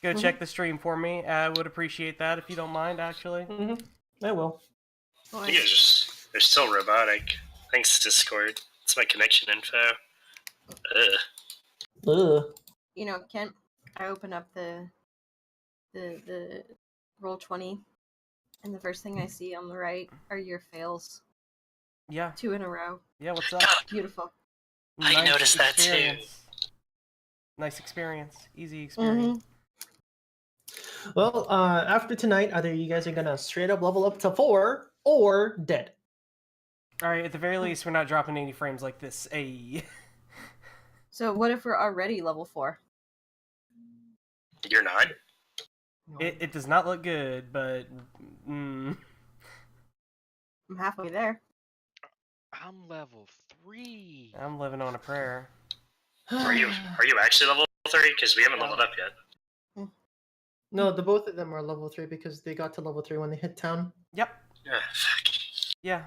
go check the stream for me. I would appreciate that if you don't mind, actually. I will. You guys are still robotic. Thanks, Discord. It's my connection info. Ugh. You know, Kent, I open up the Roll20, and the first thing I see on the right are your fails. Yeah. 2 in a row. Yeah, what's up? Beautiful. I noticed that too. Nice experience. Easy experience. Well, after tonight, either you guys are gonna straight up level up to 4 or dead. Alright, at the very least, we're not dropping any frames like this. Ayy. So what if we're already level 4? You're not? It does not look good, but... I'm halfway there. I'm level 3. I'm living on a prayer. Are you actually level 3? Because we haven't leveled up yet. No, the both of them are level 3 because they got to level 3 when they hit town. Yep. Fuck. Yeah.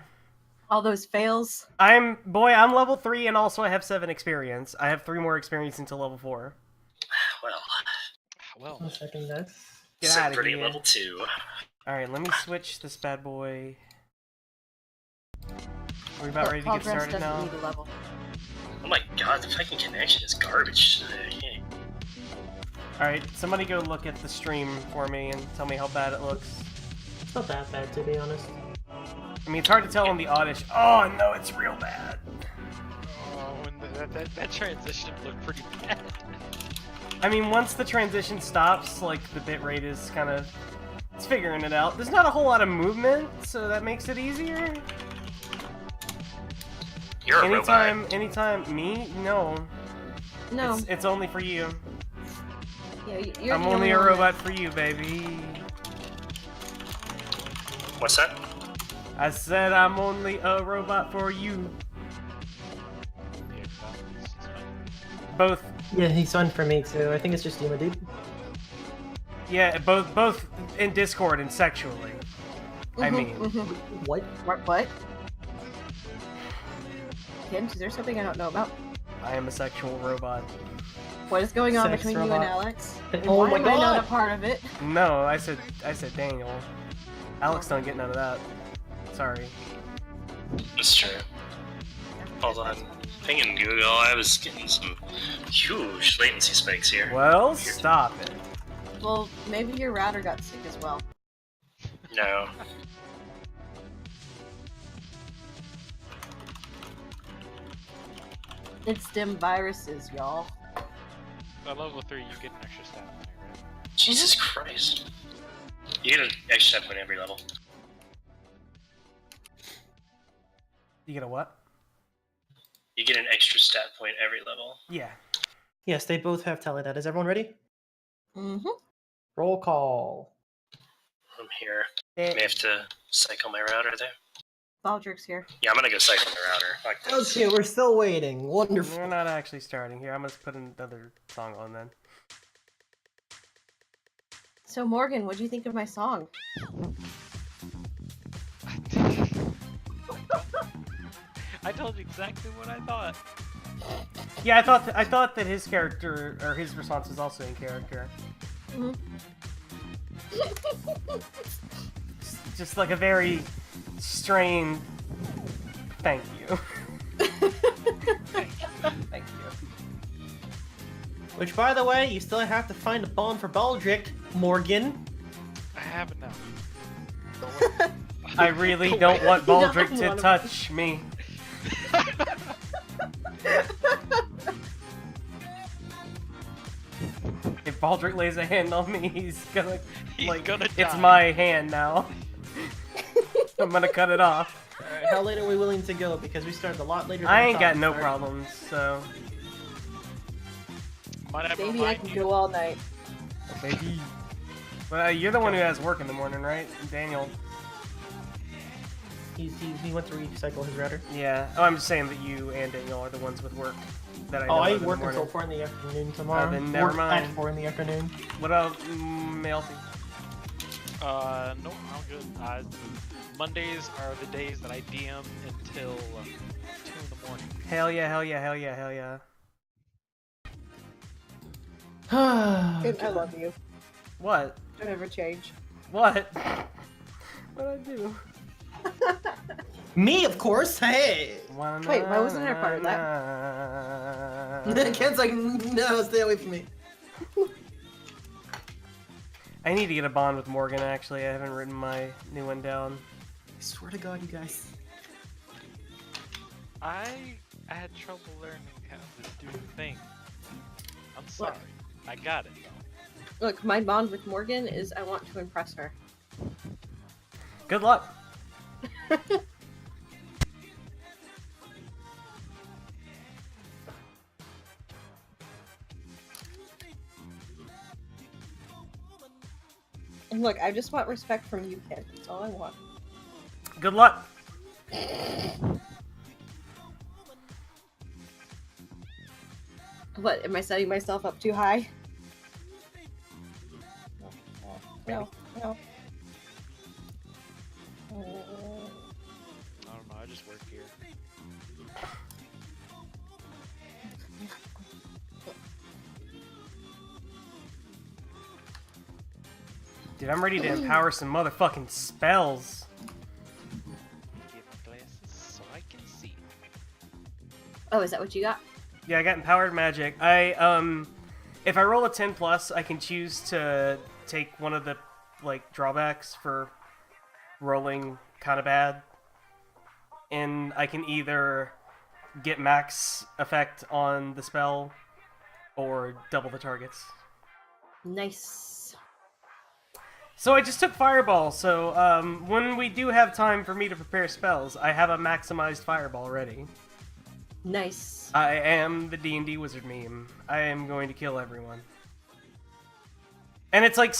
All those fails. I'm level 3 and also I have 7 experience. I have 3 more experience until level 4. Well. 1 second, that's... Get out of pretty here. level 2. Alright, let me switch this bad boy. Are we about ready to get started now? Need a level. Oh my god, the fucking connection is garbage. Alright, somebody go look at the stream for me and tell me how bad it looks. It's not that bad, to be honest. I mean, it's hard to tell on the oddish. Oh no, it's real bad. Oh, that transition looked pretty bad. I mean, once the transition stops, like, the bitrate is kind of... It's figuring it out. There's not a whole lot of movement, so that makes it easier. You're a robot. Anytime, me? No. No. It's only for you. Yeah, you're I'm the only a one robot for you, baby. What's that? I said I'm only a robot for you. Both. Yeah, he's fun for me too. I think it's just you, my dude. Yeah, both in Discord and sexually. I mean. What? What? Kent, is there something I don't know about? I am a sexual robot. What is going on Sex between you robot. and Alex? And Oh why my am I not God. a part of it? No, I said Daniel. Alex don't get none of that. Sorry. That's true. Hold on. Pinging Google, I was getting some huge latency spikes here. Well, stop it. Well, maybe your router got sick as well. No. It's dim viruses, y'all. At level 3, you get an extra stat point, right? Jesus Christ. You get an extra stat point every level. You get a what? You get an extra stat point every level. Yeah. Yes, they both have Taliesin. Is everyone ready? Mm-hmm. Roll call. I'm here. I may have to cycle my router there. Baldric's here. Yeah, I'm gonna go cycle my router. Like this. Okay, we're still waiting. Wonderful. We're not actually starting here. I'm gonna put another song on then. So Morgan, what'd you think of my song? I told you exactly what I thought. Yeah, I thought that his character or his response was also in character. Mm-hmm. Just like a very strained thank you. Thank you. Which, by the way, you still have to find a bomb for Baldric, Morgan. I have it now. I really don't want Baldric to touch me. If Baldric lays a hand on me, he's gonna die. It's my hand now. I'm gonna cut it off. Alright, how late are we willing to go? Because we started a lot later than I we ain't got thought, no right? problems, so Might I Maybe I remind can you? go all night. maybe. Well, you're the one who has work in the morning, right, Daniel? He went to recycle his router. Yeah. Oh, I'm just saying that you and Daniel are the ones with work that I know Oh, I of in the work morning. until 4 in the afternoon tomorrow. Then never Work mind. At 4 in the afternoon. What about Melty? Nope, I'm good. Mondays are the days that I DM until 2 in the morning. Hell yeah, hell yeah, hell yeah, hell yeah. I love you. What? Don't ever change. What? What'd I do? Me, of course. Hey. Wait, why wasn't I a part of that? Ken's like, no, stay away from me. I need to get a bond with Morgan, actually. I haven't written my new one down. I swear to God, you guys. I had trouble learning how to do the thing. I'm sorry. I got it though. Look, my bond with Morgan is I want to impress her. Good luck. And look, I just want respect from you, Ken. That's all I want. Good luck. What, am I setting myself up too high? No. I don't know, I just work here. Dude, I'm ready to empower some motherfucking spells. Get my glasses so I can see. Oh, is that what you got? Yeah, I got empowered magic. If I roll a 10 plus, I can choose to take one of the, like, drawbacks for rolling kind of bad. And I can either get max effect on the spell or double the targets. Nice. So I just took Fireball, so when we do have time for me to prepare spells, I have a maximized Fireball ready. Nice. I am the D&D wizard meme. I am going to kill everyone. And it's like,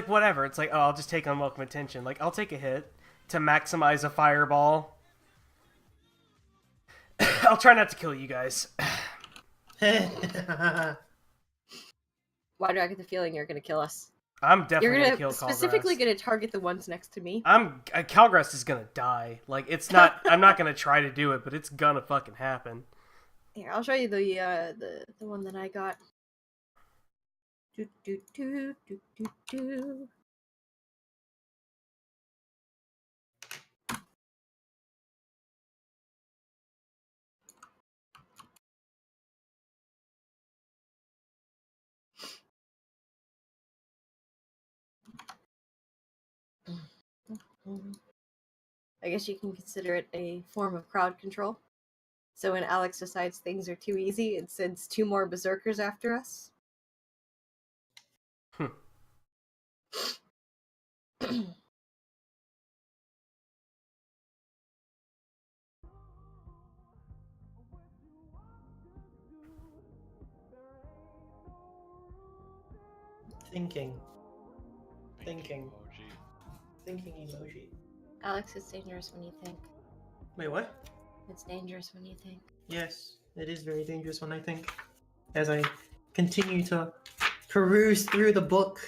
whatever. It's like, oh, I'll just take unwelcome attention. Like, I'll take a hit to maximize a Fireball. I'll try not to kill you guys. Why do I get the feeling you're gonna kill us? I'm definitely You're gonna kill Khalgrast. specifically gonna target the ones next to me. Khalgrast is gonna die. Like, it's not. I'm not gonna try to do it, but it's gonna fucking happen. Here, I'll show you the one that I got. Do do do do do do. I guess you can consider it a form of crowd control. So when Alex decides things are too easy, it sends 2 more berserkers after us. Thinking emoji. emoji. Alex, it's dangerous when you think. Wait, what? It's dangerous when you think. Yes, it is very dangerous when I think. As I continue to peruse through the book.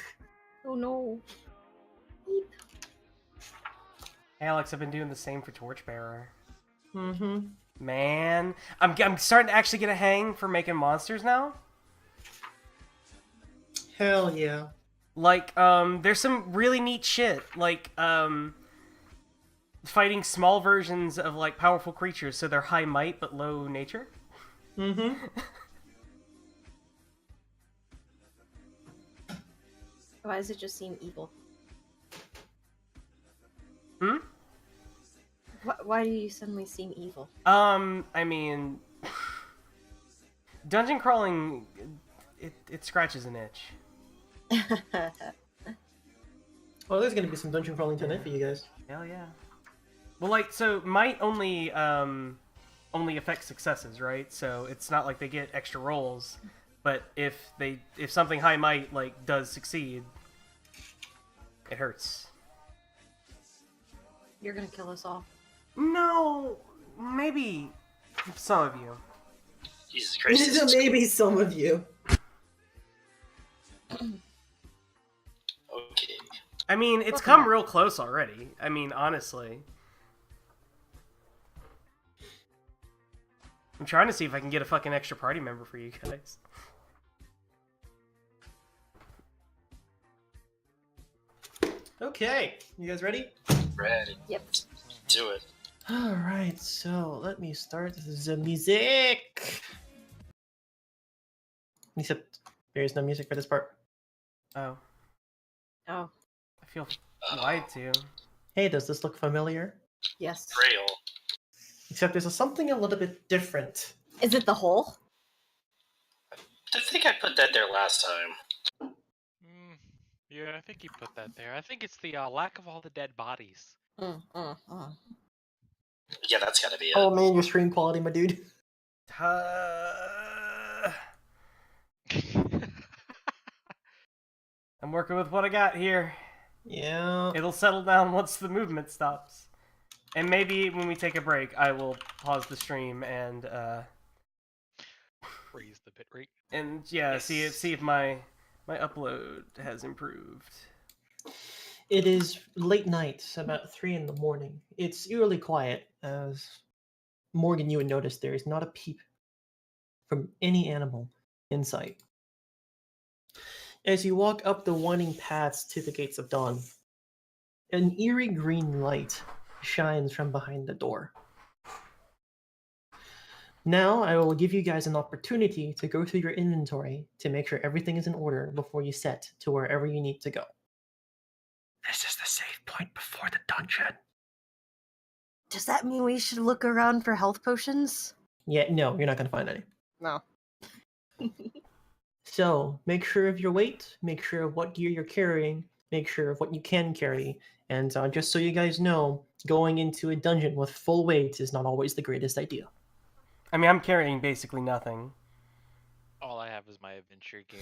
Oh no. Beep. Hey, Alex, I've been doing the same for Torchbearer. Mm-hmm. Man, I'm starting to actually get a hang for making monsters now. Hell yeah. Like, there's some really neat shit. Like, fighting small versions of, like, powerful creatures, so they're high might but low nature. Mm-hmm. Why does it just seem evil? Hmm? Why do you suddenly seem evil? I mean... Dungeon crawling, it scratches an itch. Well, there's gonna be some dungeon crawling tonight for you guys. Hell yeah. Well, like, so might only affects successes, right? So it's not like they get extra rolls, but if something high might, like, does succeed, it hurts. You're gonna kill us all. No, maybe some of you. Jesus Christ. Maybe some of you. Okay. I mean, it's come real close already. I mean, honestly. I'm trying to see if I can get a fucking extra party member for you guys. Okay, you guys ready? Ready. Yep. Do it. All right, so let me start the music. Except there is no music for this part. Oh, Oh, I feel lied to. Hey, does this look familiar? yes. Trail. Except there's something a little bit different. Is it the hole? I think I put that there last time. Yeah, I think you put that there. I think it's the lack of all the dead bodies. Yeah, that's gotta be it. Oh man, your stream quality, my dude. I'm working with what I got here. Yeah. It'll settle down once the movement stops. And maybe when we take a break, I will pause the stream and Raise the bitrate. and yeah, Yes. see if my upload has improved. It is late night, about 3 in the morning. It's eerily quiet, as Morgan, you would notice there is not a peep from any animal in sight. As you walk up the winding paths to the gates of dawn, an eerie green light shines from behind the door. Now, I will give you guys an opportunity to go through your inventory to make sure everything is in order before you set to wherever you need to go. This is the save point before the dungeon. Does that mean we should look around for health potions? Yeah, no, you're not going to find any. No. So, make sure of your weight, make sure of what gear you're carrying, make sure of what you can carry, and just so you guys know, going into a dungeon with full weight is not always the greatest idea. I mean, I'm carrying basically nothing. All I have is my adventure gear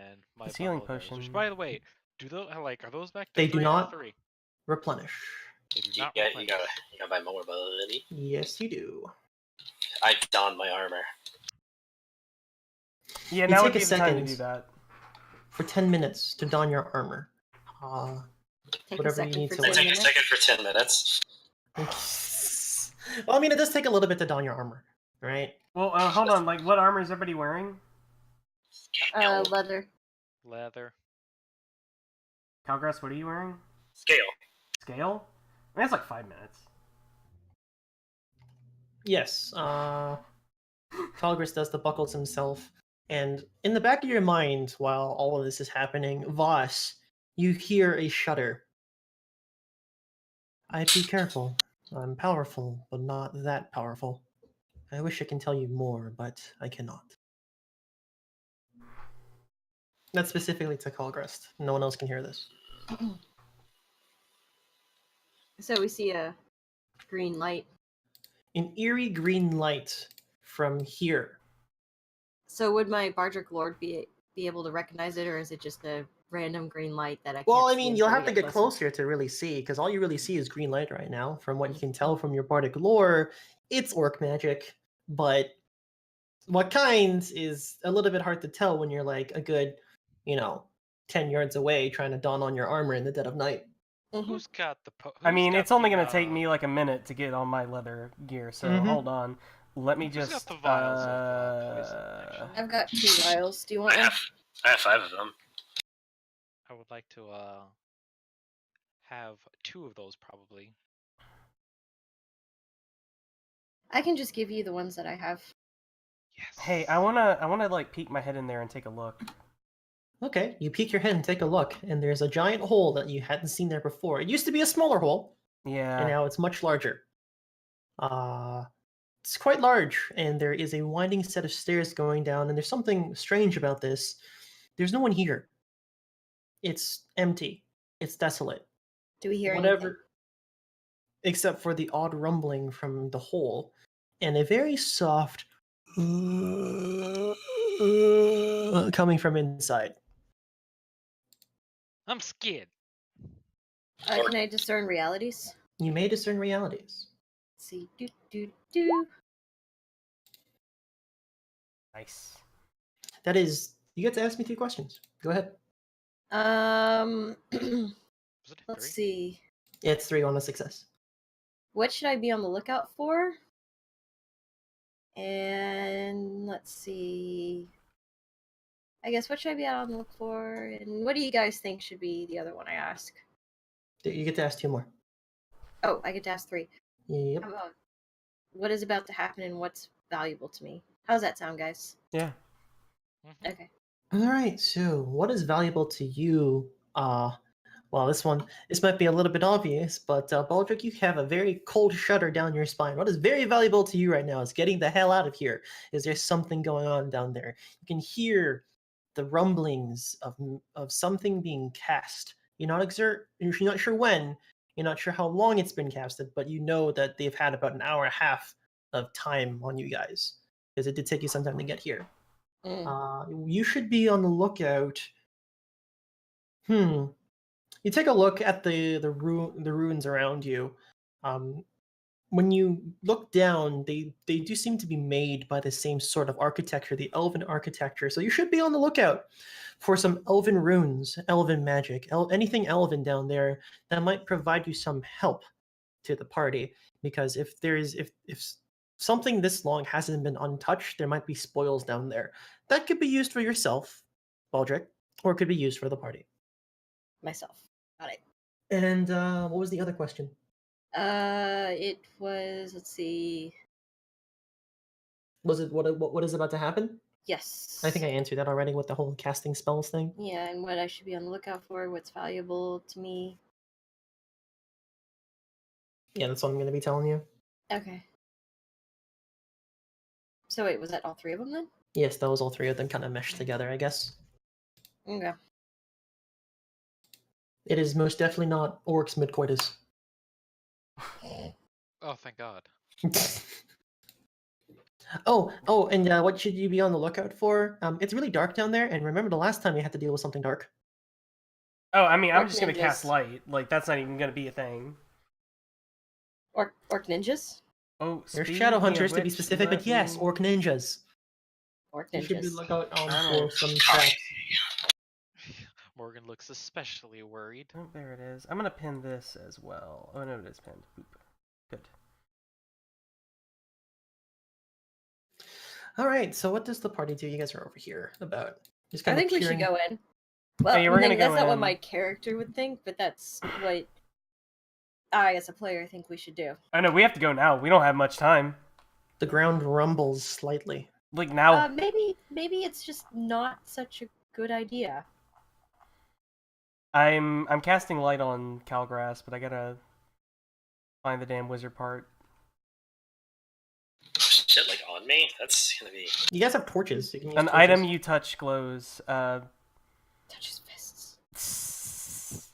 and my It's healing bundle of arrows, which, potion. by the way, do those are those back to They do 3 not. or 3? Replenish. They do You not gotta replenish. buy more, buddy. Yes, you do. I donned my armor. Yeah, You now would take be a the time to second. do that. For 10 minutes to don your armor. Take Whatever a you second need for to 10 wait. Take a minutes. second for 10 minutes. Well, I mean, it does take a little bit to don your armor, right? Well, hold on. Like, what armor is everybody wearing? Leather. Leather. Khalgrast, what are you wearing? Scale. Scale? I mean, that's like 5 minutes. Yes. Khalgrast does the buckles himself. And in the back of your mind, while all of this is happening, Voss, you hear a shudder. I'd be careful. I'm powerful, but not that powerful. I wish I can tell you more, but I cannot. That's specifically to Khalgrast. No one else can hear this. So we see a green light. An eerie green light from here. So would my Baldric Lord be able to recognize it, or is it just a random green light that I can't Well, I see mean, until you'll we have to get closer? closer to really see, because all you really see is green light right now. From what you can tell from your bardic lore, it's orc magic, but what kind is a little bit hard to tell when you're like a good, 10 yards away trying to don on your armor in the dead of night. Who's got the I mean, it's only going to take me like a minute to get on my leather gear, so Mhm. hold on. Let me Who's just. got the vials of poison, actually? I've got 2 vials. Do you want I one? have 5 of them. I would like to have 2 of those probably. I can just give you the ones that I have. Yes. Hey, I wanna like peek my head in there and take a look. Okay, you peek your head and take a look, and there's a giant hole that you hadn't seen there before. It used to be a smaller hole, and Yeah. now it's much larger. It's quite large, and there is a winding set of stairs going down, and there's something strange about this. There's no one here. It's empty. It's desolate. Do we hear Whatever, except for the odd rumbling from the hole, and a very soft coming from inside. I'm scared. anything? Can I discern realities? You may discern realities. Let's see. Do. Nice. That is, you get to ask me 3 questions. Go ahead. Was it Let's 3? see. It's 3 on a success. What should I be on the lookout for? And let's see. I guess what should I be on the look for? And what do you guys think should be the other one I ask? You get to ask 2 more. Oh, I get to ask 3. Yep. How about what is about to happen and what's valuable to me? How's that sound, guys? Yeah. Okay. All right. So, what is valuable to you? Well, this might be a little bit obvious, but Baldric, you have a very cold shudder down your spine. What is very valuable to you right now is getting the hell out of here. Is there something going on down there? You can hear the rumblings of something being cast. You're not sure when. You're not sure how long it's been casted, but you know that they've had about an hour and a half of time on you guys, because it did take you some time to get here. You should be on the lookout. You take a look at the ruins around you. When you look down, they do seem to be made by the same sort of architecture, the elven architecture. So you should be on the lookout for some elven runes, elven magic, anything elven down there that might provide you some help to the party. Because if something this long hasn't been untouched, there might be spoils down there that could be used for yourself, Baldric, or it could be used for the party. Myself. Got it. And what was the other question? It was, let's see. Was it what is about to happen? Yes. I think I answered that already with the whole casting spells thing. Yeah, and what I should be on the lookout for, what's valuable to me. Yeah, that's what I'm going to be telling you. Okay. So wait, was that all 3 of them then? Yes, those all 3 of them kind of meshed together, I guess. Okay. It is most definitely not orcs mid-coitus. Oh, thank God. And what should you be on the lookout for? It's really dark down there, and remember the last time you had to deal with something dark? Oh, I mean, I'm Orc just gonna cast ninjas. light. Like, that's not even gonna be a thing. Orc ninjas? Oh, There's speaking shadow of hunters to be which, specific, but let yes, me- orc ninjas. Orc You should be ninjas. lookout I'm for on- some traps. Morgan looks especially worried. Oh, there it is. I'm gonna pin this as well. Oh no, it is pinned. Boop. Good. All right, so what does the party do? You guys are over here about. Just I kind of think we should peering- go in. Well, yeah, we're gonna that's go not what in. my character would think, but that's what I, as a player, think we should do. I know we have to go now. We don't have much time. The ground rumbles slightly. Like now. Maybe it's just not such a good idea. I'm casting light on Khalgrast, but I gotta find the damn wizard part. Shit, like on me? That's gonna be. You guys have torches. You can use An torches. item you touch glows. Touch his fists.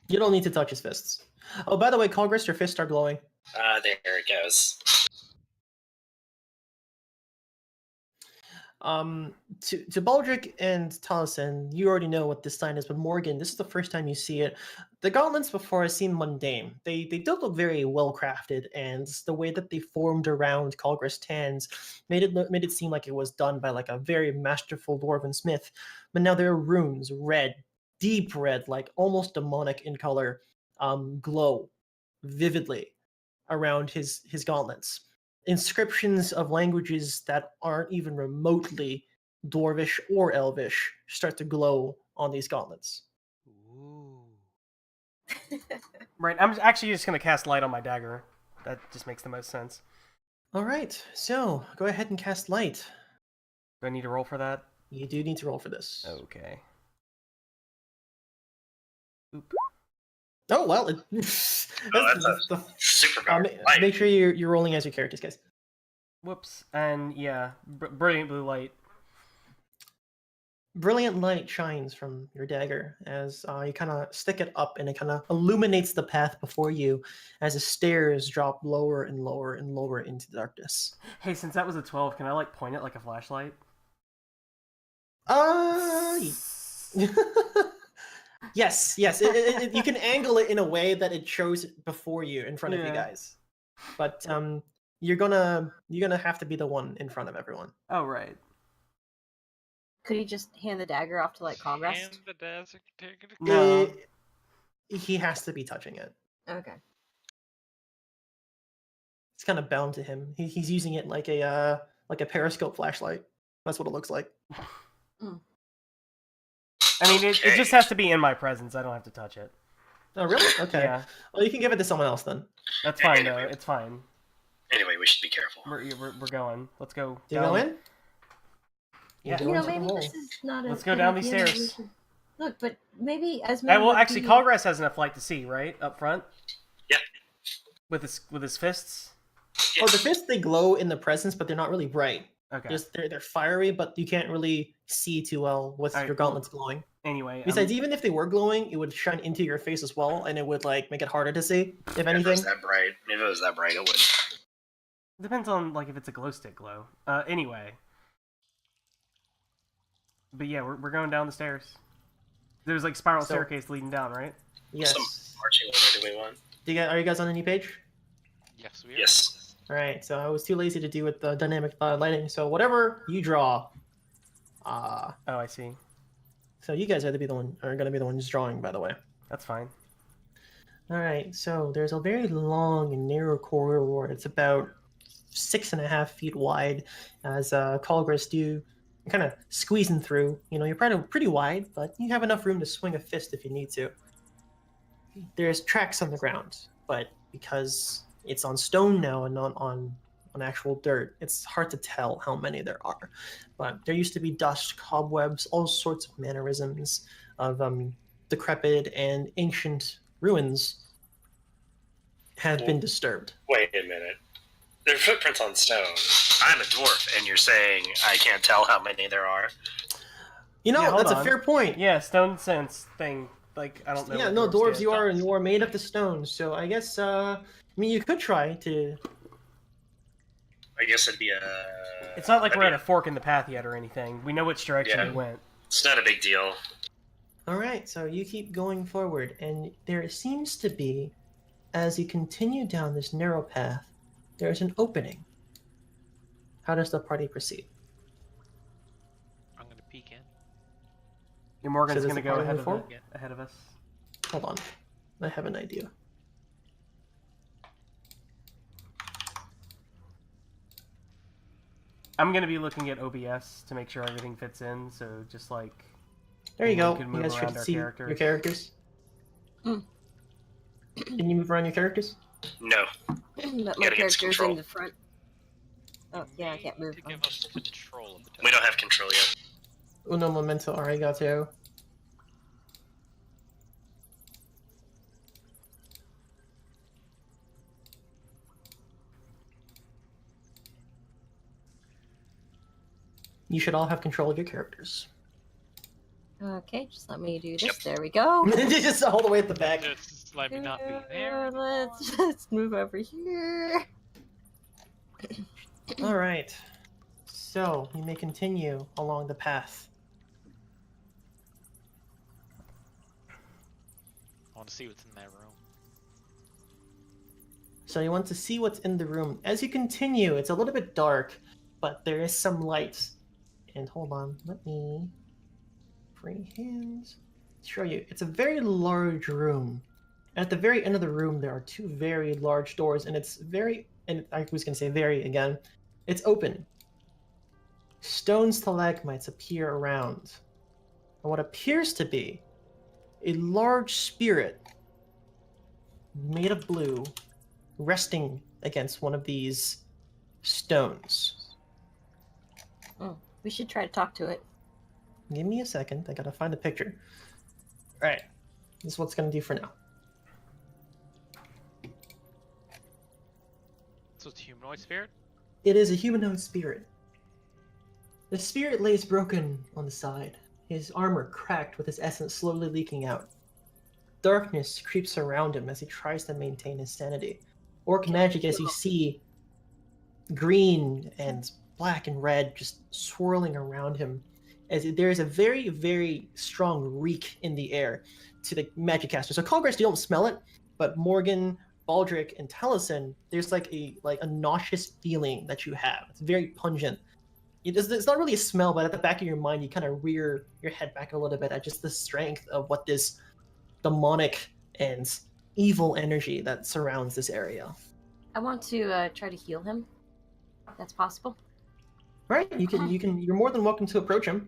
You don't need to touch his fists. Oh, by the way, Khalgrast, your fists are glowing. There it goes. To Baldric and Taliesin, you already know what this sign is, but Morgan, this is the first time you see it. The gauntlets before seem mundane. They don't look very well crafted, and the way that they formed around Khalgrast's hands made it seem like it was done by like a very masterful dwarven smith. But now there are runes, red, deep red, like almost demonic in color, glow vividly around his gauntlets. Inscriptions of languages that aren't even remotely dwarvish or elvish start to glow on these gauntlets. Ooh. Right. I'm actually just gonna cast light on my dagger. That just makes the most sense. All right, so go ahead and cast light. Do I need to roll for that? You do need to roll for this. Okay. Oop. Oh well, That's super make sure you're rolling as your characters, guys. Whoops. And yeah, brilliant blue light. Brilliant light shines from your dagger as you kind of stick it up, and it kind of illuminates the path before you as the stairs drop lower and lower and lower into the darkness. Hey, since that was a 12, can I like point it like a flashlight? Yes. You can angle it in a way that it shows before you, in front of you guys. But you're gonna have to be the one in front of everyone. Oh right. Could he just hand the dagger off to like Khalgrast? And the desert ticket. No. He has to be touching it. Okay. It's kind of bound to him. He's using it like a periscope flashlight. That's what it looks like. I mean, it just has to be in my presence. I don't have to touch it. Oh, really? Okay. Yeah, Well, you can give it to someone else then. that's fine Anyway. though. It's fine. Anyway, we should be careful. We're going. Let's go. Do you go in? Yeah. Go You know, into the maybe hole. this is not a Let's go good down these idea. We stairs. should- Look, but maybe as Well, actually, Khalgrast has enough light to see, right, up front. Yeah. With his fists. Oh, the fists, they glow in the presence, but they're not really bright. Okay. Just they're fiery, but you can't really see too well with Alright, your gauntlets glowing. Anyway. Besides, even if they were glowing, it would shine into your face as well, and it would like make it harder to see. If If it anything. was that bright, it would. Depends on like if it's a glow stick glow. Anyway. But yeah, we're going down the stairs. There's like spiral staircase leading down, right? Yes. Some marching order do we want? Are you guys on any page? Yes, we are. Yes. All right. So I was too lazy to do with the dynamic lighting. So whatever you draw, Oh, I see. so you guys are going to be the ones drawing, by the way. That's fine. All right. So there's a very long and narrow corridor. It's about 6.5 feet wide. As Khalgrast do, kind of squeezing through. You know, you're pretty wide, but you have enough room to swing a fist if you need to. There's tracks on the ground, but because it's on stone now and not on actual dirt, it's hard to tell how many there are. But there used to be dust, cobwebs, all sorts of mannerisms of decrepit and ancient ruins have been disturbed. Wait a minute. There are footprints on stone. I'm a dwarf, and you're saying I can't tell how many there are? You know, Yeah, hold that's a on. fair point. Yeah, stone sense thing. Like I don't know. Yeah, what no, dwarves, do. you are made of the stone. So I guess, I mean, you could try to. I guess it'd be a... It's not like that'd we're be at a fork in the path yet or anything. We know which direction Yeah. we went. It's not a big deal. All right, so you keep going forward, and there seems to be, as you continue down this narrow path, there's an opening. How does the party proceed? I'm gonna peek in. Your Morgan's So does gonna the go party ahead move of, forward? ahead of us. Hold on, I have an idea. I'm gonna be looking at OBS to make sure everything fits in. So just like There you anyone go. can You move guys around should our see characters. your characters. Mm. Can you move around your characters? No. But Gotta my get some character's control. in the front. Oh, yeah, I can't move. To give us control of the We don't have control yet. Uno momento arigato. You should all have control of your characters. Okay, just let me do this. Yep. There we go. Just all the way at the back. Just let me not be there. Let's move over here. All right. So you may continue along the path. I want to see what's in that room. So you want to see what's in the room. As you continue, it's a little bit dark, but there is some light. And hold on, let me free hands show you. It's a very large room. At the very end of the room, there are two very large doors, and it's very, and I was going to say very again, it's open. Stone stalagmites appear around. And what appears to be a large spirit made of blue resting against one of these stones. We should try to talk to it. Give me a second. I gotta find the picture. All right. This is what's gonna do for now. So it's a humanoid spirit? It is a humanoid spirit. The spirit lays broken on the side, his armor cracked with his essence slowly leaking out. Darkness creeps around him as he tries to maintain his sanity. Orc magic, as you see, green and black and red just swirling around him. As there is a very, very strong reek in the air to the magic caster. So Khalgrast, you don't smell it, but Morgan, Baldric, and Taliesin, there's like a nauseous feeling that you have. It's very pungent. It's not really a smell, but at the back of your mind, you kind of rear your head back a little bit at just the strength of what this demonic and evil energy that surrounds this area. I want to try to heal him. If that's possible. Right? You're more than welcome to approach him.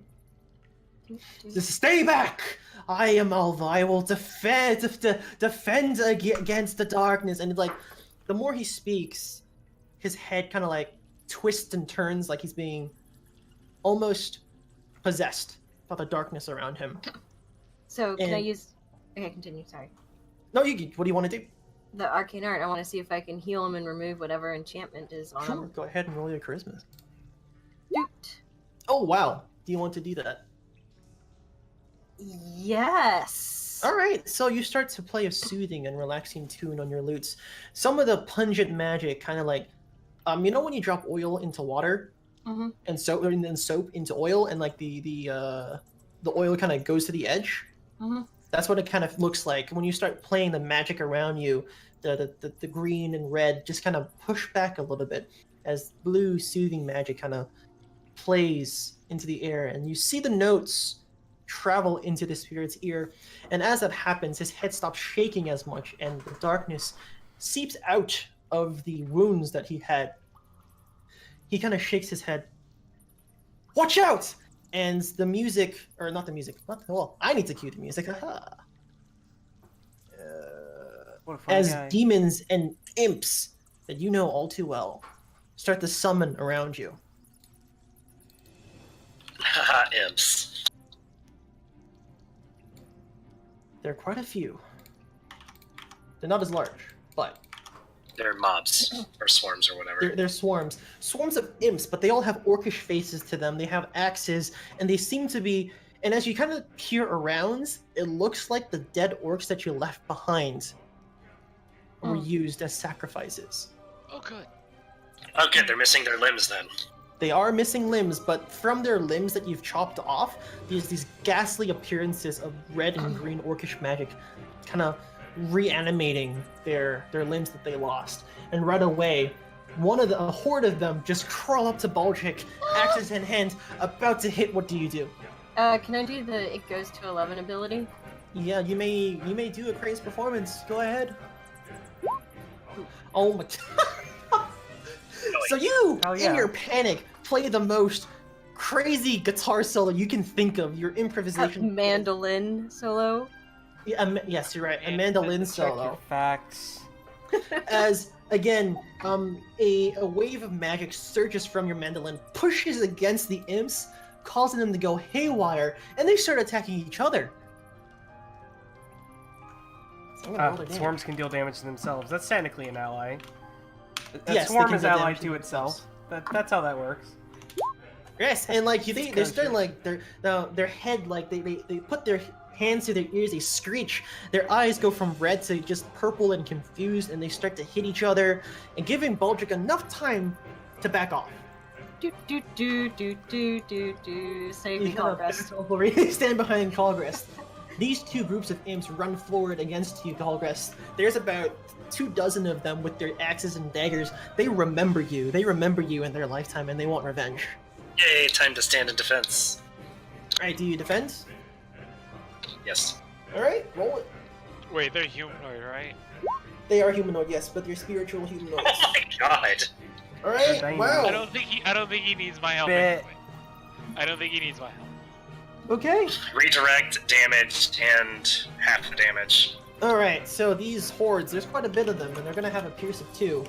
Just stay back! I am Alva. I will defend against the darkness. And like, the more he speaks, his head kind of like twists and turns, like he's being almost possessed by the darkness around him. So can I use? Okay, continue. Sorry. No, you. What do you want to do? The arcane art. I want to see if I can heal him and remove whatever enchantment is on Sure. him. Go ahead and roll your charisma. Doot. Oh wow. Do you want to do that? Yes. All right, so you start to play a soothing and relaxing tune on your lutes. Some of the pungent magic, kind of like, you know when you drop oil into water, and soap into oil, and like the oil kind of goes to the edge. That's what it kind of looks like when you start playing the magic around you. The green and red just kind of push back a little bit as blue soothing magic kind of plays into the air, and you see the notes travel into the spirit's ear. And as that happens, his head stops shaking as much, and the darkness seeps out of the wounds that he had. He kind of shakes his head. Watch out! And the music, or not the music, well, I need to cue the music. Aha. What a funny As guy. demons and imps that you know all too well start to summon around you. Haha, imps. There are quite a few. They're not as large, but They're mobs, or swarms, or whatever. they're swarms. Swarms of imps, but they all have orcish faces to them. They have axes, and they seem to be... And as you kind of peer around, it looks like the dead orcs that you left behind were used as sacrifices. Oh, good. Oh, good, they're missing their limbs then. They are missing limbs, but from their limbs that you've chopped off, there's these ghastly appearances of red and green orcish magic kind of reanimating their limbs that they lost. And right away, a horde of them just crawl up to Baldric, axes in hand, about to hit. What do you do? Can I do the It Goes to 11 ability? Yeah, you may do a crazy performance. Go ahead. Oh my So you, in your panic, play the most crazy guitar solo you can think of. Your improvisation. Mandolin solo. Yeah, yes, you're right. A mandolin Check solo. your facts. As again, a wave of magic surges from your mandolin, pushes against the imps, causing them to go haywire, and they start attacking each other. So I'm gonna roll their damage. Swarms can deal damage to themselves. That's technically an ally. A Yes, they swarm can is deal allied damage to to itself. That's how that works. Yes, and like they're starting like their head, like they put their hands to their ears, they screech, their eyes go from red to just purple and confused, and they start to hit each other, and giving Baldric enough time to back off. Save me, You kind of Khalgrast. back over, you stand behind Khalgrast. These two groups of imps run forward against you, Khalgrast. There's about 24 of them with their axes and daggers. They remember you. They remember you in their lifetime, and they want revenge. Yay, time to stand in defense. Alright, do you defend? Yes. Alright, roll it. Wait, they're humanoid, right? They are humanoid, yes, but they're spiritual humanoids. Oh my god! Alright, Dang. wow. I don't think he needs my help. Bit. Anyway. I don't think he needs my help. Okay. Redirect, damage, and half the damage. Alright, so these hordes, there's quite a bit of them, and they're gonna have a pierce of 2.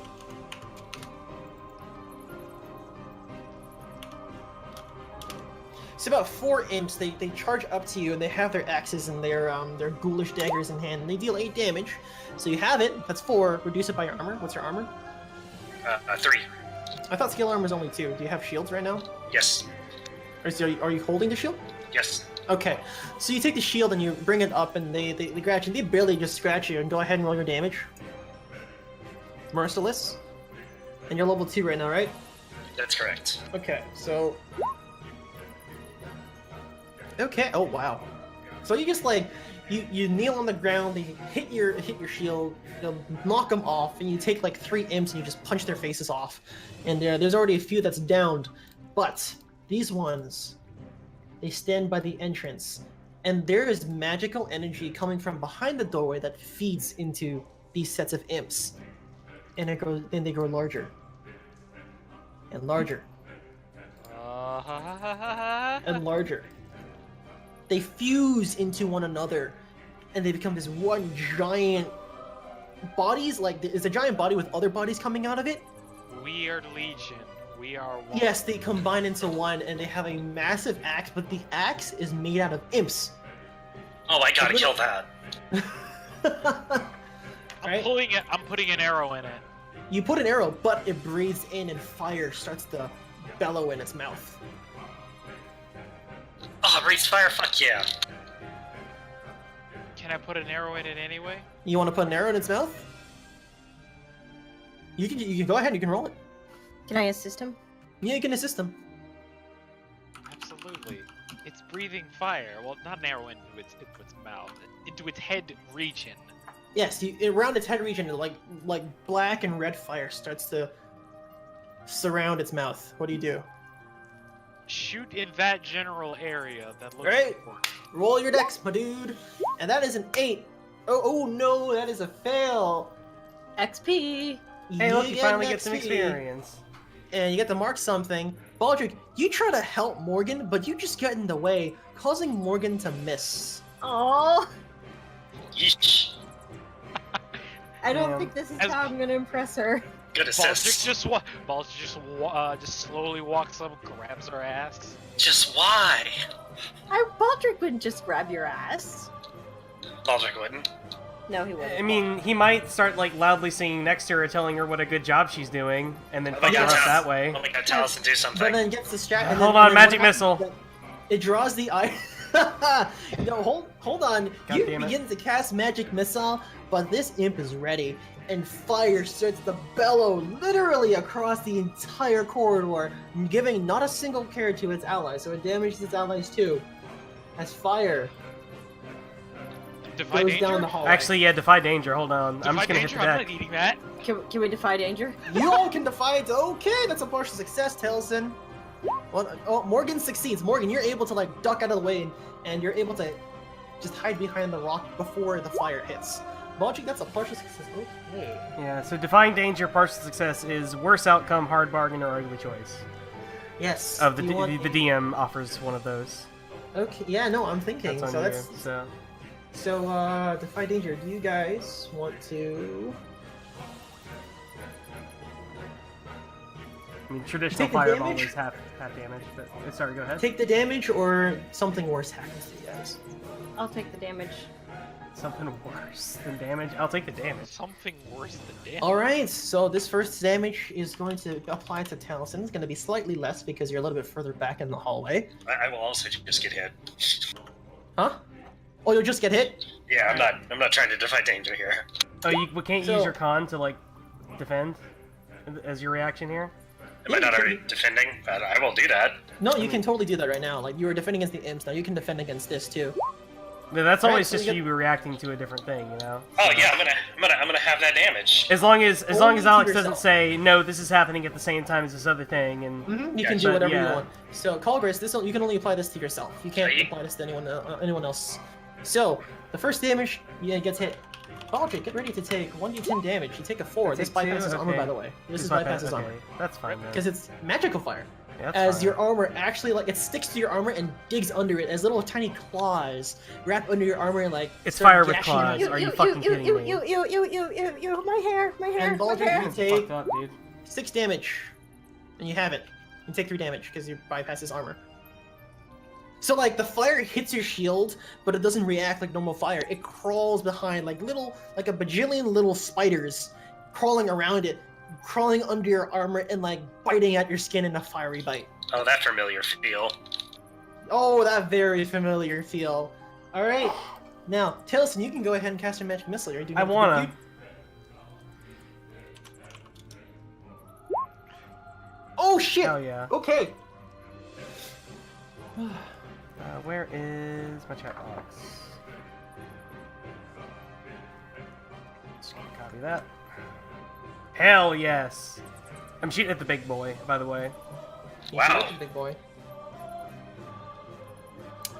It's about 4 imps. They charge up to you, and they have their axes and their ghoulish daggers in hand, and they deal 8 damage. So you have it. That's 4. Reduce it by your armor. What's your armor? 3. I thought scale armor was only 2. Do you have shields right now? Yes. Are you holding the shield? Yes. Okay. So you take the shield and you bring it up, and they scratch you. They barely just scratch you. And go ahead and roll your damage. Merciless. And you're level 2 right now, right? That's correct. Okay, so... Okay, oh wow. So you just like, you kneel on the ground, they hit your shield, knock them off, and you take like 3 imps and you just punch their faces off. And there's already a few that's downed, but these ones, they stand by the entrance, and there is magical energy coming from behind the doorway that feeds into these sets of imps. And then they grow larger. And larger. And larger. they fuse into one another, and they become this one giant bodies. Like, it's a giant body with other bodies coming out of it. We are Legion. We are one. Yes, they combine into one, and they have a massive axe, but the axe is made out of imps. Oh, I gotta kill that. I'm pulling it. I'm putting an arrow in it. You put an arrow, but it breathes in, and fire starts to bellow in its mouth. Oh, it breathes fire. Fuck yeah. Can I put an arrow in it anyway? You want to put an arrow in its mouth? You can go ahead. You can roll it. Can I assist him? Yeah, you can assist him. Absolutely. It's breathing fire. Well, not an arrow into its mouth, into its head region. Yes, around its head region, like black and red fire starts to surround its mouth. What do? Shoot in that general area that looks Right. important. Roll your dex, my dude. And that is an 8. Oh no, that is a fail. XP. Hey, look, you get finally an get some XP. experience. And you get to mark something. Baldric, you try to help Morgan, but you just get in the way, causing Morgan to miss. Oh, Yeesh. I don't Damn. think this is As- how I'm gonna impress her. Good assist. Baldric just slowly walks up, grabs her ass. Just why? Baldric wouldn't just grab your ass. Baldric wouldn't. No, he wouldn't. I mean, he might start like loudly singing next to her, telling her what a good job she's doing, and then Oh fuck my her God, up that way. Oh my god, Taliesin, do But something. then gets distracted. Hold on, magic missile. It draws the eye. No, hold on. God You damn it. begin to cast magic missile, but this imp is ready, and fire starts to bellow literally across the entire corridor, giving not a single care to its allies, so it damages its allies too. As fire Defy goes danger? down the hallway. Actually, yeah, defy danger. Hold on, I'm Defy just gonna hit danger? the I'm deck. not eating that. Can we defy danger? You all can defy it. Okay, that's a partial success, Taliesin. Well, oh, Morgan succeeds. Morgan, you're able to like duck out of the way, and you're able to just hide behind the rock before the fire hits. Baldric, that's a partial success. Okay. Yeah, so defying danger, partial success is worse outcome, hard bargain, or ugly choice. Yes. Of the you want the DM offers one of those. Okay. Yeah. No, I'm thinking. That's on So you. that's So defy danger. Do you guys want to? I mean, traditional Take the fireball damage? is half damage, but sorry, go ahead. Take the damage, or something worse happens to you guys? I'll take the damage. Something worse than damage. I'll take the damage. Something worse than damage. All right. So this first damage is going to apply to Taliesin. It's going to be slightly less because you're a little bit further back in the hallway. I will also just get hit. Huh? Oh, you'll just get hit? Yeah, I'm not trying to defy danger here. Oh, you can't So- use your con to like defend as your reaction here. Am I Yeah, not you already defending? I will do that. No, you can totally do that right now. Like, you were defending against the imps, now you can defend against this too. No, that's Right, always so just you you reacting to a different thing, you know. Oh So- yeah, I'm gonna have that damage. As long as Only to Alex doesn't yourself. say no, this is happening at the same time as this other thing, and You Yeah, can do but whatever yeah. you want. So, Khalgrast, you can only apply this to yourself. You can't Right. apply this to anyone else. So, the first damage, yeah, gets hit. Baldric, get ready to take 1d10 damage. You take a 4. This Take two? bypasses armor, Okay. by the way. This is bypass- bypasses armor. okay, that's fine then. Because it's magical fire. Yeah, that's As fine. your armor actually, like, it sticks to your armor and digs under it as little tiny claws wrap under your armor and, like, It's start fire with gashing claws. out. Are you fucking kidding me? My hair, my And Baldric, hair. you take Fucked up, dude. 6 damage. And you have it. You take 3 damage because you bypass his armor. So, like, the fire hits your shield, but it doesn't react like normal fire. It crawls behind, like a bajillion little spiders crawling around it, crawling under your armor and, like, biting at your skin in a fiery bite. Oh, that familiar feel. Oh, that very familiar feel. Alright. Now, Taliesin, you can go ahead and cast your magic missile. Are you doing I it with wanna. you? Oh, shit! Hell yeah. Okay. Where is my chat box? Just gonna copy that. Hell yes! I'm shooting at the big boy, by the way. Wow. Big boy.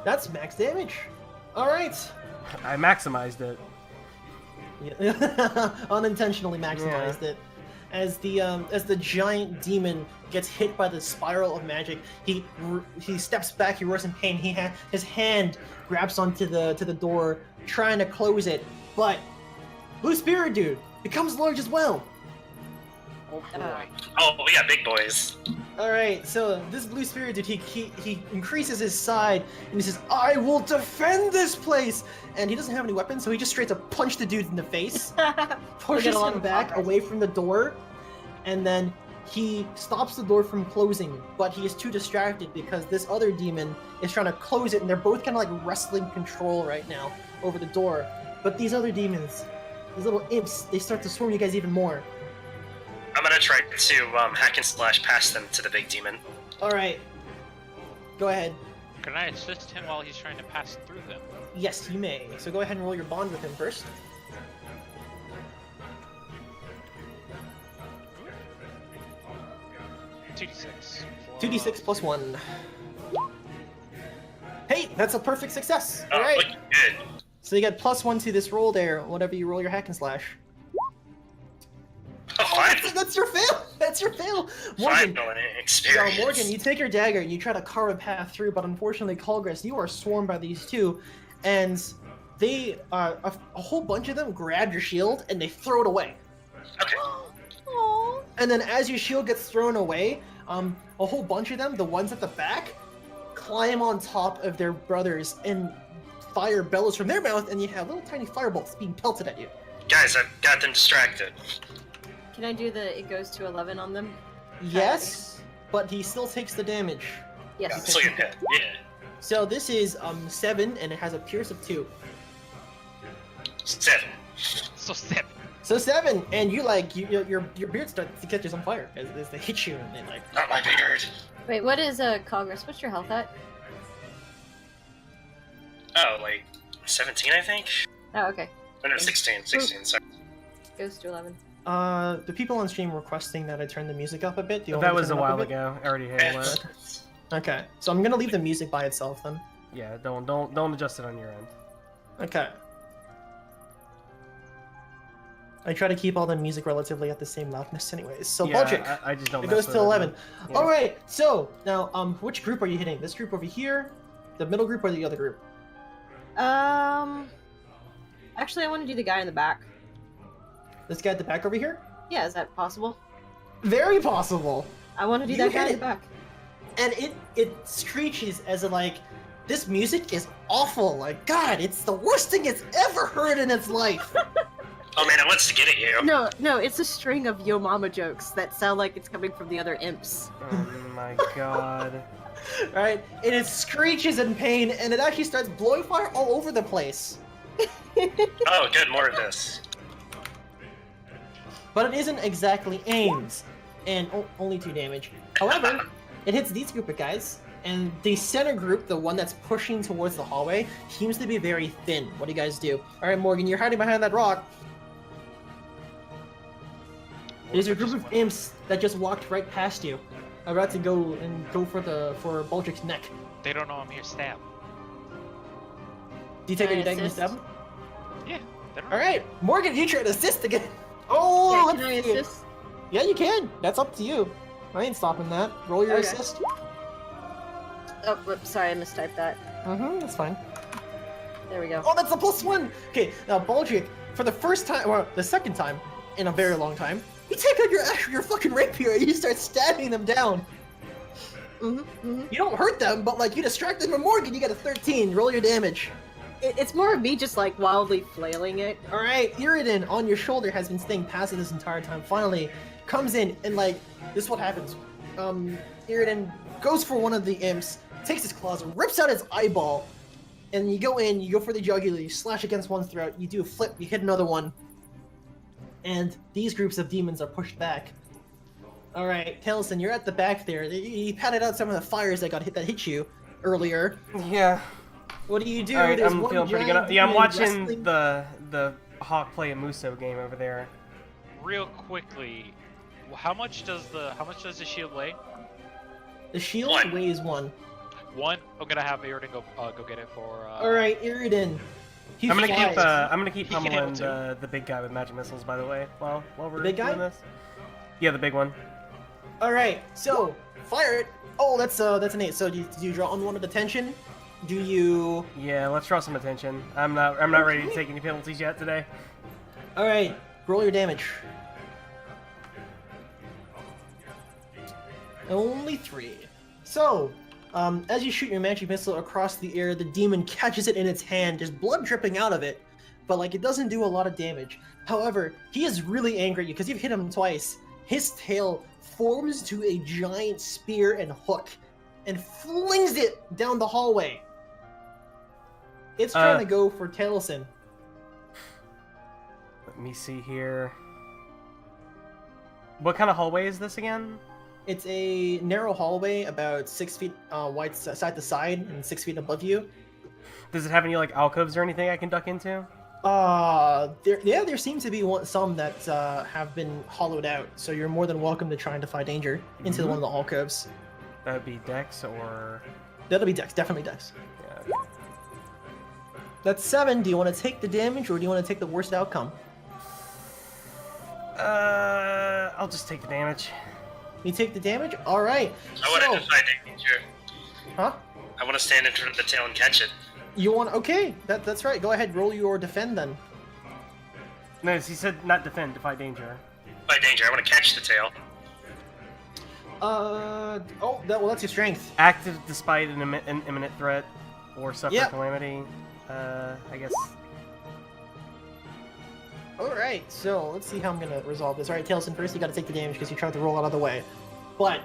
That's max damage. Alright. I maximized it. Yeah. Unintentionally maximized it. as the giant demon gets hit by the spiral of magic. He steps back. He roars in pain. His hand grabs onto the door, trying to close it, but Blue Spirit Dude becomes large as well. Oh boy. Oh, we got big boys. All right, so this Blue Spirit Dude, he increases his side and he says, "I will defend this place." And he doesn't have any weapons, so he just straight up punch the dude in the face, pushes him back away from the door, and then he stops the door from closing. But he is too distracted because this other demon is trying to close it, and they're both kind of like wrestling control right now over the door. But these other demons, these little imps, they start to swarm you guys even more. I'm gonna try to hack and slash past them to the big demon. All right, go ahead. Can I assist him while he's trying to pass through them? Yes, you may. So go ahead and roll your bond with him first. 2d6. 2d6 plus 1. Hey, that's a perfect success. Oh, All right. looking good. So you get +1 to this roll there, whenever you roll your hack and slash. Oh, fine. That's your fail. That's your fail. Fine, Morgan. no experience. So Morgan, you take your dagger and you try to carve a path through, but unfortunately, Khalgrast, you are swarmed by these two, and they a whole bunch of them grab your shield and they throw it away. Okay. And then as your shield gets thrown away, a whole bunch of them, the ones at the back, climb on top of their brothers and fire bellows from their mouth, and you have little tiny firebolts being pelted at you. Guys, I've got them distracted. Can I do it goes to 11 on them? Yes, but he still takes the damage. Yes. I'm still getting hit. Yeah. So this is 7, and it has a pierce of 2. 7. So 7. So 7, and you your beard starts to catch on fire as they hit you, and they like. Not my beard. Wait, what is Khalgrast? What's your health at? Oh, like 17, I think? Oh, okay. Oh, no, 16. 16, sorry. Goes to 11. The people on stream requesting that I turn the music up a bit. Do you want That me to was turn a it up while bit? ago. I already hit it. Okay, so I'm gonna leave the music by itself then. Yeah, don't adjust it on your end. Okay. I try to keep all the music relatively at the same loudness anyways. So Yeah, Baldric, I just don't. it mess goes with to 11. Yeah. Alright, so now which group are you hitting? This group over here, the middle group, or the other group? Actually, I want to do the guy in the back. This guy at the back over here? Yeah, is that possible? Very possible. I want to do You that guy hit in the it. back. And it screeches as like, this music is awful. Like, God, it's the worst thing it's ever heard in its life. Oh man, it wants to get at you. No, it's a string of Yo Mama jokes that sound like it's coming from the other imps. Oh my god. Right? And it screeches in pain, and it actually starts blowing fire all over the place. Oh, good, more of this. But it isn't exactly aimed, and only 2 damage. However, it hits these group of guys, and the center group, the one that's pushing towards the hallway, seems to be very thin. What do you guys do? Alright, Morgan, you're hiding behind that rock. There's a group of imps that just walked right past you, about to go for Baldric's neck. They don't know I'm here. Stab. Do you take Can I your dagger and assist? stab him? Yeah. They don't. Alright, Morgan, you try to assist again. Oh, Yeah, let's can I see. assist? Yeah, you can. That's up to you. I ain't stopping that. Roll your Okay. assist. Oh, whoops, sorry, I mistyped that. That's fine. There we go. Oh, that's a +1! Okay, now Baldric, for the first time, or the second time in a very long time, you take out your fucking rapier and you start stabbing them down. You don't hurt them, but like you distract them from Morgan, you get a 13. Roll your damage. It's more of me just like wildly flailing it. Alright, Iridan on your shoulder has been staying passive this entire time. Finally, comes in and like, this is what happens. Iridan goes for one of the imps, takes his claws, rips out his eyeball, and you go in, you go for the jugular, you slash against one's throat, you do a flip, you hit another one. And these groups of demons are pushed back. Alright, Taliesin, you're at the back there. You patted out some of the fires that hit you earlier. Yeah. What do you do? Alright, There's I'm one feeling pretty giant good. Yeah, I'm demon watching wrestling- the Hawk play a Muso game over there. Real quickly, how much does the shield weigh? The shield One. weighs 1. 1. I'm gonna have Iridan go get it for. Alright, Iridan. He I'm gonna flies. keep He can pummeling able to. the big guy with magic missiles. By the way, while we're big guy? doing this. Yeah, the big one. All right, so fire it. Oh, that's an 8. So do you draw unwanted attention? Do you? Yeah, let's draw some attention. I'm not ready to take any penalties yet today. All right, roll your damage. Only 3. So, as you shoot your magic missile across the air, the demon catches it in its hand. There's blood dripping out of it, but like it doesn't do a lot of damage. However, he is really angry at you because you've hit him twice. His tail forms to a giant spear and hook, and flings it down the hallway. It's trying to go for Taliesin. Let me see here. What kind of hallway is this again? It's a narrow hallway, about 6 feet wide side to side, and 6 feet above you. Does it have any like alcoves or anything I can duck into? There seems to be some that have been hollowed out, so you're more than welcome to try and defy danger into one of the alcoves. That would be Dex or... That'll be Dex, definitely Dex. Yeah. That's 7. Do you want to take the damage, or do you want to take the worst outcome? I'll just take the damage. You take the damage? Alright. I want to defy danger. Huh? I want to stand in front of the tail and catch it. You want... Okay, that's right. Go ahead, roll your defend then. No, he said not defend, defy danger. Defy danger, I want to catch the tail. That's your strength. Active despite an imminent threat or suffer calamity. I guess. Alright, so let's see how I'm gonna resolve this. Alright, Taliesin, first you gotta take the damage because you tried to roll out of the way. But...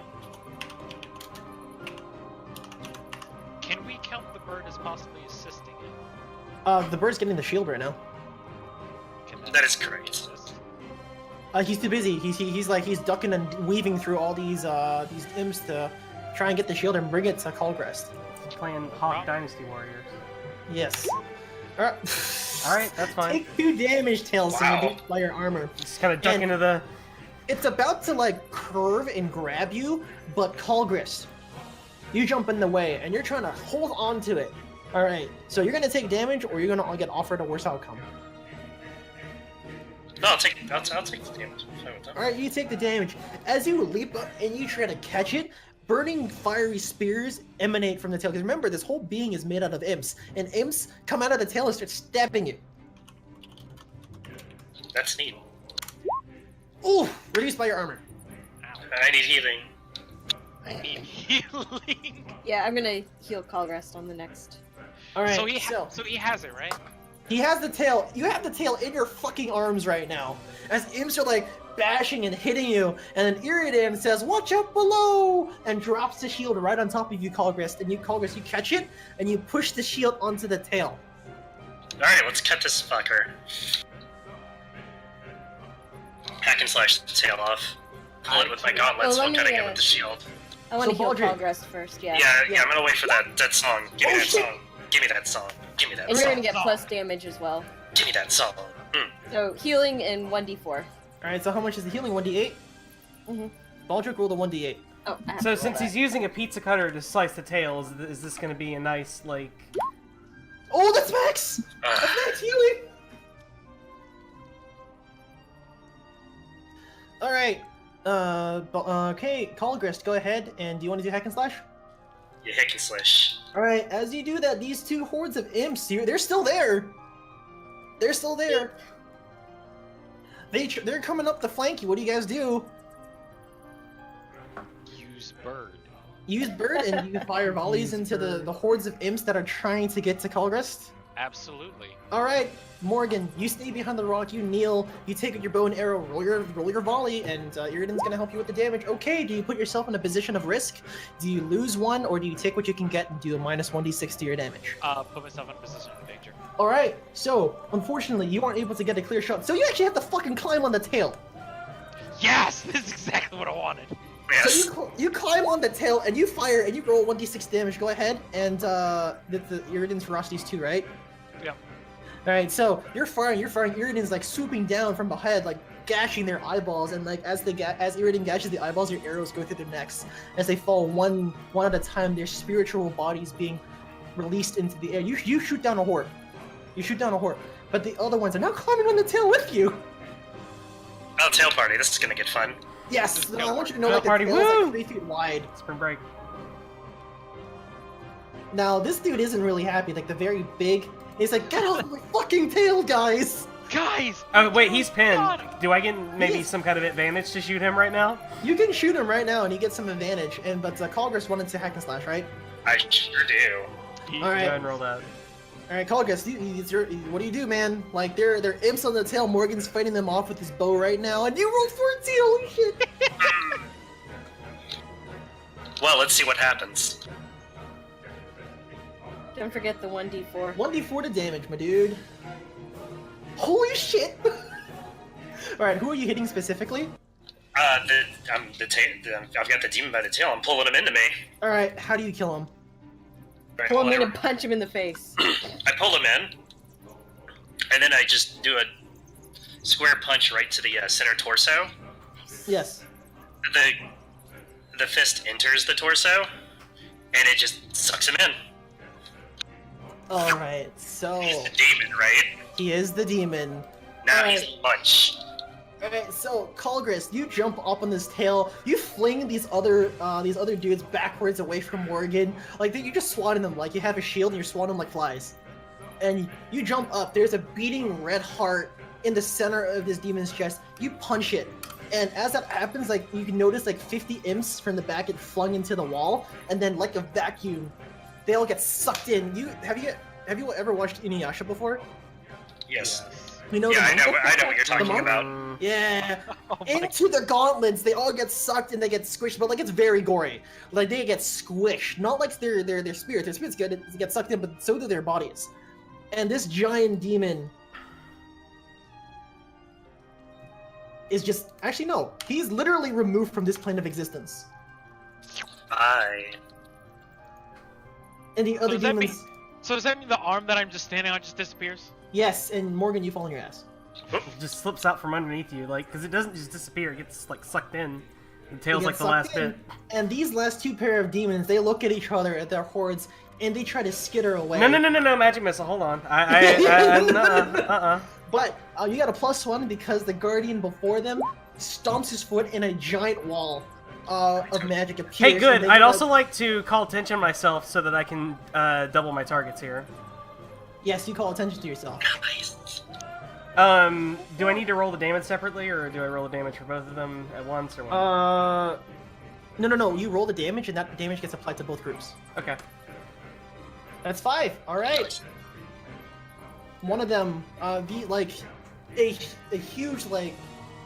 Can we count the bird as possibly assisting it? The bird's getting the shield right now. That is correct. Assist? He's too busy. He's ducking and weaving through all these imps to try and get the shield and bring it to Khalgrast. He's playing Hawk Dynasty Warriors. Yes. Alright, that's fine. Take 2 damage, Taliesin, reduced by your armor. Just kind of duck into the... It's about to, like, curve and grab you, but Khalgrast, you jump in the way, and you're trying to hold on to it. Alright, so you're gonna take damage, or you're gonna get offered a worse outcome. No, I'll take the damage. Alright, you take the damage. As you leap up and you try to catch it, burning fiery spears emanate from the tail. Because remember, this whole being is made out of imps, and imps come out of the tail and start stabbing you. That's neat. Ooh! Reduced by your armor. I need healing. I need healing. Yeah, I'm gonna heal Khalgrast on the next. Alright, So he has it, right? he has the tail. You have the tail in your fucking arms right now. As imps are like bashing and hitting you, and then Iridan says, "Watch out below!" and drops the shield right on top of you, Khalgrast. And you catch it, and you push the shield onto the tail. Alright, let's cut this fucker. Hack and slash the tail off. Pull it with my gauntlets while cutting it with the shield. I want to So heal Baldric- Khalgrast first, yeah. Yeah, I'm gonna wait for that song. Give me that song. Give me that song. Give me that And song. you're gonna get plus damage as well. Give me that song. So healing and 1d4. Alright, so how much is the healing? 1d8? Mhm. Baldric rolled a 1d8. Oh, I have So to roll since that. he's using a pizza cutter to slice the tail, is this going to be a nice, like... Oh, that's max! That's max healing! Alright, okay, Khalgrast, go ahead, and do you want to do hack and slash? You hack and slash. Alright, as you do that, these 2 hordes of imps, they're still there! They're still there! They're coming up to flank you, what do you guys do? Use bird. Use bird and you fire volleys into the hordes of imps that are trying to get to Khalgrast? Absolutely. Alright, Morgan, you stay behind the rock, you kneel, you take your bow and arrow, roll your volley, and Iridan's gonna help you with the damage. Okay, do you put yourself in a position of risk? Do you lose 1, or do you take what you can get and do a minus 1d6 to your damage? Put myself in a position of danger. Alright, so, unfortunately, you aren't able to get a clear shot, so you actually have to fucking climb on the tail. Yes! This is exactly what I wanted. Yes. So you climb on the tail, and you fire, and you roll 1d6 damage. Go ahead, and the Iridan's ferocity's 2, right? Yep. Alright, so you're firing, Iridan's like swooping down from behind, like gashing their eyeballs, and like as Iridan gashes the eyeballs, your arrows go through their necks. As they fall one at a time, their spiritual bodies being released into the air. You shoot down a horde. But the other ones are now climbing on the tail with you. Oh, tail party, this is gonna get fun. Yes. Just No, go I want you to for know Go like the party, tail is woo! like 3 feet wide. Spring break. Now this dude isn't really happy. Like the very big. He's like, get off my fucking tail, guys! Guys! Oh wait, he's pinned. God. Do I get maybe is. some kind of advantage to shoot him right now? You can shoot him right now, and he gets some advantage. But Khalgrast wanted to hack and slash, right? I sure do. All Go right. ahead and roll that. All right, Khalgrast, what do you do, man? Like they're imps on the tail. Morgan's fighting them off with his bow right now, and you rolled 14. Holy shit! Well, let's see what happens. Don't forget the 1d4. 1d4 to damage, my dude. Holy shit! All right, who are you hitting specifically? I've got the demon by the tail. I'm pulling him into me. All right, how do you kill him? Right, Pull him in hold and on. punch him in the face. I pull him in, and then I just do a square punch right to the center torso. Yes. The fist enters the torso, and it just sucks him in. All right, so He's the demon, right? he is the demon. Now Alright. he's lunch. Alright, so Khalgrast, you jump up on this tail, you fling these other dudes backwards away from Morgan, like you just swatting them like you have a shield and you're swatting them like flies. And you jump up, there's a beating red heart in the center of this demon's chest, you punch it. And as that happens, like you can notice like 50 imps from the back get flung into the wall, and then like a vacuum, they all get sucked in. Have you ever watched Inuyasha before? Yes. You know Yeah, I the know. monk? I know what you're The talking monk? about. Yeah, Oh my into the gauntlets, they all get sucked and they get squished, but like it's very gory. Like they get squished, not like their spirits. Their spirits get sucked in, but so do their bodies. And this giant demon is just actually no, he's literally removed from this plane of existence. And the other does that demons, So does that mean the arm that I'm just standing on just disappears? yes, and Morgan, you fall on your ass. It just slips out from underneath you, like, because it doesn't just disappear. It gets like sucked in. The tail's They like get the last sucked in, bit. And these last two pair of demons, they look at each other at their hordes, and they try to skitter away. No, magic missile. Hold on. But you got a +1 because the guardian before them stomps his foot in a giant wall of magic appears. Hey, and good. they I'd get, also like to call attention to myself so that I can double my targets here. Yes, you call attention to yourself. Do I need to roll the damage separately, or do I roll the damage for both of them at once, or what? No. You roll the damage, and that damage gets applied to both groups. Okay. That's 5. All right. One of them, a huge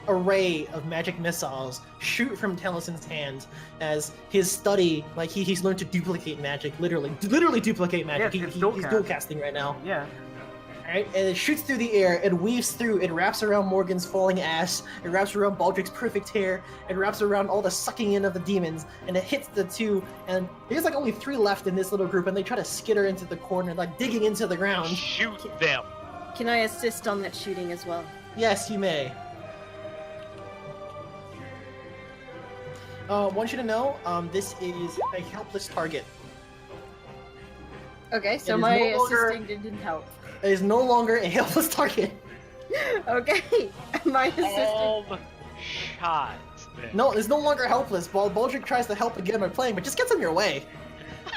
array of magic missiles shoot from Taliesin's hand as his study, he's learned to duplicate magic, literally duplicate magic. Yeah, it's He's dual dual casting right now. Yeah. Alright, and it shoots through the air, it weaves through, it wraps around Morgan's falling ass, it wraps around Baldric's perfect hair, it wraps around all the sucking in of the demons, and it hits the two, and there's only 3 left in this little group, and they try to skitter into the corner, digging into the ground. Shoot them. Can I assist on that shooting as well? Yes, you may. Want you to know, this is a helpless target. Okay, so It is my no longer- assisting didn't help. It is no longer a helpless target. Okay, my assisting. All shots. Then. No, it's no longer helpless. Baldric tries to help again by playing, but just gets in your way.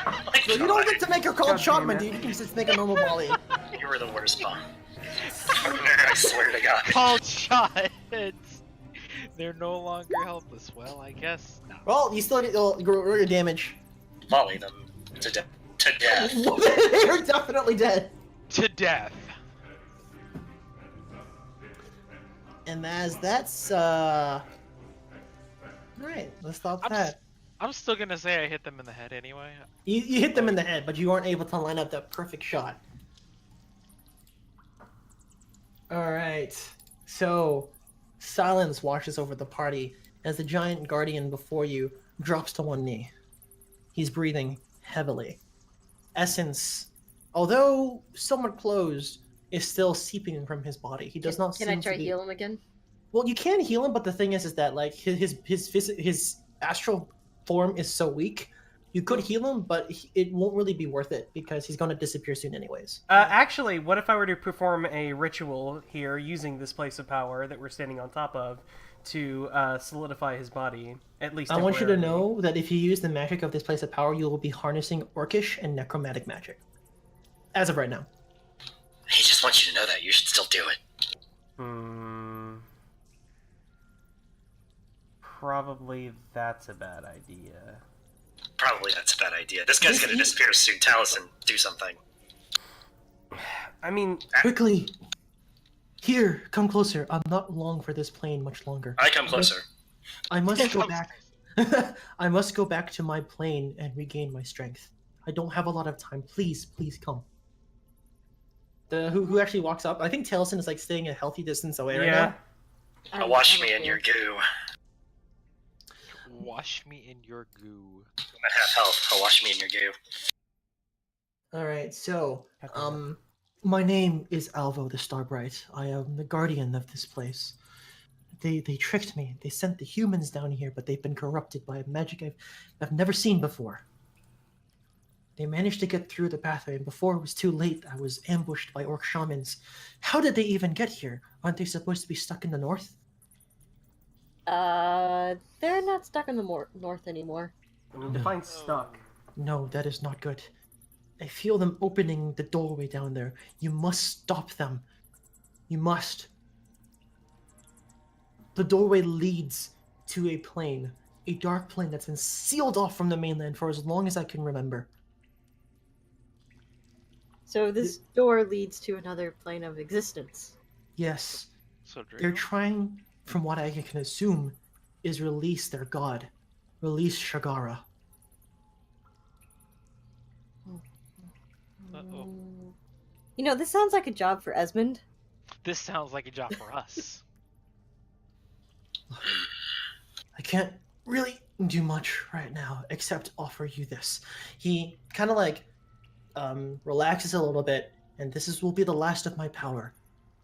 Oh my So you don't God. get to make a called God shot, damn my it. dude. You can just make a normal volley. You were the worst, Paul. I swear to God. Called shots. They're no longer helpless. Well, I guess not. Well, you still get roll your damage. Volley them to death. They're definitely dead. To death. And that's alright, let's stop that. I'm still gonna say I hit them in the head anyway. You hit them in the head, but you aren't able to line up that perfect shot. Alright. So silence washes over the party as the giant guardian before you drops to one knee. He's breathing heavily. Essence, although somewhat closed, is still seeping from his body. He does not Can seem I try to be... heal him again? Well, you can heal him, but the thing is that his astral form is so weak, You could heal him, but it won't really be worth it because he's going to disappear soon anyways. Actually, what if I were to perform a ritual here using this place of power that we're standing on top of to solidify his body, at least I want you to temporarily? know that if you use the magic of this place of power, you will be harnessing Orcish and Necromantic magic. As of right now. He just wants you to know that. You should still do it. Probably that's a bad idea. Probably that's a bad idea. This guy's gonna disappear soon. Taliesin, do something. I mean... Quickly! Here, come closer. I'm not long for this plane much longer. I come closer. I must go back. I must go back to my plane and regain my strength. I don't have a lot of time. Please come. Who actually walks up? I think Taliesin is like staying a healthy distance away right now. I'll wash me in your goo. Wash me in your goo. I'm at half health. I'll wash me in your goo. Alright, so, my name is Alvo the Starbright. I am the guardian of this place. They tricked me. They sent the humans down here, but they've been corrupted by a magic I've never seen before. They managed to get through the pathway, and before it was too late, I was ambushed by orc shamans. How did they even get here? Aren't they supposed to be stuck in the north? They're not stuck in the north anymore. I mean, define stuck. No, that is not good. I feel them opening the doorway down there. You must stop them. You must. The doorway leads to a plane. A dark plane that's been sealed off from the mainland for as long as I can remember. So this door leads to another plane of existence. Yes. So They're trying, from what I can assume, is release their god. Release Shagara. Uh-oh. You know, this sounds like a job for Esmond. This sounds like a job for us. I can't really do much right now except offer you this. He kind of like relaxes a little bit, and will be the last of my power.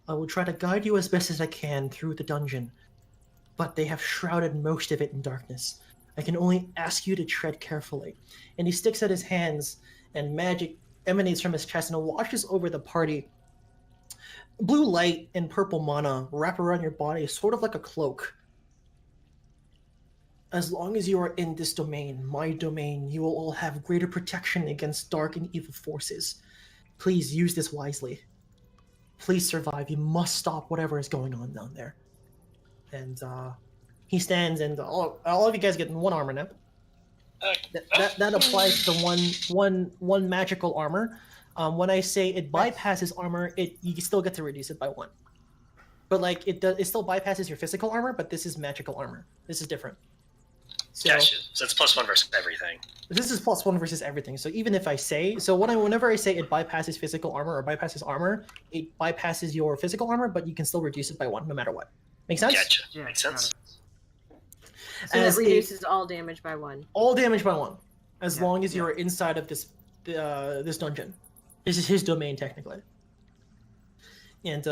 I will try to guide you as best as I can through the dungeon, but they have shrouded most of it in darkness. I can only ask you to tread carefully. And he sticks out his hands, and magic emanates from his chest and it washes over the party. Blue light and purple mana wrap around your body, sort of like a cloak. As long as you are in this domain, my domain, you will all have greater protection against dark and evil forces. Please use this wisely. Please survive. You must stop whatever is going on down there. And he stands, and all of you guys get one armor now. That applies to one magical armor. When I say it bypasses armor, you still get to reduce it by 1. But like it still bypasses your physical armor, but this is magical armor. This is different. So, Gotcha. So it's +1 versus everything. This is +1 versus everything. So even if I say whenever I say it bypasses physical armor or bypasses armor, it bypasses your physical armor, but you can still reduce it by 1 no matter what. Make sense? Gotcha. Yeah, Makes sense. So that reduces all damage by 1. All damage by 1, as Yeah, long as you're inside of this dungeon. This is his domain technically. And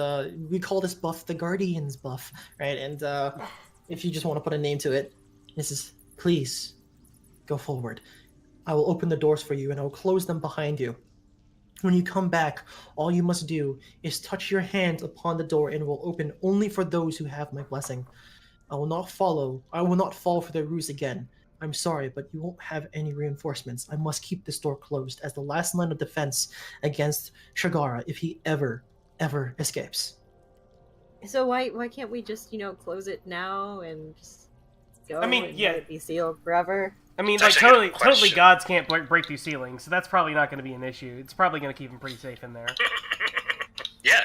we call this buff the Guardian's buff, right? And if you just want to put a name to it, this is, please go forward. I will open the doors for you and I will close them behind you. When you come back, all you must do is touch your hand upon the door and it will open only for those who have my blessing. I will not fall for their ruse again. I'm sorry, but you won't have any reinforcements. I must keep this door closed as the last line of defense against Shagara if he ever escapes. So why can't we just, close it now and just go? I mean, and yeah. let it be sealed forever. I mean, It's like, actually a totally good question. gods can't break through ceilings, so that's probably not going to be an issue. It's probably going to keep him pretty safe in there. Yeah.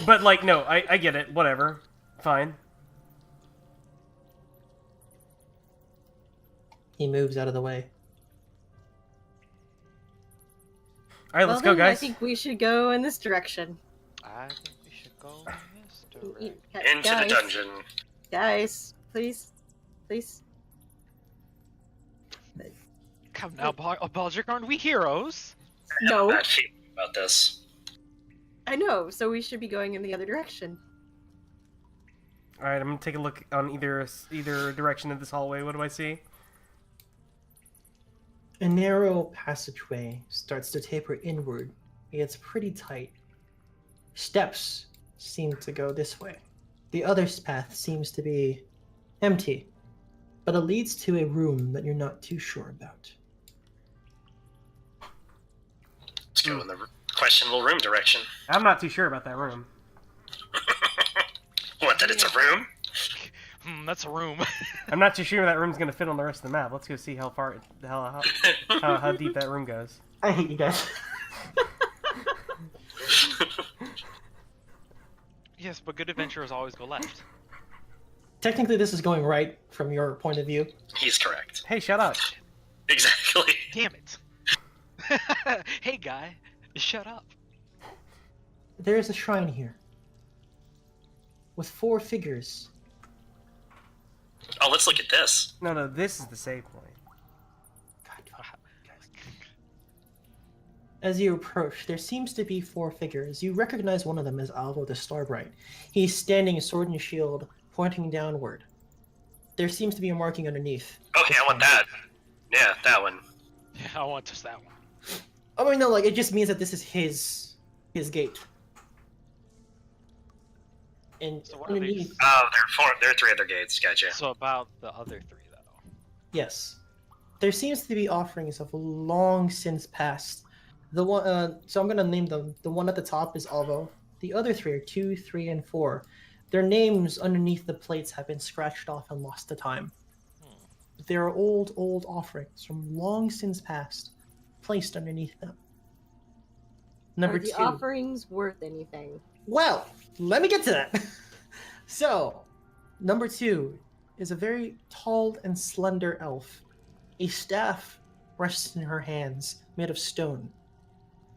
But, like, no, I get it. Whatever. Fine. He moves out of the way. Alright, let's go, then I guys. think we should go in this direction. I think we should go in this direction. Into the dungeon. Guys, please. Come now, Baldric, aren't we heroes? I have a No, bad feeling about this. I know. So we should be going in the other direction. Alright, I'm going to take a look on either direction of this hallway. What do I see? A narrow passageway starts to taper inward. It's pretty tight. Steps seem to go this way. The other path seems to be empty, but it leads to a room that you're not too sure about. Let's go in the questionable room direction. I'm not too sure about that room. What, that it's a room? That's a room. I'm not too sure that room's gonna fit on the rest of the map. Let's go see how far, how deep that room goes. I hate you guys. Yes, but good adventurers always go left. Technically, this is going right from your point of view. He's correct. Hey, shut up. Exactly. Damn it. Hey, guy. Shut up. There is a shrine here with 4 figures. Oh, let's look at this. No, this is the save point. As you approach, there seems to be 4 figures. You recognize one of them as Alvo the Starbright. He's standing sword and shield, pointing downward. There seems to be a marking underneath. Okay, I want that. Yeah, that one. Yeah, I want just that one. I mean, no, like, it just means that this is his gate. And So what are underneath, these? Oh, there are 3 other gates. Gotcha. So about the other 3, though. yes, there seems to be offerings of long since past. The one, so I'm gonna name them. The one at the top is Alvo. The other 3 are 2, 3, and 4. Their names underneath the plates have been scratched off and lost to time. There are old offerings from long since past, placed underneath them. Number Are the 2. offerings worth anything? Well, let me get to that. So, number 2 is a very tall and slender elf. A staff rests in her hands, made of stone.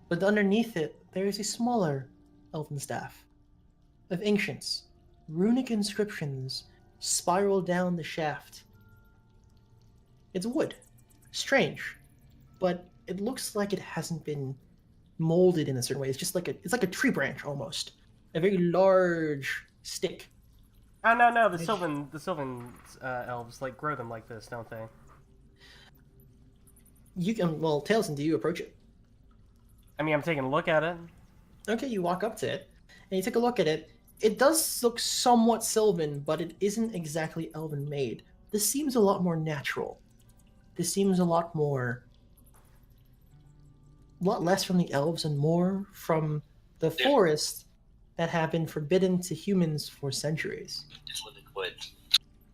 But underneath it, there is a smaller elven staff of ancients. Runic inscriptions spiral down the shaft. It's wood. Strange. But it looks like it hasn't been molded in a certain way. It's just like it's like a tree branch almost. A very large stick. Oh no, the Sylvan elves like grow them like this, don't they? You can Taliesin, do you approach it? I mean, I'm taking a look at it. Okay, you walk up to it, and you take a look at it. It does look somewhat Sylvan, but it isn't exactly elven made. This seems a lot more natural. This seems a lot less from the elves and more from the forest that have been forbidden to humans for centuries. It's living wood.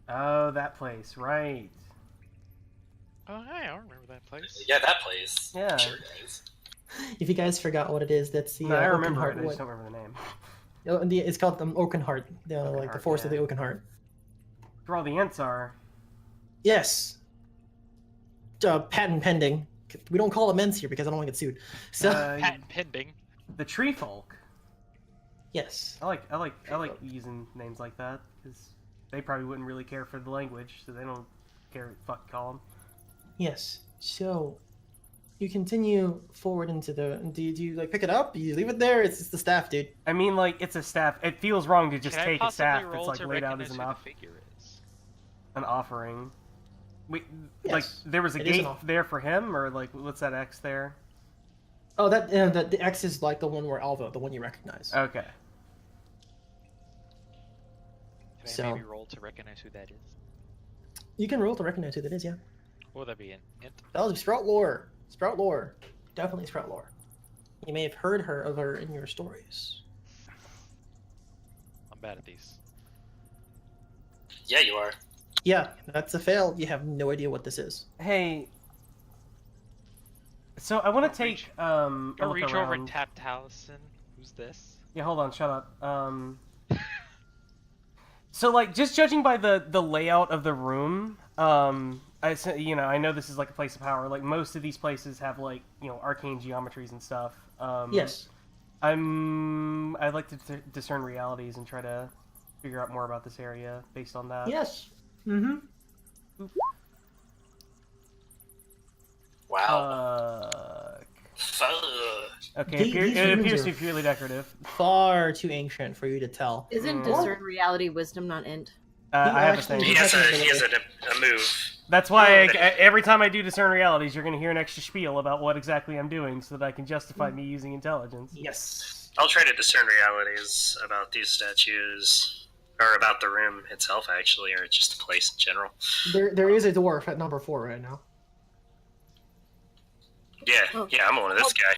Oh, that place, right? Oh, hey, I remember that place. Yeah, that place. Yeah. Sure, guys. If you guys forgot what it is, that's the No, I remember Oakenheart it. I just wood. don't remember the name. It's called the Oakenheart, like the Oakenheart, forest of yeah. the Oakenheart. Where all the Ents are. Yes. Patent pending. We don't call them ents here because I don't want to get sued. So Patent pending. The tree folk. yes. I like using names like that because they probably wouldn't really care for the language, so they don't care what the fuck you call them. Yes. So you continue forward into the. Do you like pick it up? You leave it there? It's just the staff, dude. I mean, like, it's a staff. It feels wrong to just Can I take a possibly staff roll that's like to laid out recognize as who the figure is? an offering. Wait, Yes, like there was a it is an gate offering. there for him, or like what's that X there? Oh, that the X is like the one where Alvo, the one you recognize. Okay. Can I So- maybe roll to recognize who that is? You can roll to recognize who that is. Yeah. What would that be? An int? That was Sprout lore. Sprout lore. Definitely Sprout lore. You may have heard of her in your stories. I'm bad at these. Yeah, you are. Yeah, that's a fail. You have no idea what this is. Hey. So I want to take reach- a Go look reach around. over and tap Taliesin. Who's this? Yeah, hold on, shut up. So like, just judging by the layout of the room, I know this is like a place of power. Like most of these places have like arcane geometries and stuff. Yes. I'd like to discern realities and try to figure out more about this area based on that. Yes. Mm-hmm. Wow. Fuck. Okay, These it rooms appears are to be purely decorative. Far too ancient for you to tell. Isn't Mm. discern reality wisdom not int? I have a actually- thing. He has a move. That's why every time I do discern realities, you're going to hear an extra spiel about what exactly I'm doing, so that I can justify me using intelligence. Yes. I'll try to discern realities about these statues, or about the room itself, actually, or just the place in general. There is a dwarf at number 4 right now. Yeah, I'm one of this guy.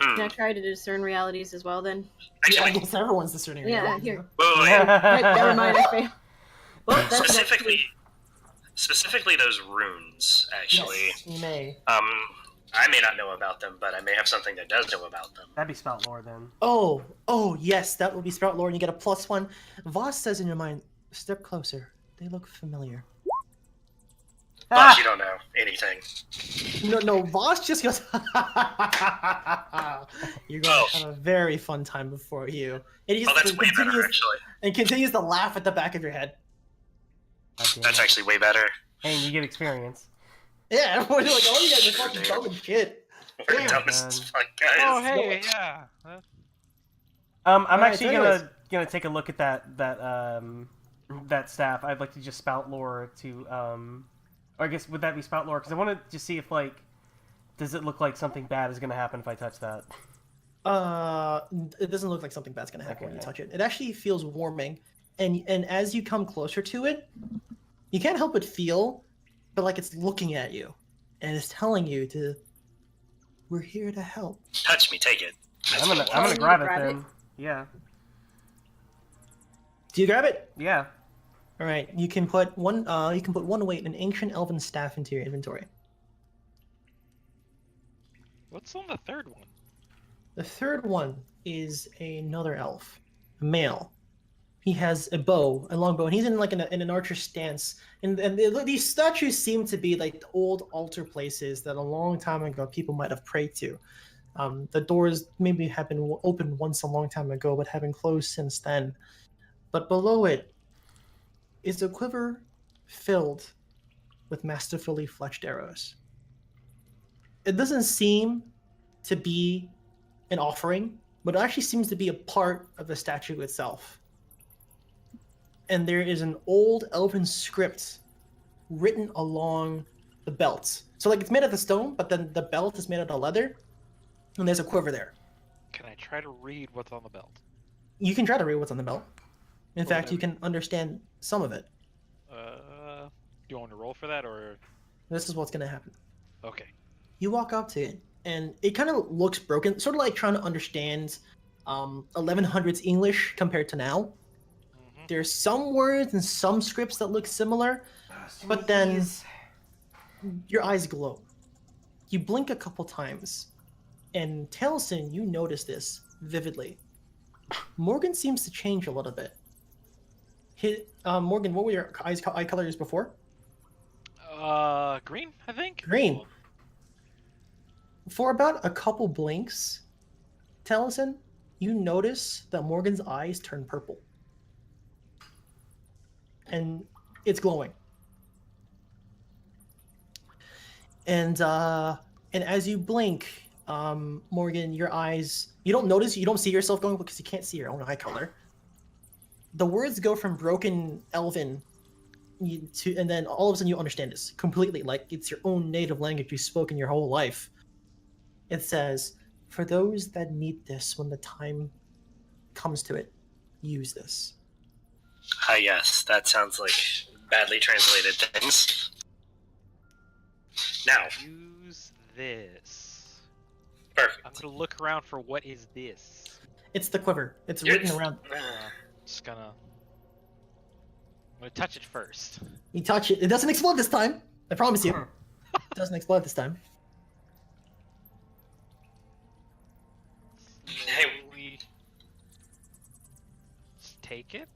Can I try to discern realities as well then? Yeah, I Actually, guess everyone's discerning. Yeah, realities, here. whoa, Right, never mind, I failed. Well, that's specifically those runes, actually. Yes, you may. I may not know about them, but I may have something that does know about them. That'd be spout lore then. Oh, yes, that will be Sprout Lord, and you get a +1. Voss says in your mind, step closer. They look familiar. But you don't know anything. No, Voss just goes, you're going to have a very fun time before you. And he just that's way better, actually. And continues to laugh at the back of your head. That's actually way better. And you get experience. Yeah, everyone's like, oh, you guys are fucking dumb as shit. We're Damn, dumb as fuck, guys. Oh, hey, yeah. I'm Alright, actually so anyways. gonna take a look at that staff. I'd like to just spout lore to or I guess would that be spout lore? Because I want to just see if does it look like something bad is gonna happen if I touch that? It doesn't look like something bad's gonna happen when you Okay. touch it. It actually feels warming, and as you come closer to it, you can't help but feel, but like it's looking at you, and it's telling you to. We're here to help. Touch me, take it. I'm gonna you grab it grab then. it? Yeah. Do you grab it? Yeah. All right. You can put one. You can put one weight, an ancient elven staff, into your inventory. What's on the third one? The third one is another elf, a male. He has a bow, a long bow, and he's in an archer stance. And these statues seem to be like the old altar places that a long time ago people might have prayed to. The doors maybe have been opened once a long time ago, but have been closed since then. But below it is a quiver filled with masterfully fletched arrows. It doesn't seem to be an offering, but it actually seems to be a part of the statue itself. And there is an old elven script written along the belt. So like it's made out of stone, but then the belt is made out of leather, and there's a quiver there. Can I try to read what's on the belt? You can try to read what's on the belt. In Or fact, you whatever. can understand some of it. Do you want to roll for that, or...? This is what's going to happen. Okay. You walk up to it, and it kind of looks broken, sort of like trying to understand 1100s English compared to now. Mm-hmm. There's some words and some scripts that look similar, but then your eyes glow. You blink a couple times, and Taliesin, you notice this vividly. Morgan seems to change a little bit. Morgan, what were your eye colors before? Green, I think? Green. For about a couple blinks, Taliesin, you notice that Morgan's eyes turn purple. And it's glowing. And as you blink, Morgan, your eyes, you don't see yourself going because you can't see your own eye color. The words go from broken elven and then all of a sudden you understand this completely, like it's your own native language you've spoken your whole life. It says, for those that need this when the time comes to it, use this. Ah, yes, that sounds like badly translated things. Now, Use this. perfect. I'm gonna look around for what is this. It's the quiver. It's Yes. written around. Just gonna... I'm gonna touch it first. You touch it. It doesn't explode this time. I promise you. It doesn't explode this time. Slowly... Just take it?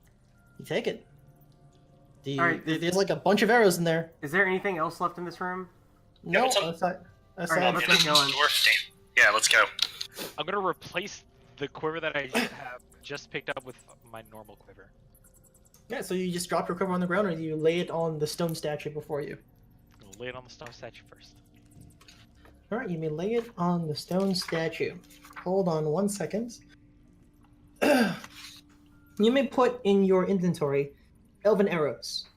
You take it. Alright, There's like a bunch of arrows in there. Is there anything else left in this room? No, it's a- aside Alright, let's from- keep going. Dwarf stand. Yeah, let's go. I'm gonna replace the quiver that I have just picked up with my normal quiver. Yeah, so you just drop your quiver on the ground, or you lay it on the stone statue before you. I'm gonna lay it on the stone statue first. All right, you may lay it on the stone statue. Hold on 1 second. You may put in your inventory elven arrows.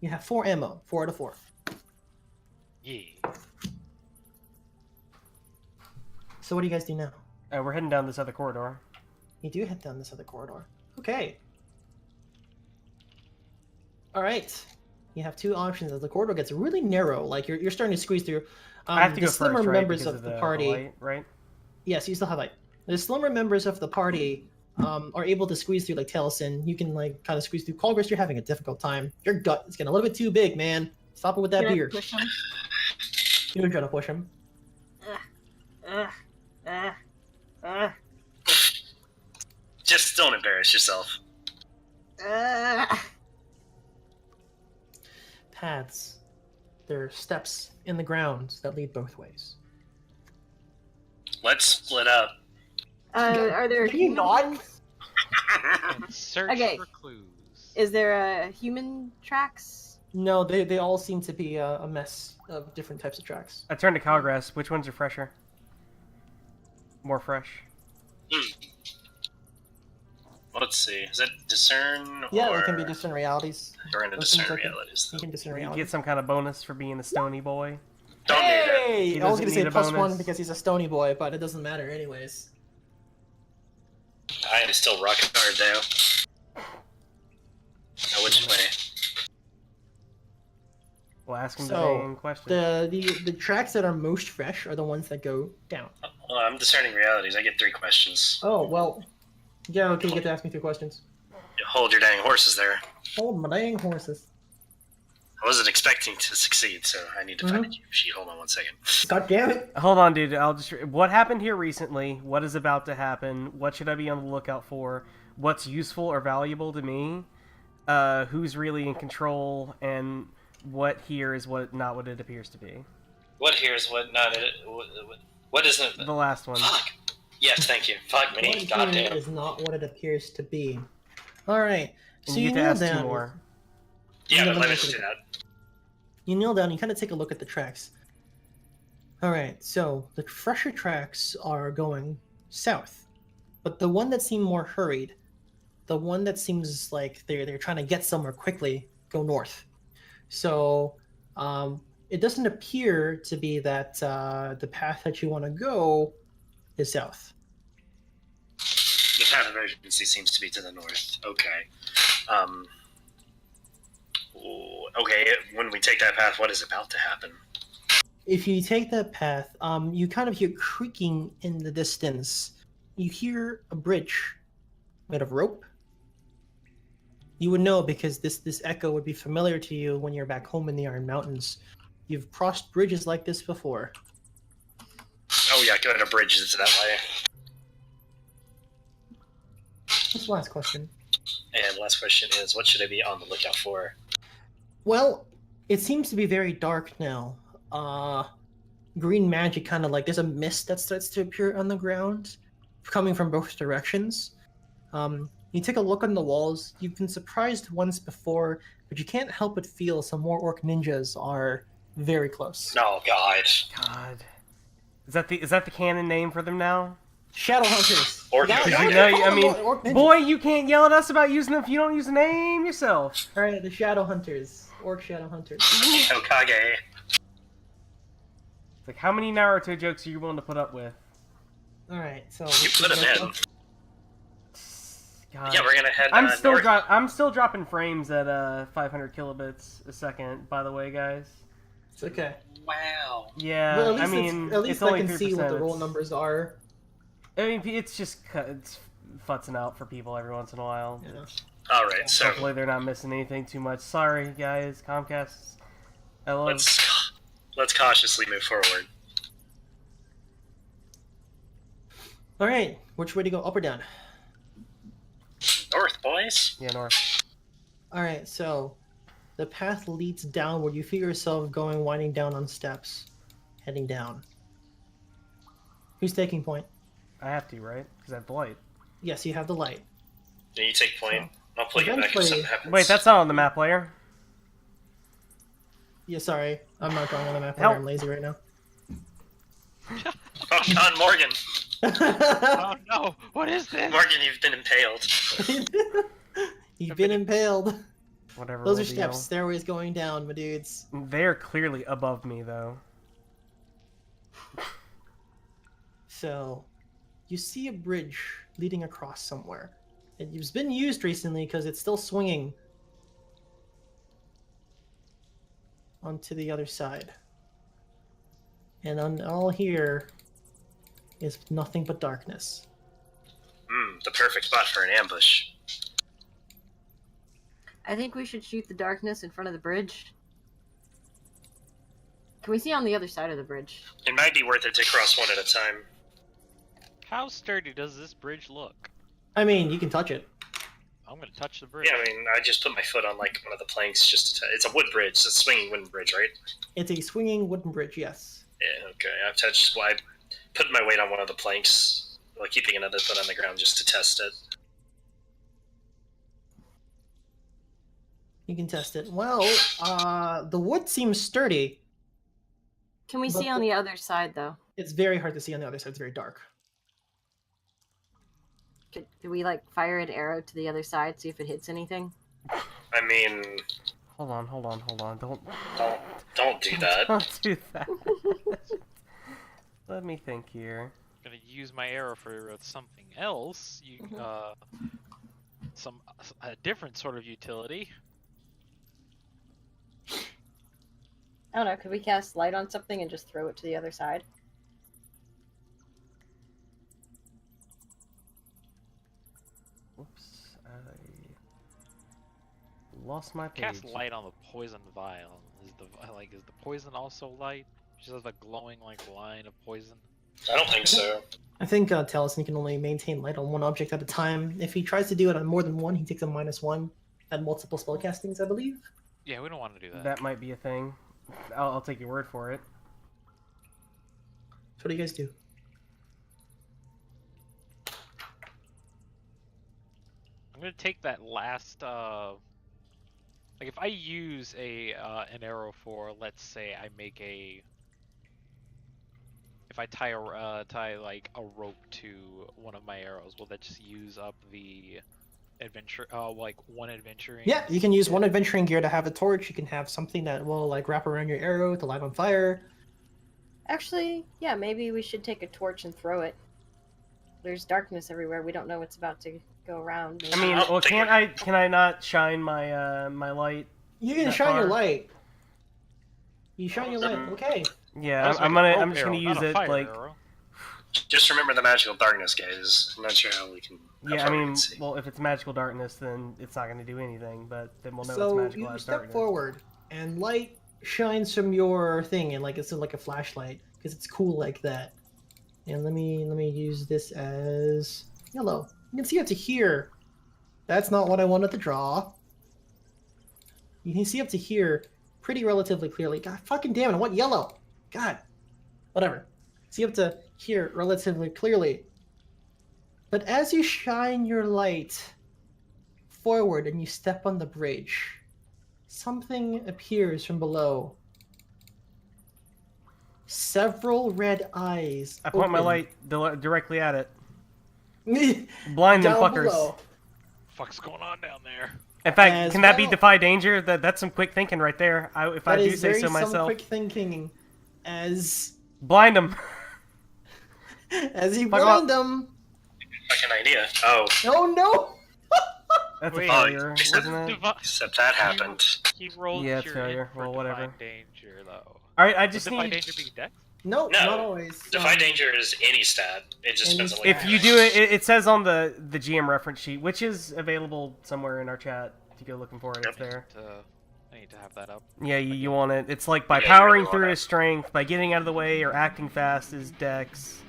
You have 4 ammo. 4 out of 4. Yeah. So what do you guys do now? We're heading down this other corridor. You do head down this other corridor. Okay. All right. You have 2 options as the corridor gets really narrow. Like you're starting to squeeze through. I have to the go slimmer first, right? members Because of the party. light, right? Yes, you still have light. The slimmer members of the party are able to squeeze through like Taliesin. You can like kind of squeeze through. Khalgrast, you're having a difficult time. Your gut is getting a little bit too big, man. Stop it with that Can I beer. push him? You can try to push him. Just don't embarrass yourself. Paths. There are steps in the ground that lead both ways. Let's split up. Are there Can you not? And search Okay. for clues. Is there a human tracks? No, they all seem to be a mess of different types of tracks. I turned to Khalgrast. Which ones are fresher? More fresh. Let's see. Is it discern? Yeah, or... it can be discern realities. We're gonna Those things discern like that. realities. You can discern You realities. get some kind of bonus for being a stony boy. Don't need it. Hey! He I was doesn't gonna say need a +1 bonus. because he's a stony boy, but it doesn't matter anyways. I still rock hard though. Now which way? We'll ask him So, the dang question. The tracks that are most fresh are the ones that go down. Well, I'm discerning realities. I get 3 questions. Oh, well. Yeah, okay, you get to ask me 3 questions. Hold your dang horses there. Hold my dang horses. I wasn't expecting to succeed, so I need to find a cube sheet. Hold on one second. God damn it! Hold on, dude. I'll just. What happened here recently? What is about to happen? What should I be on the lookout for? What's useful or valuable to me? Who's really in control? And what here is not what it appears to be. What here is what not it? What is it? The last one. Fuck. Yes, thank you. Fuck me. What here Goddamn. is not what it appears to be. Alright, so And you you get to kneel ask 2 down. more. Yeah, No, but no, let no, me just do that. You kneel down, you kind of take a look at the tracks. Alright, so the fresher tracks are going south. But the one that seemed more hurried, the one that seems like they're trying to get somewhere quickly, go north. So it doesn't appear to be that the path that you want to go is south. The path of urgency seems to be to the north. Okay. Okay, when we take that path, what is about to happen? If you take that path, you kind of hear creaking in the distance. You hear a bridge made of rope. You would know because this echo would be familiar to you when you're back home in the Iron Mountains. You've crossed bridges like this before. Oh yeah, go to bridges that way. What's the last question? And last question is, what should I be on the lookout for? Well, it seems to be very dark now. Green magic kind of like there's a mist that starts to appear on the ground, coming from both directions. You take a look on the walls. You've been surprised once before, but you can't help but feel some more orc ninjas are very close. Oh god. God. Is that the canon name for them now? Shadow hunters. Orc Now- ninjas. now You you know, call I them mean, orc ninjas. boy, you can't yell at us about using them if you don't use the name yourself. All right, the shadow hunters, orc shadow hunters. Hokage. It's like, how many Naruto jokes are you willing to put up with? All right, so You put them in. God. Yeah, we're gonna head I'm north. still dropping frames at 500 kilobits a second. By the way, guys. It's okay. Wow. Yeah, Well, at least I mean, at least it's I only can 3%. see what the roll numbers are. I mean, it's just it's futzing out for people every once in a while. Yeah. All right, so Hopefully, they're not missing anything too much. Sorry, guys. Comcast. I love. let's cautiously move forward. All right, which way to go, up or down? North, boys. Yeah, North. All right, so the path leads downward. You feel yourself going, winding down on steps, heading down. Who's taking point? I have to, right? Because I have the light. Yes, you have the light. Then you take point. I'll play you back if Eventually- something happens. Wait, that's not on the map layer. Yeah, sorry, I'm not drawing on the map. Help. I'm lazy right now. Oh, John Morgan. Oh no! What is this? Morgan, you've been impaled. You've been impaled. Whatever. Those are ordeal. steps. Stairways going down, my dudes. They're clearly above me, though. So, you see a bridge leading across somewhere. It's been used recently because it's still swinging onto the other side. And all here is nothing but darkness. The perfect spot for an ambush. I think we should shoot the darkness in front of the bridge. Can we see on the other side of the bridge? It might be worth it to cross one at a time. How sturdy does this bridge look? I mean, you can touch it. I'm gonna touch the bridge. Yeah, I mean, I just put my foot on like one of the planks just to. It's a wood bridge. It's a swinging wooden bridge, right? It's a swinging wooden bridge, yes. Yeah. Okay. I've touched. Well, I put my weight on one of the planks while keeping another foot on the ground just to test it. You can test it. Well, the wood seems sturdy. Can we But see on the other side, though? It's very hard to see on the other side. It's very dark. Could we, like, fire an arrow to the other side, see if it hits anything? I mean, Hold on. don't do that. Don't do that. Let me think here. I'm gonna use my arrow for something else. A different sort of utility. I don't know, could we cast light on something and just throw it to the other side? Oops, I lost my page. Cast light on the poison vial. Is the poison also light? Just has a glowing line of poison. I don't think so. I think Taliesin can only maintain light on one object at a time. If he tries to do it on more than one, he takes a -1 at multiple spell castings, I believe. Yeah, we don't want to do that. That might be a thing. I'll take your word for it. So what do you guys do? I'm gonna take that last. Like if I use an arrow for, let's say, I make a. If I tie like a rope to one of my arrows, will that just use up the adventure? Like one adventuring. Yeah, you can use one adventuring gear to have a torch. You can have something that will like wrap around your arrow to light on fire. Actually, yeah, maybe we should take a torch and throw it. There's darkness everywhere. We don't know what's about to go around. I mean, well, can I not shine my my light? You can That shine your far? light. You shine your light. Okay. Yeah, Let's I'm make a rope just gonna arrow, use not a it fire like. arrow. Just remember the magical darkness, guys. I'm not sure how we can. how Yeah, I far we mean, can see. well, if it's magical darkness, then it's not gonna do anything. But then we'll know So it's magical you as step darkness. forward, and light shines from your thing, and like it's like a flashlight because it's cool like that. And let me use this as yellow. You can see up to here. That's not what I wanted to draw. You can see up to here pretty relatively clearly. God fucking damn it! I want yellow. God, whatever. See up to here relatively clearly. But as you shine your light forward and you step on the bridge, something appears from below. Several red eyes. I point my open. light directly at it. Blind them Down fuckers. below. Fuck's going on down there? In fact, As can that be well. defy danger? That's some quick thinking right there. If I That do is say very so some myself. quick thinking as Blind them. as you Fuck blind them. Fucking idea. Oh, Oh no! That's Wait, a failure, except- wasn't it? except that happened. He rolled Yeah, it's your failure. hit for Well, whatever. Defy danger, though. All right, I Would just defy need. danger be dex? No, No. not always. Defy danger is any stat. It just Any depends on what If you do it, it says on the GM reference sheet, which is available somewhere in our chat. If you go looking for it, it's there. I need to have that up. Yeah, you want it. It's like by Yeah, you powering really through want his strength, by getting out of the way or acting fast is dex,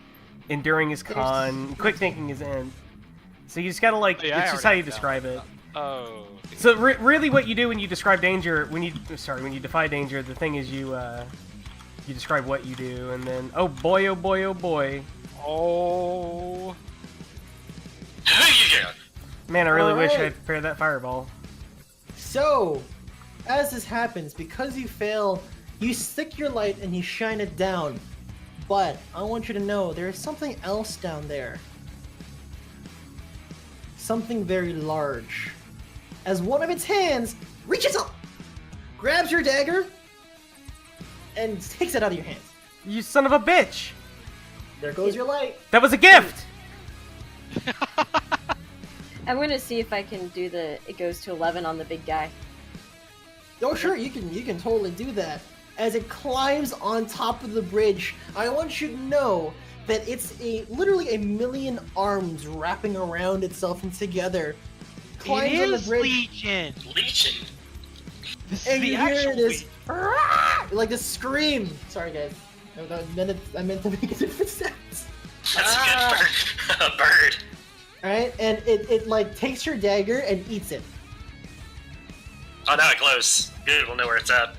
enduring is con, quick thinking is int. So you just gotta like, Yeah, I it's just already how you have that describe it. Oh. So really, what you do when you describe danger, when you defy danger, the thing is you describe what you do, and then oh boy, oh boy, oh boy, Oh. Yeah. man, I really wish Alright. I'd prepared that fireball. So, as this happens, because you fail, you stick your light and you shine it down. But I want you to know there is something else down there. Something very large. As one of its hands reaches up, grabs your dagger, and takes it out of your hands. You son of a bitch! There goes your light. That was a gift! I'm gonna see if I can do it goes to 11 on the big guy. Oh sure, you can totally do that. As it climbs on top of the bridge, I want you to know that it's literally a million arms wrapping around itself and together. Climbs on the bridge. Legion. Legion. This And is you the hear actual this, like this scream. Sorry guys, I meant to make a different sounds. That's a good bird. A bird. Alright, and it like takes your dagger and eats it. Oh, now it glows. Good, we'll know where it's at.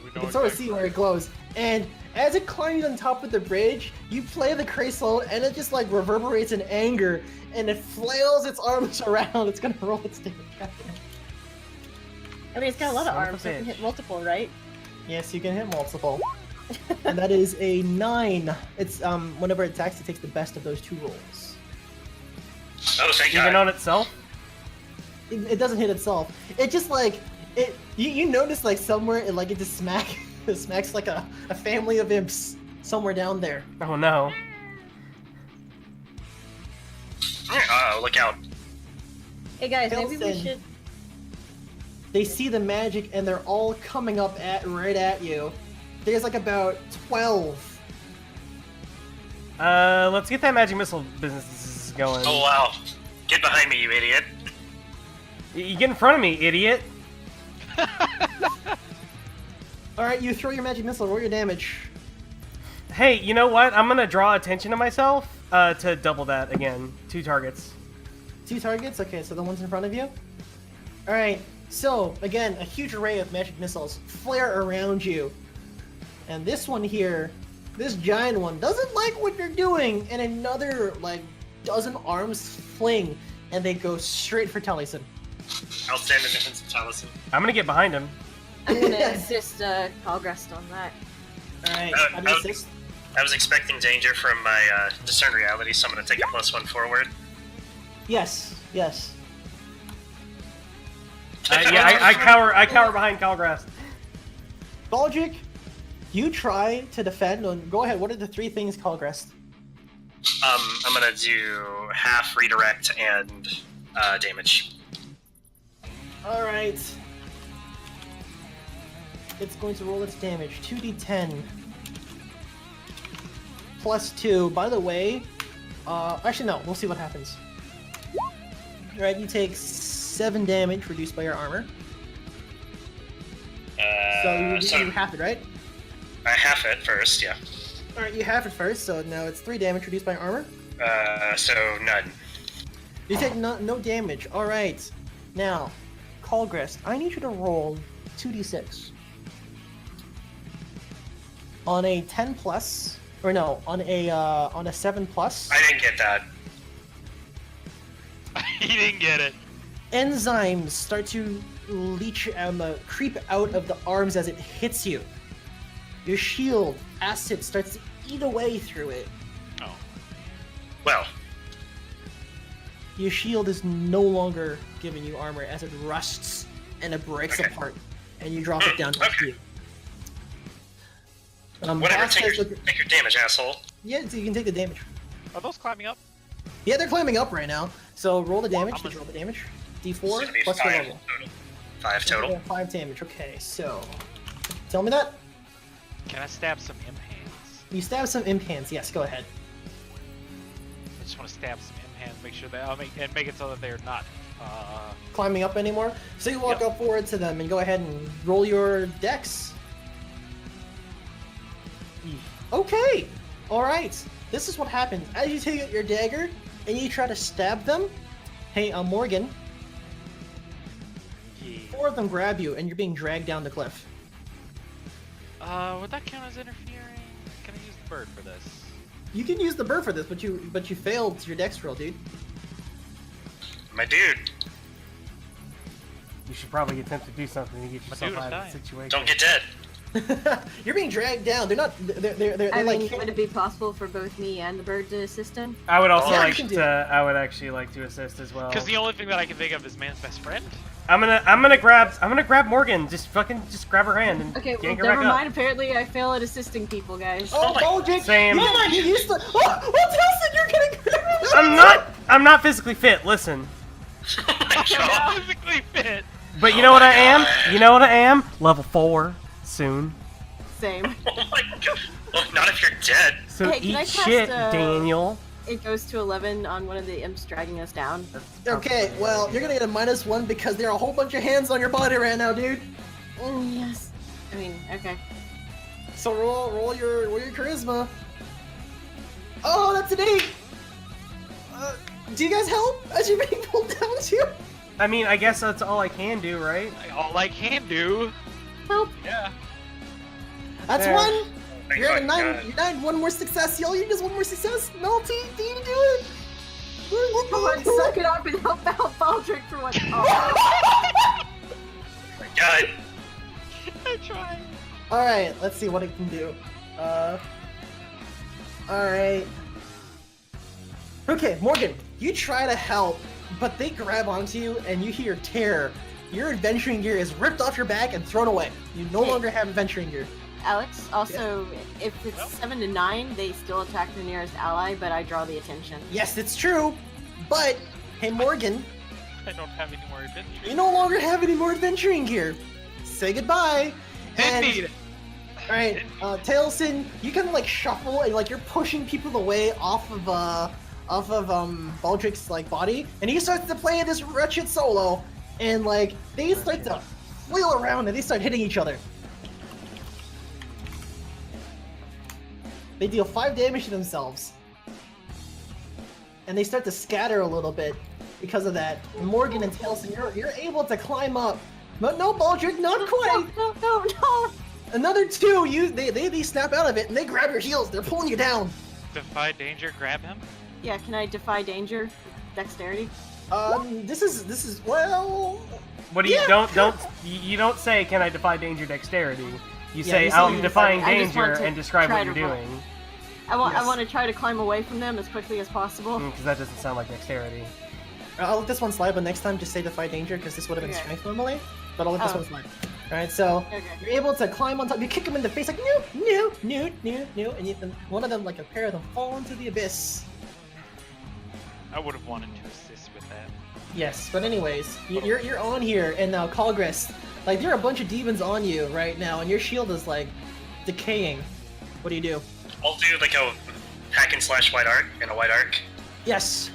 You can sort of see where it glows. And as it climbs on top of the bridge, you play the crystal and it just like reverberates in anger and it flails its arms around. It's gonna roll its damage. I mean, it's got a lot of Son of a arms, so it can bitch. hit multiple, right? Yes, you can hit multiple. And that is a 9. It's whenever it attacks, it takes the best of those 2 rolls. Oh, thank Even God. on itself? It doesn't hit itself. It just like you notice like somewhere it just smacks like a family of imps somewhere down there. Oh no. Oh, look out. Hey guys, maybe we Taliesin. should. They see the magic and they're all coming up right at you. There's like about 12. Let's get that magic missile business going. Oh, wow. Get behind me, you idiot. You get in front of me, idiot. Alright, you throw your magic missile, roll your damage. Hey, you know what? I'm gonna draw attention to myself to double that again. 2 targets. 2 targets? Okay, so the ones in front of you? Alright, so again, a huge array of magic missiles flare around you. And this one here, this giant one, doesn't like what you're doing, and another, like, dozen arms fling, and they go straight for Taliesin. Outstanding defense of Taliesin. I'm gonna get behind him. I'm gonna assist Khalgrast on that. Alright, how do you assist? I was expecting danger from my discern reality, so I'm going to take a +1 forward. Yes, yes. I cower behind Khalgrast. Baldric, you try to defend, and go ahead, what are the 3 things, Khalgrast? I'm going to do half redirect and damage. Alright. It's going to roll its damage. 2d10. +2. By the way, actually no, we'll see what happens. Alright, you take 7 damage reduced by your armor. So you half it, right? I half it first, yeah. Alright, you half it first, so now it's 3 damage reduced by armor. So none. You take no damage. Alright. Now, Khalgrast, I need you to roll 2d6. On a 10 plus, or no, on a 7 plus, I didn't get that. He didn't get it. enzymes start to creep out of the arms as it hits you. Your shield, acid, starts to eat away through it. Oh. Well, Your shield is no longer giving you armor as it rusts and it breaks Okay. apart, and you drop it down to Okay. you. whatever, Boss take says, your, look, take your damage, asshole. yeah, so you can take the damage. Are those climbing up? Yeah, they're climbing up right now. So roll the damage. How Did much? you roll the damage? It's D4 gonna be plus your 5 level. total. 5 total. Yeah, 5 damage. Okay, so tell me that. Can I stab some imp hands? You stab some imp hands. Yes, go ahead. I just want to stab some imp hands, make sure that make it so that they're not. Climbing up anymore. So you walk Yep. up forward to them and go ahead and roll your dex. Okay. All right. This is what happens as you take out your dagger and you try to stab them. Hey, Morgan. Yeah. 4 of them grab you and you're being dragged down the cliff. Would that count as interfering? Can I use the bird for this? You can use the bird for this, but you failed your dex roll, dude. My dude, You should probably attempt to do something to get yourself dude, I'm out of the dying. situation. don't get dead. You're being dragged down. They're not. They're I like. mean, would it be possible for both me and the bird to assist him? I would also Yeah, you like can do to. it. I would actually like to assist as well. Because the only thing that I can think of is man's best friend. I'm gonna grab Morgan. Just grab her hand and Okay, well, yank her never back mind. up. Apparently, I fail at assisting people, guys. Oh, Baldric! Same. You used to. Oh, Taliesin, you're getting. I'm not physically fit. Listen, Oh my god. I'm physically fit. but you know what I am? You know what I am? Level 4 soon. Same. Oh my god. Well, not if you're dead. So Hey, can I eat cast, shit, It Daniel. goes to 11 on one of the imps dragging us down. Okay, well, you're gonna get a -1 because there are a whole bunch of hands on your body right now, dude. Yes. I mean, okay. So roll your charisma. Oh, that's an 8. Do you guys help as you're being pulled down too? I mean, I guess that's all I can do, right? All I can do. Help. Yeah. That's There. 1. Thank You're at a fucking 9. God. You're 9. 1 more success. Yo, you just 1 more success. Melty, do you do it? Come on, suck it up and help out Baldric for once. Oh. Oh my god. I tried. All right, let's see what it can do. All right. Okay, Morgan, you try to help, but they grab onto you and you hear terror. Your adventuring gear is ripped off your back and thrown away. You no longer have adventuring gear. Alex, also, if it's 7 to 9, they still attack their nearest ally, but I draw the attention. Yes, it's true, but hey, Morgan, I don't have any more adventure. you no longer have any more adventuring gear. Say goodbye. Didn't And- need it. All right, Taliesin, you kind of like shuffle and like you're pushing people away off of Baldric's like body, and he starts to play this wretched solo, and like they start to flail around and they start hitting each other. They deal 5 damage to themselves, and they start to scatter a little bit because of that. Morgan and Taliesin, you're able to climb up, but no, Baldric, not quite. No. Another 2, they snap out of it and they grab your heels. They're pulling you down. Defy danger. Grab him. Yeah, can I defy danger? Dexterity? This is well. What do you Yeah. you don't say, "Can I defy danger dexterity"? You Yeah, say, you say "I'm you defying defy- I just danger," want to and describe try what you're to roll. doing. I want Yes. to try to climb away from them as quickly as possible. Because that doesn't sound like dexterity. I'll let this one slide, but next time just say defy danger because this would have been Okay. strength normally. But I'll let this Oh. one slide. All right, so Okay. you're able to climb on top. You kick them in the face like no, and one of them, like a pair of them, fall into the abyss. I would have wanted to assist with that. Yes, but anyways, you're on here, and now Khalgrast, like there are a bunch of demons on you right now, and your shield is like decaying. What do you do? I'll do like a hack and slash white arc and a white arc. Yes.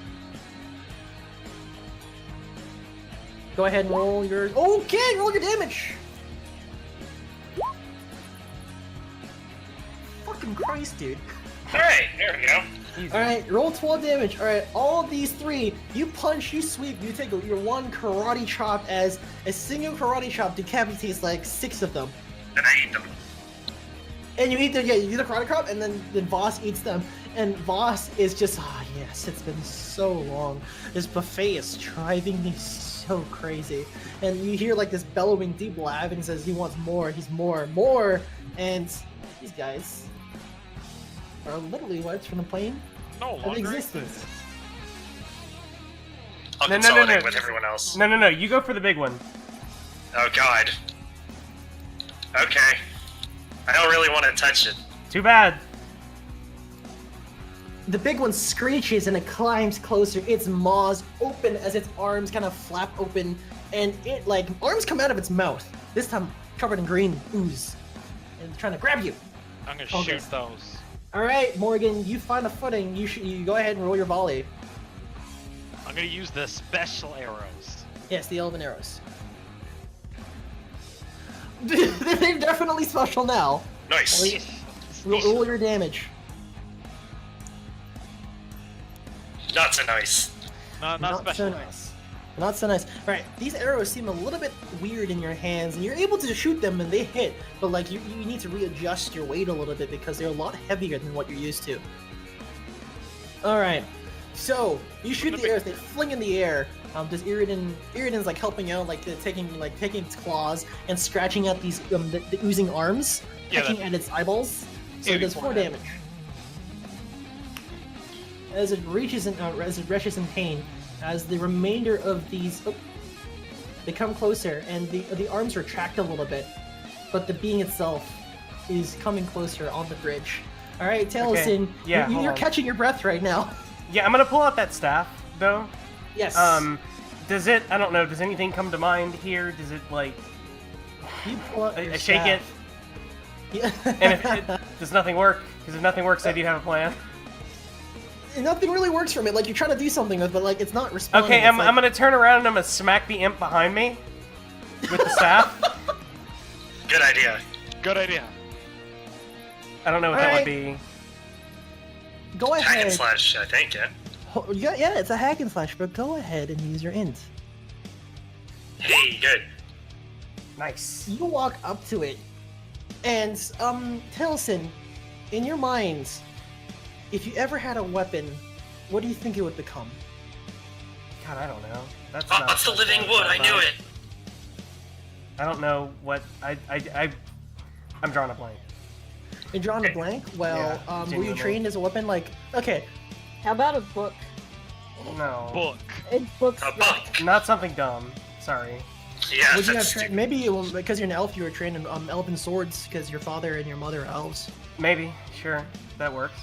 Go ahead and roll your. Okay, roll your damage. Fucking Christ, dude. Alright, there we go. Easy. All right, roll 12 damage. All right, all these 3, you punch, you sweep, you take your one karate chop as a single karate chop decapitates like 6 of them. And I eat them. And you eat the you do the karate chop, and then Voss eats them. And Voss is just yes, it's been so long. This buffet is driving me so crazy. And you hear like this bellowing deep laugh, and he says he wants more. He's more. And these guys are literally wiped from the plane No of longer existence. I'll No, no, no, consolidate no. with everyone else. No. You go for the big one. Oh god. Okay. I don't really want to touch it. Too bad. The big one screeches and it climbs closer. Its maws open as its arms kind of flap open, and it like arms come out of its mouth. This time covered in green ooze, and trying to grab you. I'm gonna Okay. shoot those. All right, Morgan, you find a footing. You go ahead and roll your volley. I'm gonna use the special arrows. Yes, the elven arrows. They're definitely special now. Nice. Roll your damage. Not so nice. Not Not special. so nice. Not so nice. Right, these arrows seem a little bit weird in your hands, and you're able to shoot them and they hit, but like you need to readjust your weight a little bit because they're a lot heavier than what you're used to. Alright, so you shoot the arrows, they fling in the air, Does Iridan's like helping out, like taking its claws and scratching at these the oozing arms, pecking at its eyeballs. So it does 4 damage. As it retches in pain, as the remainder of these they come closer, and the arms retract a little bit, but the being itself is coming closer on the bridge. All right, Taliesin, Okay. Yeah, you're catching your breath right now. Yeah, I'm gonna pull out that staff though. Yes. Does it? I don't know. Does anything come to mind here? Does it like? You pull out your I shake it. staff. Yeah. And if does nothing work? Because if nothing works, I do have a plan. Nothing really works from it. Like, you try to do something with it, but like it's not responding. Okay, I'm gonna turn around and I'm gonna smack the imp behind me with the staff. Good idea. Good idea. I don't know what that would be. Go Hack ahead. and slash, I think, yeah. Yeah, it's a hack and slash, but go ahead and use your int. Hey, good. Nice. You walk up to it, and Taliesin, in your mind, if you ever had a weapon, what do you think it would become? God, I don't know. That's Oh, not that's the what living I wood, thought I knew about. it. I don't know what I'm drawing a blank. You're drawing a blank? Well, Yeah, were you genuinely. trained as a weapon? Like, okay, How about a book? No. Book. It books. A book. Not something dumb. Sorry. Yeah, would you have that's trained? stupid. Maybe because you're an elf, you were trained in elven swords because your father and your mother are elves. Maybe. Sure. That works.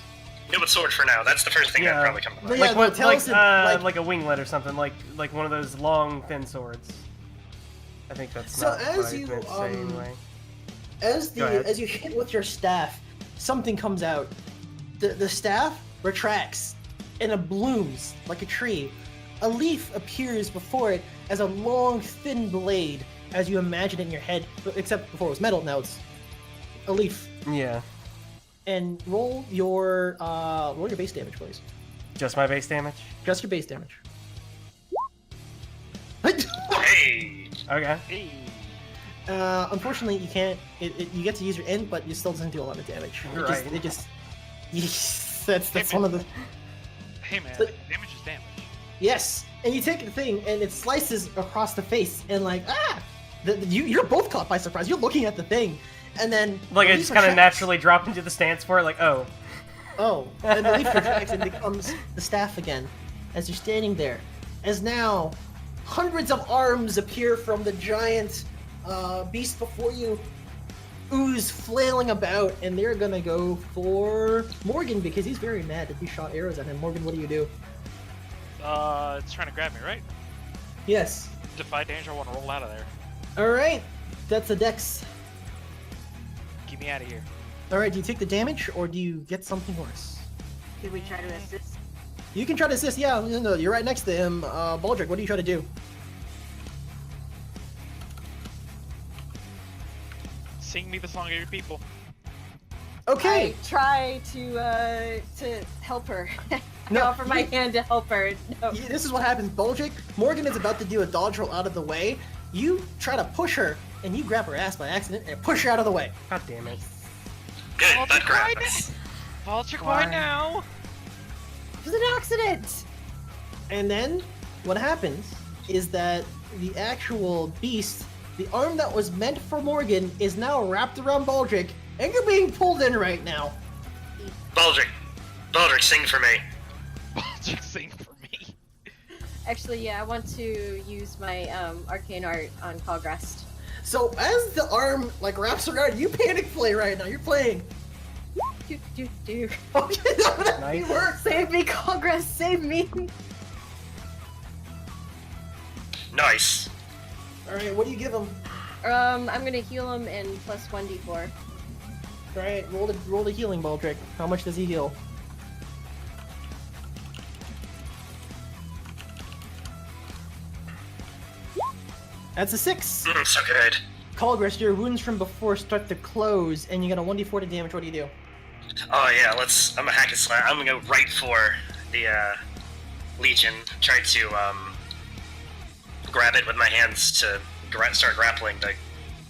Go with sword for now. That's the first thing Yeah. that probably comes to But mind. yeah, Like no, what? Taliesin, Like a winglet or something. Like one of those long, thin swords. I think that's So not as what I you, meant to say anyway. As Go ahead. you hit with your staff, something comes out. The staff retracts and it blooms like a tree. A leaf appears before it as a long, thin blade, as you imagine it in your head, but except before it was metal, now it's a leaf. Yeah. And roll your base damage, please. Just my base damage. Just your base damage. Hey! Okay. Hey. Unfortunately, you can't. You get to use your int, but it still doesn't do a lot of damage. Right. It just. Yes, that's one of the. Hey man, So- damage is damage. Yes, and you take the thing, and it slices across the face, and like you're both caught by surprise. You're looking at the thing, and then Like the I leaf just kind of retracts. naturally drop into the stance for it. Like oh. Oh, and the leaf retracts and becomes the staff again, as you're standing there. As now, hundreds of arms appear from the giant beast before you, ooze flailing about, and they're gonna go for Morgan because he's very mad that you shot arrows at him. Morgan, what do you do? It's trying to grab me, right? Yes. Defy danger, I want to roll out of there. All right, that's a dex. Get me out of here. All right, do you take the damage or do you get something worse? Did we try to assist? You can try to assist. Yeah, no, you're right next to him. Baldric, what do you try to do? Sing me the song of your people. Okay. I try to help her. I No, offer my you- hand to help her. No. This is what happens, Baldric. Morgan is about to do a dodge roll out of the way. You try to push her, and you grab her ass by accident and push her out of the way. God damn it. Good, Baldric, that why grabs. Baldric, Why? why now? It was an accident. And then what happens is that the actual beast, the arm that was meant for Morgan, is now wrapped around Baldric, and you're being pulled in right now. Baldric, sing for me. Baldric, sing for me. Actually, yeah, I want to use my arcane art on Khalgrast. So as the arm like wraps around, you panic play right now. You're playing. Do. Okay, that Nice. works. Save me, Khalgrast, save me. Nice. All right, what do you give him? I'm gonna heal him and plus 1d4. All right, roll the healing, Baldric. How much does he heal? That's a 6. So good. Khalgrast, your wounds from before start to close, and you got a 1d4 to damage. What do you do? Oh yeah, I'm a hack and slash. I'm gonna go right for the Legion. Try to grab it with my hands to start grappling the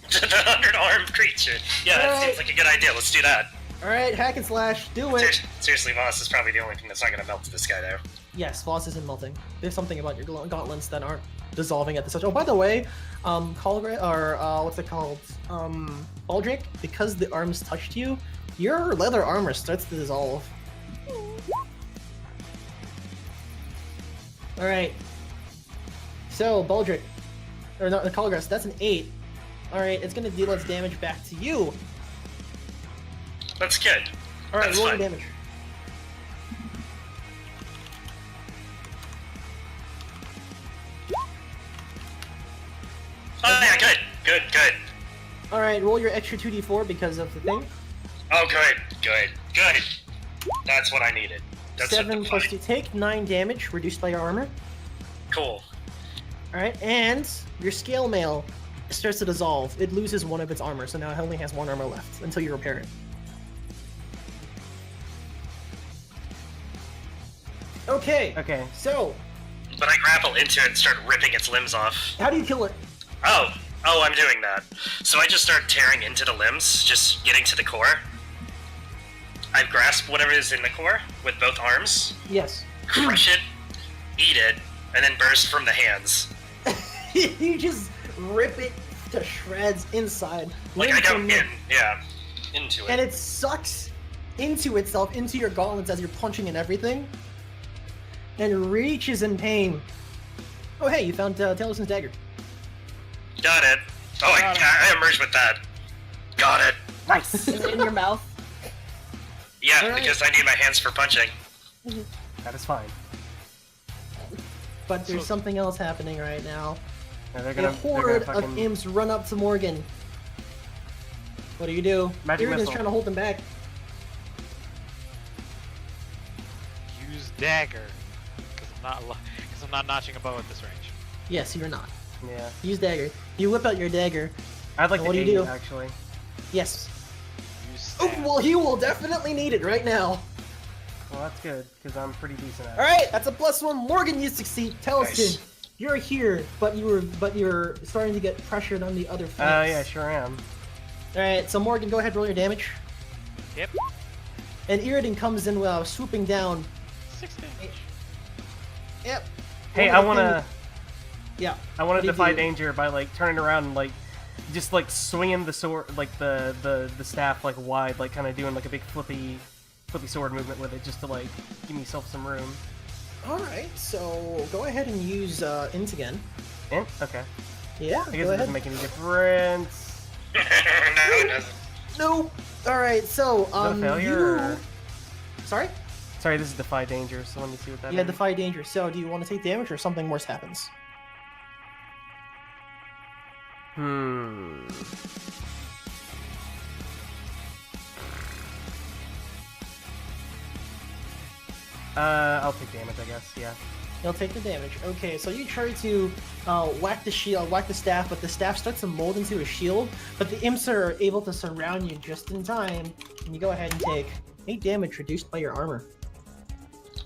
100-armed creature. Yeah, that Alright. seems like a good idea. Let's do that. All right, hack and slash, do it. Seriously, Voss is probably the only thing that's not gonna melt this guy though. Yes, Voss isn't melting. There's something about your gauntlets that aren't dissolving at the touch. Oh, by the way, Khalgrast, or what's it called? Baldric, because the arms touched you, your leather armor starts to dissolve. Alright. So, Baldric, or not, Khalgrast, that's an 8. Alright, it's gonna deal its damage back to you. That's good. Alright, That's roll your fine. damage. Oh yeah, good, good, good. Alright, roll your extra 2d4 because of the thing. Oh, good, good, good. That's what I needed. That's 7 plus fight. 2. Take 9 damage, reduced by your armor. Cool. Alright, and your scale mail starts to dissolve. It loses one of its armor, so now it only has 1 armor left until you repair it. Okay, Okay. so, But I grapple into it and start ripping its limbs off. how do you kill it? Oh, I'm doing that. So I just start tearing into the limbs, just getting to the core. I grasp whatever is in the core with both arms, Yes. crush it, eat it, and then burst from the hands. You just rip it to shreds inside. Like limb I go from limb. into And it. it sucks into itself, into your gauntlets as you're punching and everything, and reaches in pain. Oh hey, you found Taliesin's dagger. Got it. Oh, I emerged with that. Got it. Nice. Is it in your mouth? Yeah, Alright. because I need my hands for punching. That is fine. But there's So- something else happening right now. Yeah, they're A gonna horde fucking... of imps run up to Morgan. What do you do? Magic Iridan's missile. trying to hold them back. Use dagger, because I'm not notching a bow at this range. Yes, you're not. Yeah. Use dagger. You whip out your dagger. I'd like And to what do you aid, do? actually. Yes. Use Oh, stab. well, he will definitely need it right now. Well, that's good, because I'm pretty decent at it. Alright, that's a +1. Morgan, you succeed. Taliesin, Nice. you're here, but you're starting to get pressured on the other Oh, flanks. yeah, sure am. Alright, so Morgan, go ahead, roll your damage. Yep. And Iridan comes in swooping down. 6 damage. Yep. Hey, One I of the wanna... things- Yeah. I want What to do you defy do? danger by like turning around and like just like swinging the sword, like the staff like wide, like kind of doing like a big flippy sword movement with it, just to like give myself some room. Alright, so go ahead and use int again. And okay, Yeah, I guess go it ahead. doesn't make any difference. No, it doesn't. No. Alright, so Is that a failure? Or... Sorry? Sorry, this is defy danger. So let me see what that Yeah, is. defy danger. So, do you want to take damage or something worse happens? I'll take damage, I guess. Yeah. You'll take the damage. Okay, so you try to whack the staff, but the staff starts to mold into a shield. But the imps are able to surround you just in time, and you go ahead and take 8 damage reduced by your armor.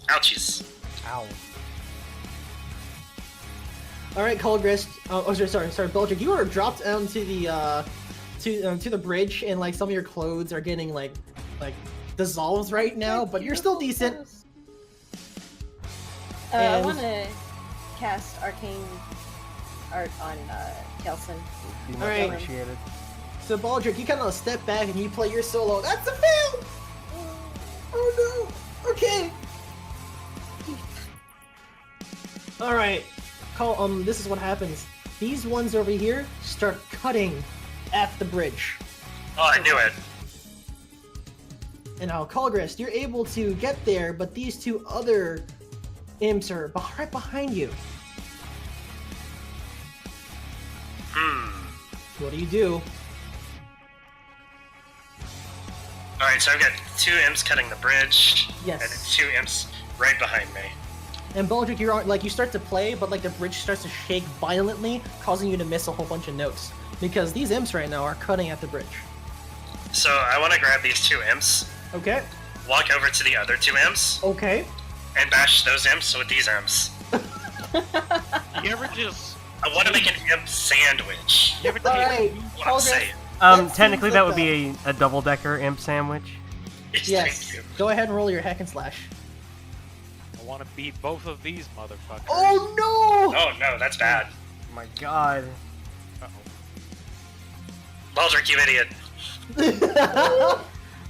Ouchies. Ow. All right, Khalgrast. Sorry, Baldric. You are dropped down to the to the bridge, and like some of your clothes are getting like dissolved right now, but you're still decent. I And- want to cast Arcane Art on Taliesin. Be much Alright. appreciated. So Baldric, you kind of step back and you play your solo. That's a fail. Oh no. Okay. All right. This is what happens. These ones over here start cutting at the bridge. Oh, I knew it. And now, Khalgrast, you're able to get there, but these two other imps are right behind you. What do you do? Alright, so I've got 2 imps cutting the bridge, Yes. and 2 imps right behind me. And Baldric, you're like you start to play, but like the bridge starts to shake violently, causing you to miss a whole bunch of notes because these imps right now are cutting at the bridge. So I want to grab these 2 imps, Okay. walk over to the other 2 imps, Okay. and bash those imps with these imps. You ever just... I want to make an imp sandwich. You ever All take... right. What I'm Khalgrast, saying. That Technically seems that like would be a double-decker imp sandwich. Yes, Yes. thank you. Go ahead and roll your hack and slash. want to beat both of these motherfuckers. Oh Oh no, that's bad. Oh my god. Uh-oh. Baldric, you idiot. no!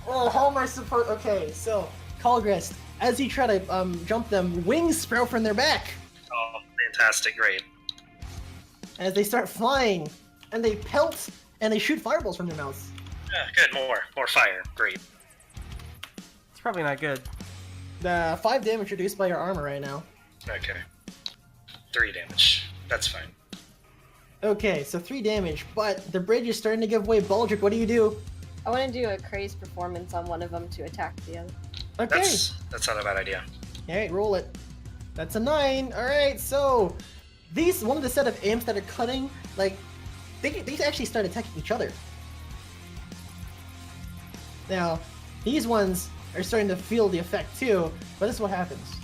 Oh, how am I supposed? Okay, so Khalgrast, as you try to jump them, wings sprout from their back Oh, fantastic, great. as they start flying, and they pelt and they shoot fireballs from their mouths. Good, more fire, great. It's probably not good. 5 damage reduced by your armor right now. Okay. 3 damage. That's fine. Okay, so 3 damage, but the bridge is starting to give way. Baldric, what do you do? I want to do a crazed performance on one of them to attack the other. Okay. That's not a bad idea. Alright, roll it. That's a 9. Alright, so one of the set of imps that are cutting, like, they actually start attacking each other. Now, these ones are starting to feel the effect too, but this is what happens.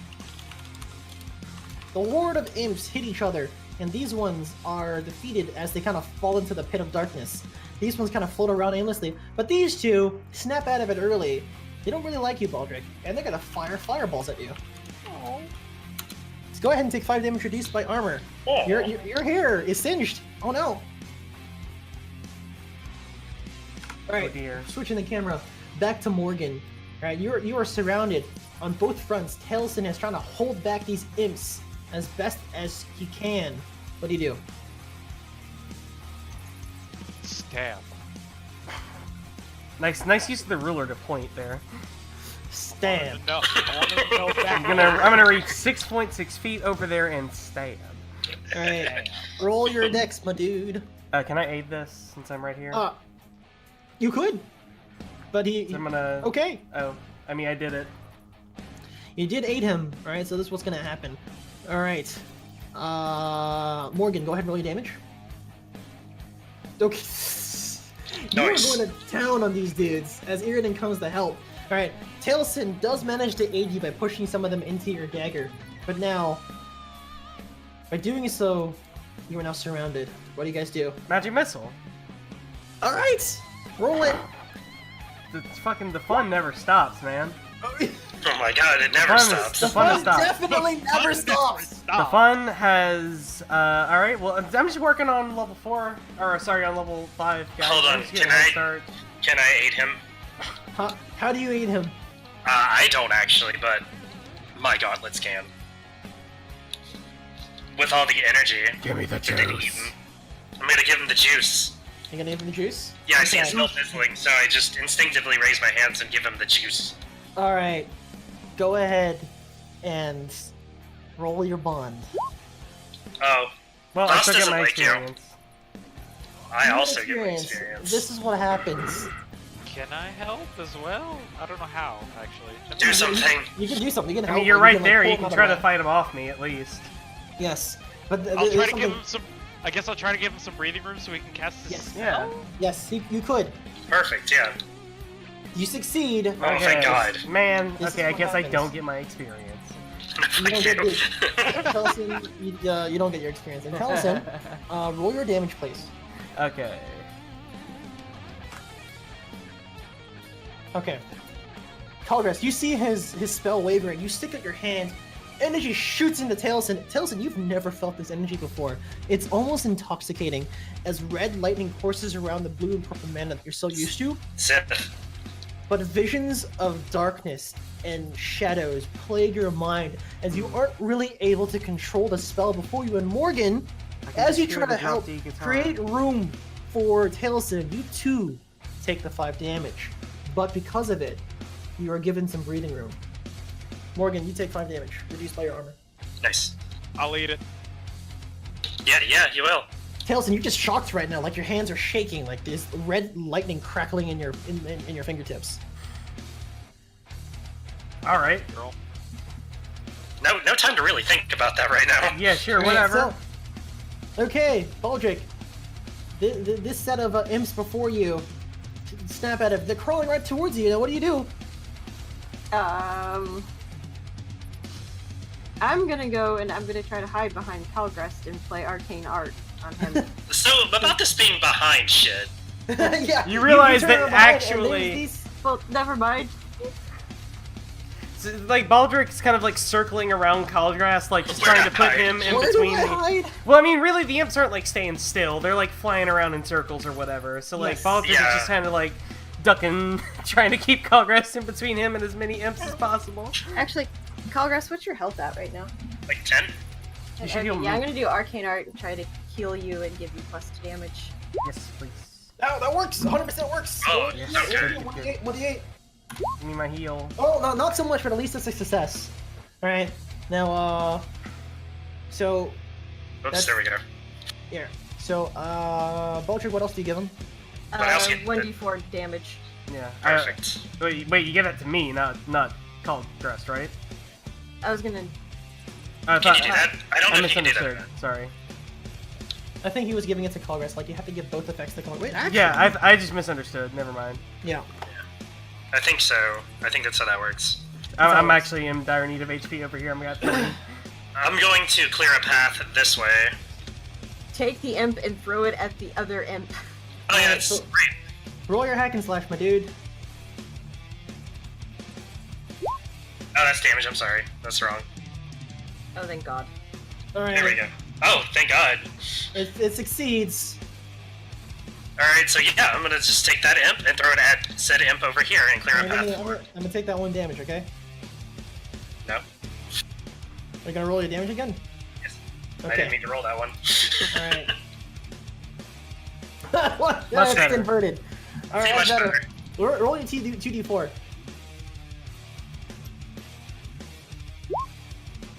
The horde of imps hit each other, and these ones are defeated as they kind of fall into the pit of darkness. These ones kind of float around aimlessly, but these two snap out of it early. They don't really like you, Baldric, and they're gonna fire fireballs at you. Oh. So go ahead and take 5 damage reduced by armor. Oh. Your hair is singed. Oh no. Alright, Oh dear. switching the camera back to Morgan. Alright, you are surrounded on both fronts. Taliesin is trying to hold back these imps as best as he can. What do you do? Stab. Nice use of the ruler to point there. Stab. No, I want to know I'm back. gonna reach 6.6 feet over there and stab. Alright, roll your dex, my dude. Can I aid this since I'm right here? You could, but he. So I'm gonna. Okay, Oh, I mean I did it. you did aid him. Alright, so this is what's gonna happen. Alright. Morgan, go ahead and roll your damage. Okay. You are Nice. going to town on these dudes as Irridan comes to help. Alright, Taliesin does manage to aid you by pushing some of them into your dagger. But now, by doing so, you are now surrounded. What do you guys do? Magic missile. Alright! Roll it! The fun never stops, man. Oh my god, it never Fun is- stops. The fun Fun stops. definitely never stops! The fun has. Alright, well, I'm just working on level 4. Or, sorry, on level 5, guys. Hold I'm on, just getting can a I- start. Can I aid him? How do you aid him? I don't actually, but my gauntlets can. With all the energy. Give me the that they've eaten. I'm gonna give him the juice. You gonna give him the juice? Yeah, I see it Okay. smell fizzling, so I just instinctively raise my hands and give him the juice. Alright, go ahead and roll your bond. Oh, Well, I Frost still get doesn't my like you. experience. I You also get my experience. This is what happens. Can I help as well? I don't know how, actually. Do something. You can do something. You can I help. mean, you're or right can, like, there. pull You him can out of try the to way. fight him off me, at least. Yes, but I'll there's try to give something- him some. I guess I'll try to give him some breathing room so he can cast this Yes. spell. Yeah. Yes, you could. Perfect, yeah. You succeed. Oh, thank God. Man, This is okay, I what guess I happens. don't get my experience. You don't get Taliesin, you don't get your experience. And Taliesin, roll your damage, please. Okay. Okay. Khalgrast, you see his spell wavering. You stick out your hand. Energy shoots into Taliesin. Taliesin, you've never felt this energy before. It's almost intoxicating as red lightning courses around the blue and purple mana that you're so used to. Sith. But visions of darkness and shadows plague your mind as you aren't really able to control the spell before you. And Morgan, I can as you just try hear to the help drop D guitar. create room for Taliesin, you too take the 5 damage. But because of it, you are given some breathing room. Morgan, you take 5 damage, reduced by your armor. Nice. I'll eat it. Yeah, you will. Taliesin, you're just shocked right now, like your hands are shaking, like there's red lightning crackling in your fingertips. All right. Girl. No time to really think about that right now. Yeah, sure, Alright, whatever. so- okay, Baldric. This set of imps before you snap at it. They're crawling right towards you. Now, what do you do? I'm gonna go and I'm gonna try to hide behind Khalgrast and play arcane art on him. So, about this being behind shit. Yeah. You realize turn that around behind and actually- there's these- Well, never mind. like Baldric's kind of like circling around Khalgrast, like just Where trying to did put I him in Where do between I the. hide? Well, I mean, really, the imps aren't like staying still; they're like flying around in circles or whatever. So like Yes. Baldric is Yeah. just kind of like ducking, trying to keep Khalgrast in between him and as many imps as possible. Actually, Khalgrast, what's your health at right now? Like 10? You should heal me. I'm gonna do Arcane Art and try to heal you and give you +2 damage. Yes, please. Oh, that works. 100% works. Oh, Yes, okay. good, good, 1d8, 1d8. Give me my heal. Oh, no, not so much, but at least it's a success. All right. Now, so Oops, That's- there we go. here. So, Baldric, what else do you give him? What else you- 1d4 damage. Yeah. Perfect. Wait, you give that to me, not Khalgrast, right? I was gonna. I Can thought you do that? I don't I know if you can do misunderstood. that. Sorry. I think he was giving it to Khalgrast. Like, you have to give both effects to Khalgrast. Wait, actually. Yeah, I just misunderstood. Never mind. Yeah. I think so. I think that's how that works. I'm actually in dire need of HP over here. I'm gonna. I'm going to clear a path this way. Take the imp and throw it at the other imp. Oh yeah, Alright, it's so- great. Roll your hack and slash, my dude. Oh, that's damage. I'm sorry. That's wrong. Oh, thank God. All right. There we go. Oh, thank God. It succeeds. Alright, so yeah, I'm gonna just take that imp and throw it at said imp over here and clear a I'm path. gonna take that 1 damage, okay? No? Are you gonna roll your damage again? Yes. I Okay. didn't mean to roll that one. Alright. What? Much That's better. inverted. Alright, Much better. better. Roll your 2d4.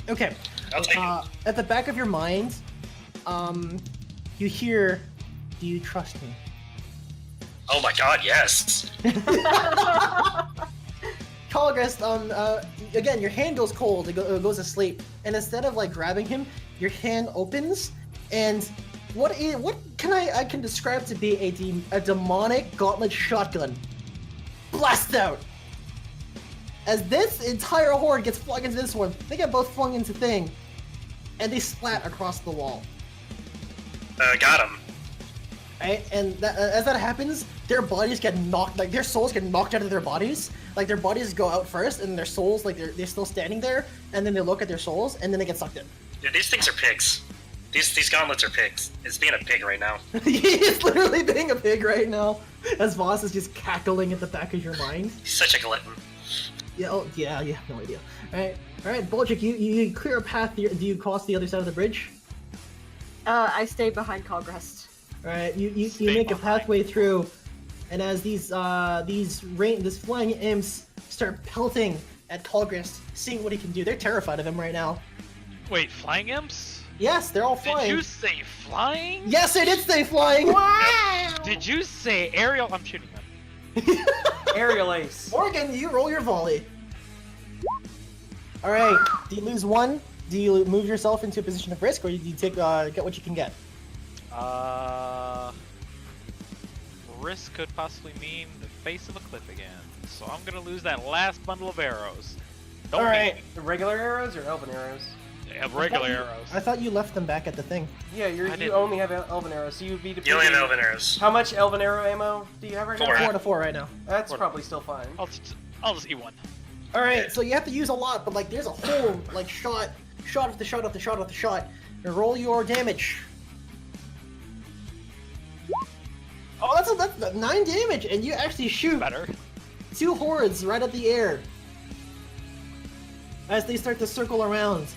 Okay. I'll take it. At the back of your mind, you hear, "Do you trust me?" Oh my God, yes. Khalgrast, again, your hand goes cold, it goes asleep, and instead of like grabbing him, your hand opens, and what can I can describe to be a demonic gauntlet shotgun blasts out. As this entire horde gets flung into this one, they get both flung into thing, and they splat across the wall. Got him. Right? And as that happens, their bodies get knocked, like their souls get knocked out of their bodies. Like their bodies go out first, and their souls, like they're still standing there, and then they look at their souls, and then they get sucked in. Dude, these things are pigs. These gauntlets are pigs. It's being a pig right now. He is literally being a pig right now, as Voss is just cackling at the back of your mind. He's such a glutton. Yeah, oh, yeah, you have no idea. All right, Baldric, you clear a path. Do you cross the other side of the bridge? I stay behind Khalgrast. All right, you Stay make a behind. pathway through, and as these flying imps start pelting at Khalgrast, seeing what he can do, they're terrified of him right now. Wait, flying imps? Yes, they're all Did flying. you say flying? Yes, I did say flying. Did you say aerial? I'm shooting them. Aerial ace. Morgan, you roll your volley. All right. Do you lose one? Do you move yourself into a position of risk, or do you take get what you can get? Risk could possibly mean the face of a cliff again. So I'm gonna lose that last bundle of arrows. Don't All right. The regular arrows or elven arrows? Yeah, regular arrows. I thought you left them back at the thing. Yeah, I you didn't. only have elven arrows, so you would be You only have depleting- elven arrows. How much elven arrow ammo do you have right 4. now? 4 to 4 right now. That's Four. probably still fine. I'll just eat one. All right. So you have to use a lot, but like there's a whole like shot after shot after shot after shot. And roll your damage. Oh, that's 9 damage, and you actually shoot Better. 2 hordes right at the air as they start to circle around.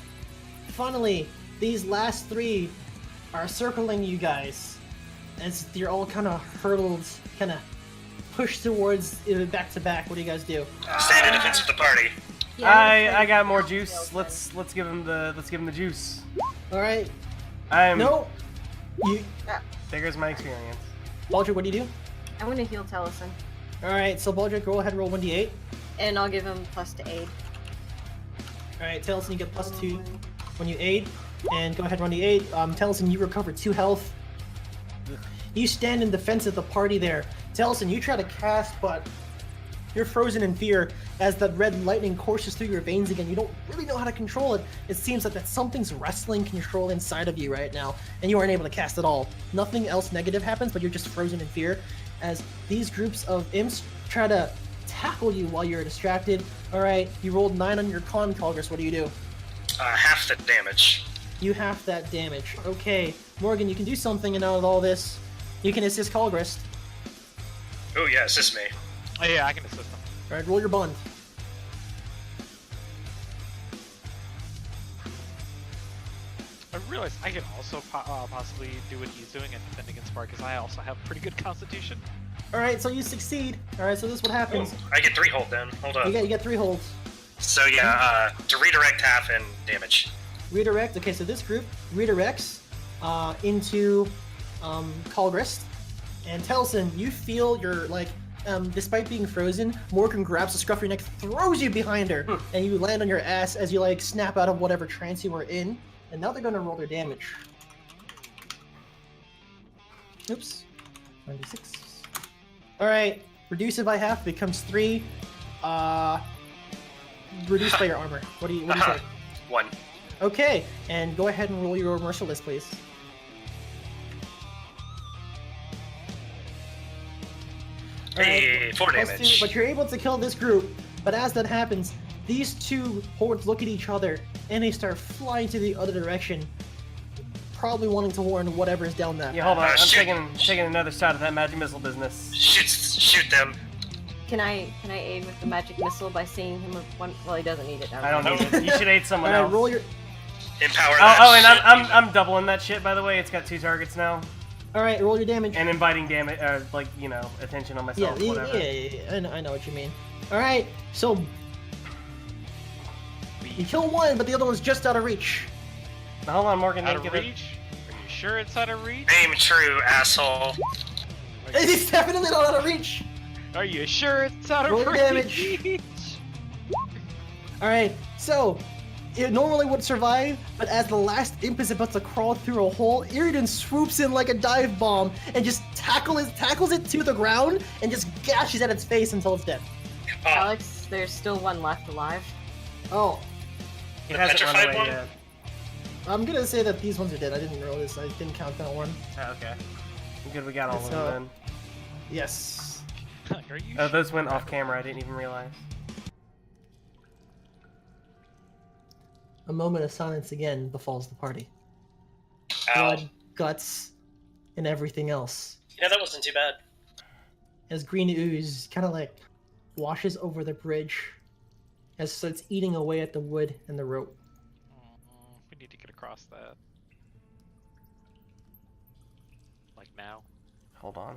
Finally, these last 3 are circling you guys as you're all kind of hurtled, kind of pushed towards back to back. What do you guys do? Stand in defense of the party. Yeah, I'm I afraid got more of juice. Taliesin. Let's give him the juice. All right. I'm No. You, There's my experience. Baldric, what do you do? I'm gonna heal Taliesin, All right. So Baldric, go ahead and roll 1d8. and I'll give him +2 aid. All right, Taliesin, you get +2 when you aid, and go ahead and run the aid. Taliesin, you recover 2 health. You stand in defense of the party there. Taliesin, you try to cast, but you're frozen in fear as the red lightning courses through your veins again. You don't really know how to control it. It seems like that something's wrestling control inside of you right now, and you aren't able to cast at all. Nothing else negative happens, but you're just frozen in fear as these groups of imps try to tackle you while you're distracted. All right, you rolled 9 on your con, Khalgrast. What do you do? Half the damage. You half that damage. Okay, Morgan, you can do something, and out of all this, you can assist Khalgrast. Oh yeah, assist me. Oh yeah, I can assist him. All right, roll your bond. I realize I can also possibly do what he's doing and defend against Spark, because I also have pretty good constitution. All right, so you succeed. All right, so this is what happens. I get 3 hold then. Hold on. You get 3 holds. So yeah, to redirect half and damage. Redirect. Okay, so this group redirects into Khalgrast. And Taliesin, you feel your, like, despite being frozen, Morgan grabs the scruff of your neck, throws you behind her, and you land on your ass as you, like, snap out of whatever trance you were in. And now they're going to roll their damage. Oops. 96. Alright, reduce it by half, becomes 3. Reduced by your armor. What do you say? 1. Okay, and go ahead and roll your merciless, please. Hey, 4 Plus damage. 2, but you're able to kill this group. But as that happens, these 2 hordes look at each other and they start flying to the other direction, probably wanting to warn whatever's down that Yeah, hold on. I'm shoot. taking another shot at that magic missile business. Shoot them. Can I aid with the magic missile by seeing him with one? Well, he doesn't need it. I don't need it. You should aid someone Alright, else. roll your. Empower that Oh, and shit. I'm doubling that shit. By the way, it's got 2 targets now, Alright, roll your damage. and inviting damage, like attention on Yeah, myself, whatever. yeah, I know what you mean. Alright, so you kill one, but the other one's just out of reach. Now, hold on, Morgan. Out Don't of give it. reach? Are you sure it's out of reach? Aim true, asshole. It's definitely not out of reach. Are you sure it's out of Roll your reach? damage. Alright, so it normally would survive, but as the last imp is about to crawl through a hole, Iridan swoops in like a dive bomb and just tackles it to the ground and just gashes at its face until it's dead. Oh, Alex, there's still one left alive. Oh, It The hasn't run petrified away one? yet. I'm gonna say that these ones are dead. I didn't realize. I didn't count that one. Oh, okay. Good, we got all of So- them then. Yes. Are you Oh, sure? those went off camera. I didn't even realize. A moment of silence again befalls the party. ow. Blood, guts, and everything else. Yeah, that wasn't too bad. As green ooze kind of like washes over the bridge as it starts eating away at the wood and the rope. We need to get across that. Like now. Hold on.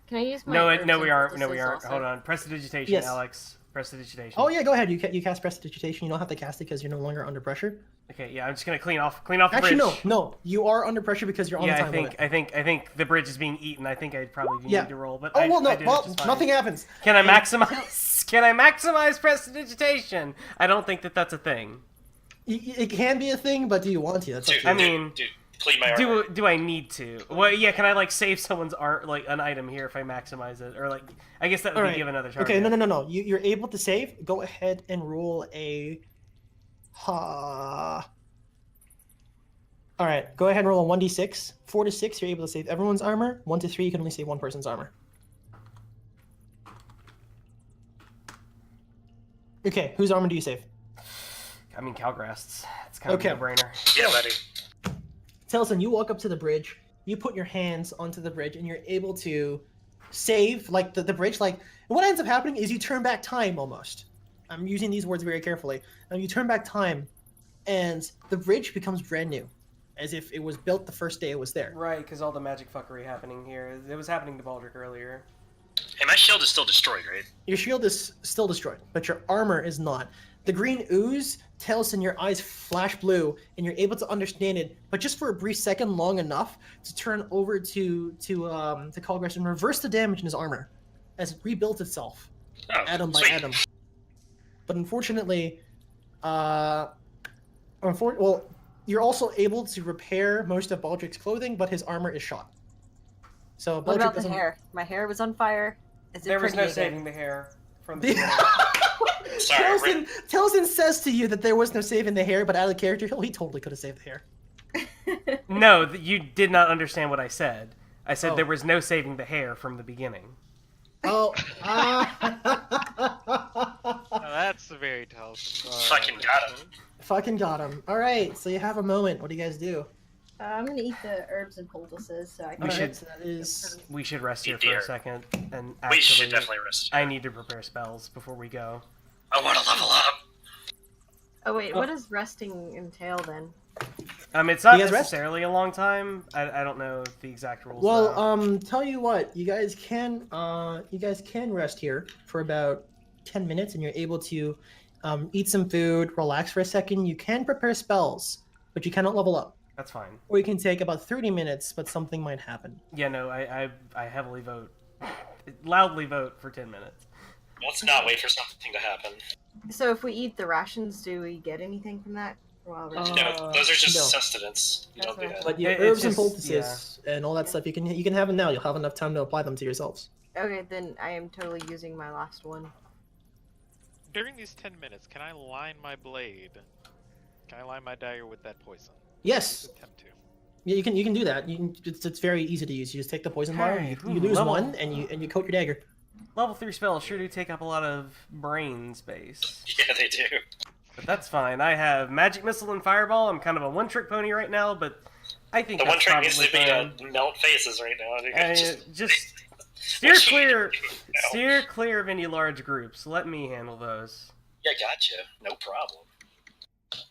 Can I use my? No, herbs no, we and aren't. poultices No, we aren't. also? Hold on. Prestidigitation, Yes. Alex. Prestidigitation. Oh yeah, go ahead. You cast prestidigitation. You don't have to cast it because you're no longer under pressure. Okay, yeah. I'm just gonna clean off the Actually, bridge. no. You are under pressure because you're on the Yeah, time limit. I think the bridge is being eaten. I think I probably do Yeah. need to roll, but Oh I well, no. did it Well, just fine. nothing happens. Can I maximize? Can I maximize prestidigitation? I don't think that that's a thing. It can be a thing, but do you want to? That's up Dude, to I you. mean, dude, clean my armor. do I need to? Well, yeah. Can I like save someone's art, like an item here if I maximize it, or like I guess that would All be right. give another target. Okay, no. You're able to save. Go ahead and roll a. Ha. All right, go ahead and roll a 1d6. 4 to 6, you're able to save everyone's armor. 1 to 3, you can only save one person's armor. Okay, whose armor do you save? I mean, Khalgrast's. It's kind Okay. of a no-brainer. Yeah, buddy. Taliesin, you walk up to the bridge. You put your hands onto the bridge, and you're able to save like the bridge. Like, and what ends up happening is you turn back time almost. I'm using these words very carefully. You turn back time, and the bridge becomes brand new, as if it was built the first day it was there. Right, because all the magic fuckery happening here. It was happening to Baldric earlier. Hey, my shield is still destroyed, right? Your shield is still destroyed, but your armor is not. The green ooze tells in your eyes flash blue, and you're able to understand it, but just for a brief second, long enough to turn over to Khalgrast and reverse the damage in his armor, as it rebuilds itself, Oh, atom by sweet. atom. But unfortunately, well, you're also able to repair most of Baldric's clothing, but his armor is shot. So What Baldric about the doesn't. hair? My hair was on fire. Is it There was pretty no again? saving the hair from the beginning. Sorry, Taliesin says to you that there was no saving the hair, but out of character, he totally could have saved the hair. No, you did not understand what I said. I said Oh. there was no saving the hair from the beginning. Oh, That's very Taliesin. Fucking got him. Fucking got him. All right, so you have a moment. What do you guys do? I'm gonna eat the herbs and poultices so I can. We All should- right, so that is. We should rest here Eat for the a herb. second, and We should actually, definitely rest. I need to prepare spells before we go. I want to level up. Oh wait, what does resting entail then? It's not You guys rest? necessarily a long time. I don't know the exact rules. Well, though. tell you what, you guys can rest here for about 10 minutes, and you're able to eat some food, relax for a second. You can prepare spells, but you cannot level up. That's fine. Or you can take about 30 minutes, but something might happen. Yeah, no, I heavily vote, loudly vote for 10 minutes. Let's not wait for something to happen. So if we eat the rations, do we get anything from that? While we're No, those are just no. sustenance. You don't do That's that. But your It's herbs and just- poultices and all that stuff, you can have them now. You'll have enough time to apply them to yourselves. Okay, then I am totally using my last one. During these 10 minutes, can I line my blade? Can I line my dagger with that poison? Yes, Attempt to. yeah, you can do that. It's very easy to use. You just take the poison bar, Hey, you lose level- one, and you coat your dagger. Level 3 spells sure do take up a lot of brain space. Yeah, they do. But that's fine. I have Magic Missile and Fireball. I'm kind of a one-trick pony right now, but I think The that's one trick probably needs to be fine. to melt faces right now. Just steer What you clear, do now? steer clear of any large groups. Let me handle those. Yeah, gotcha. No problem.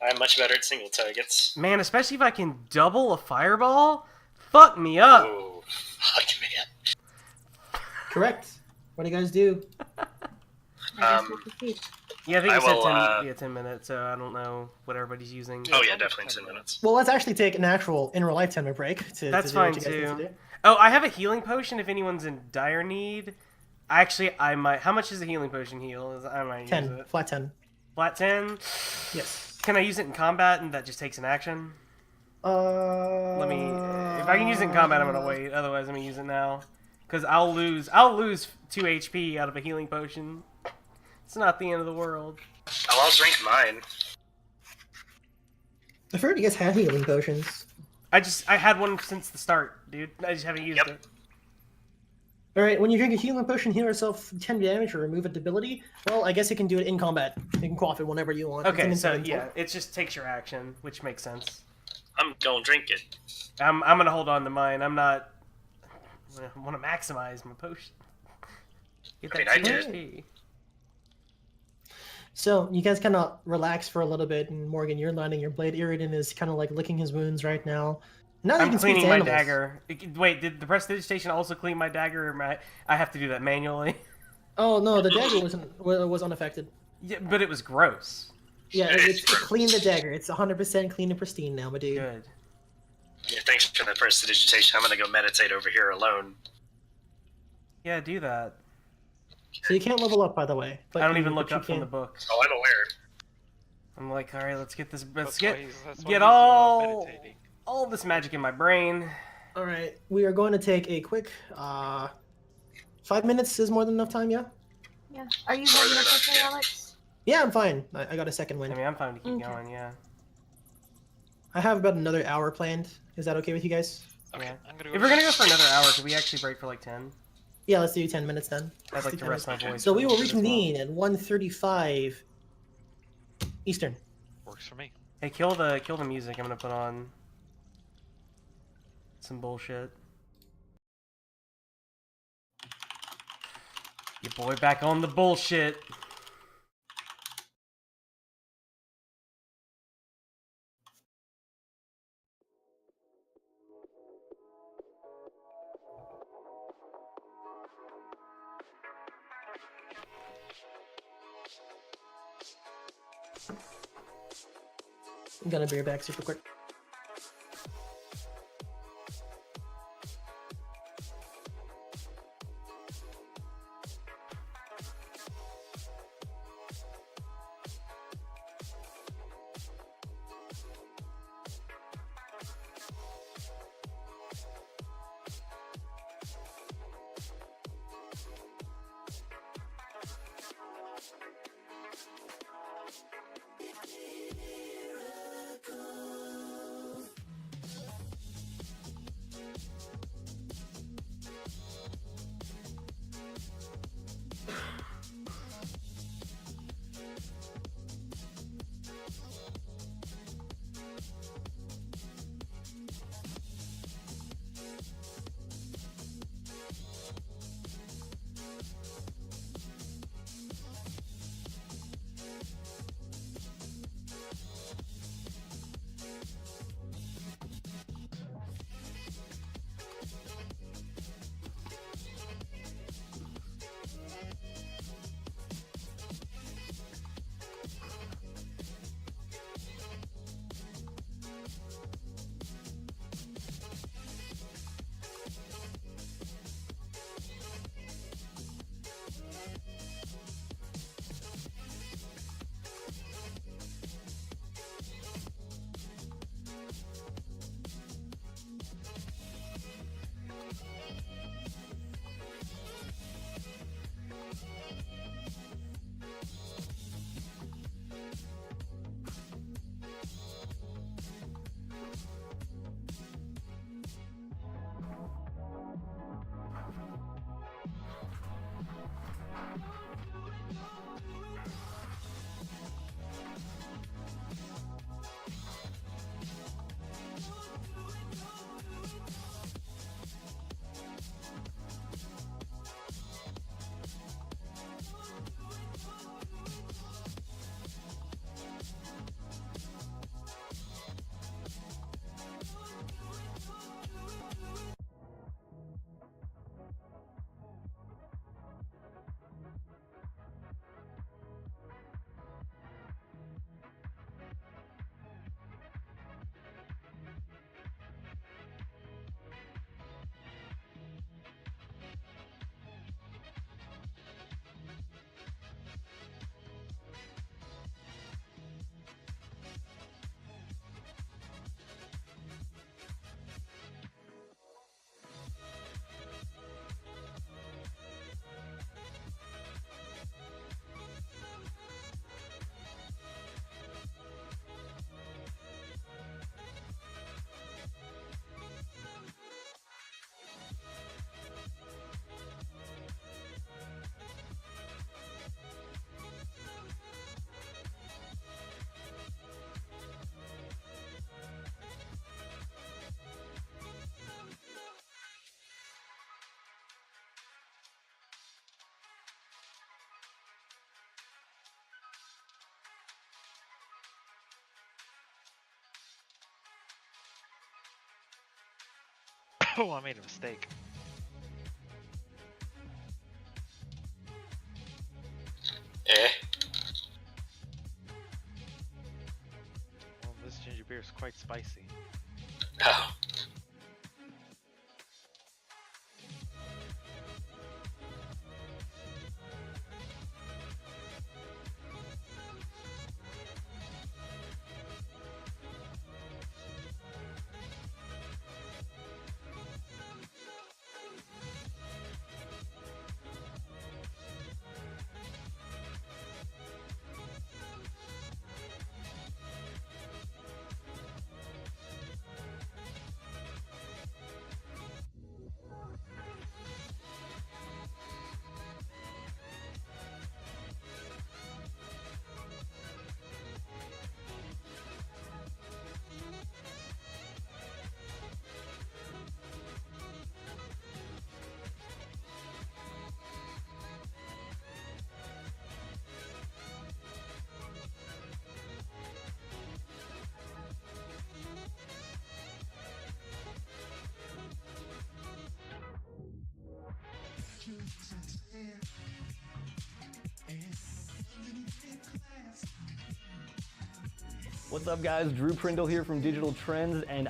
I'm much better at single targets. Man, especially if I can double a Fireball. Fuck me up. Ooh, fuck man. Correct. What do you guys do? I guess Um, we'll proceed. Yeah, I think I you said will, 10 minutes, so I don't know what everybody's using. Oh yeah, definitely 10 minutes. Well, let's actually take an actual in real life timer break. That's do what fine, you guys need to too. do. Oh, I have a healing potion if anyone's in dire need. Actually, I might. How much does a healing potion heal? I might use 10, it. flat 10. Flat 10? Yes. Can I use it in combat and that just takes an action? Let me. If I can use it in combat, I'm gonna wait. Otherwise, I'm gonna use it now. Because I'll lose 2 HP out of a healing potion. It's not the end of the world. I'll drink mine. I heard you guys had healing potions. I had one since the start, dude. I just haven't used Yep. it. Alright, when you drink a healing potion, heal yourself 10 damage or remove a debility. Well, I guess you can do it in combat. You can quaff it whenever you want. It's an Okay, so instant yeah, it just takes your action, which makes sense. I'm gonna drink it. I'm gonna hold on to mine. I'm not. I want to maximize my potion. Get I mean, that I 2 did. HP. So you guys kind of relax for a little bit, and Morgan, you're lining your blade. Iridan is kind of like licking his wounds right now. Now that you I'm can speak cleaning to my animals. dagger. Wait, did the prestidigitation also clean my dagger? Or I have to do that manually? Oh no, the dagger was unaffected. Yeah, but it was gross. Yeah, It's it's clean the dagger. It's 100% clean and pristine now, my dude. Good. Yeah, thanks for the prestidigitation. I'm gonna go meditate over here alone. Yeah, do that. So you can't level up, by the way. But I don't you- even but look you up from can- the book. Oh, I'm aware. I'm like, all right, let's get this. Let's That's get why he's get all meditating. all this magic in my brain. All right, we are going to take a quick 5 minutes is more than enough time, yeah? Yeah. Are you More holding than up enough, okay, yeah. Alex? Yeah, I'm fine. I got a second I win. mean, I'm fine to keep Okay. going. Yeah. I have about another hour planned. Is that okay with you guys? Okay, Yeah. I'm gonna If we're gonna go for another hour, could we actually break for like 10? Yeah, let's do 10 minutes then. I'd Let's like do to 10 rest my minutes. voice. So for we a will little bit as well. reconvene at 1:35 Eastern. Works for me. Hey, kill the music. I'm gonna put on some bullshit. Your boy back on the bullshit. I'm gonna be back super quick. Oh, I made a mistake. Eh. Well, this ginger beer is quite spicy. Oh. What's up, guys? Drew Prindle here from Digital Trends, and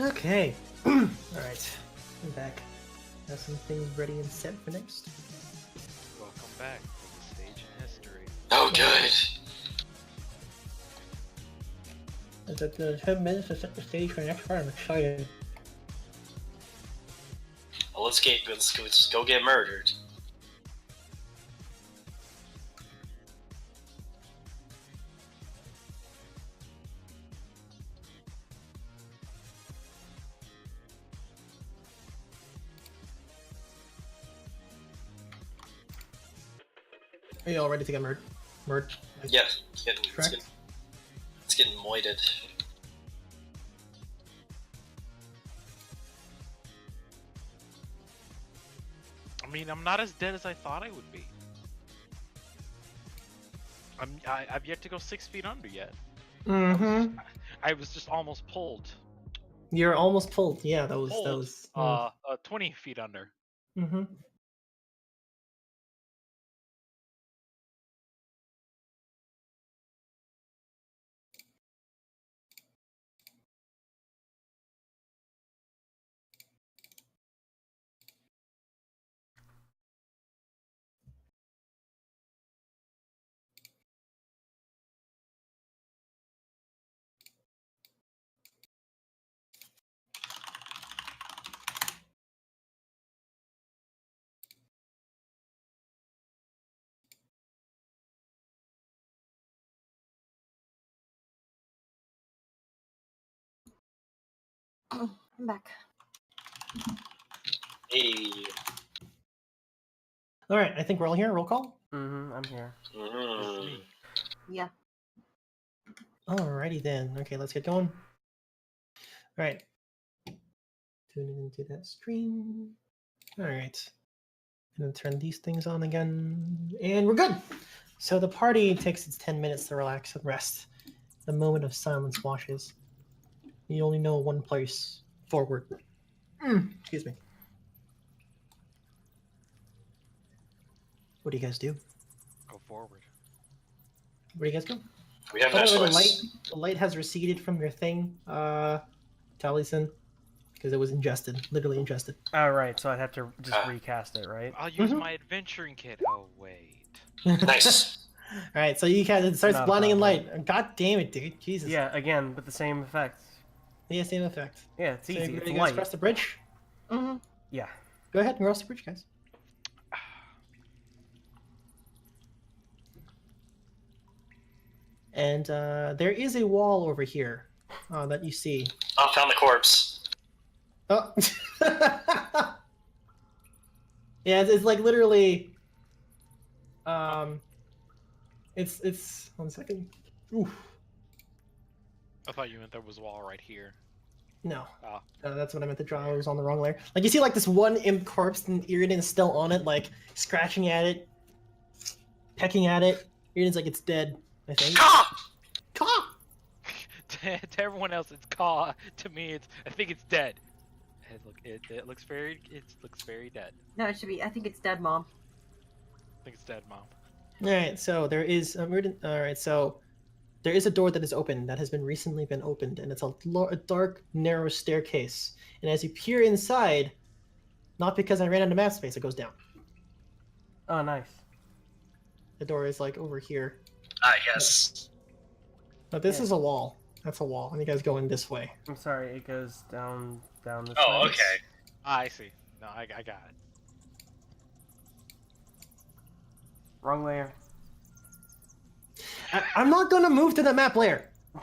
Okay. Alright. I'm back. Have some things ready and set for next. Welcome back to the stage in history. Oh, good. It's at the 10 minutes to set the stage for the next part. I'm excited. Well, let's go get murdered. Are you all ready to get murdered? Yeah, it's getting moited. I mean, I'm not as dead as I thought I would be. I've yet to go 6 feet under yet. Mm-hmm. I was just almost pulled. You're almost pulled. Yeah, that was. 20 feet under. Mm-hmm. I'm back. Hey. Alright, I think we're all here. Roll call. Mm-hmm, I'm here. It's me. Yeah. Alrighty then. Okay, let's get going. Alright. Tuning into that stream. Alright. Gonna turn these things on again. And we're good! So the party takes its 10 minutes to relax and rest. The moment of silence washes. You only know one place forward. Excuse me. What do you guys do? Go forward. Where do you guys go? We have Oh, no the choice. light has receded from your thing, Taliesin, because it was ingested, literally ingested. Alright, so I'd have to just recast it, right? I'll use my adventuring kit. Oh, wait. Nice. Alright, so you guys, it starts Not a blinding in problem. light. God damn it, dude. Jesus. Yeah, again, with the same effect. Yeah, same effect. Yeah, it's So easy. you It's guys light. cross the bridge? Mm-hmm. Yeah. Go ahead and cross the bridge, guys. And there is a wall over here that you see. Oh, found the corpse. Oh. Yeah, it's like literally. It's 1 second. Oof. I thought you meant there was a wall right here. No. Oh. That's what I meant to draw. I was on the wrong layer. Like you see, like this one imp corpse, and Iridan's still on it, like scratching at it, pecking at it. Iridan's like it's dead. I think. Caw! Caw! To everyone else, it's Caw. To me, I think it's dead. It looks very dead. No, it should be. I think it's dead, Mom. I think it's dead, Mom. All right. So there is. All right. So there is a door that is open that has recently been opened, and it's a dark, narrow staircase. And as you peer inside, not because I ran out of map space, it goes down. Oh, nice. The door is like over here. Ah, yes. But this Yeah. is a wall. That's a wall, and you guys go in this way. I'm sorry, it goes down this Oh, way. okay. I see. No, I got it. Wrong layer. I'm not gonna move to the map layer. All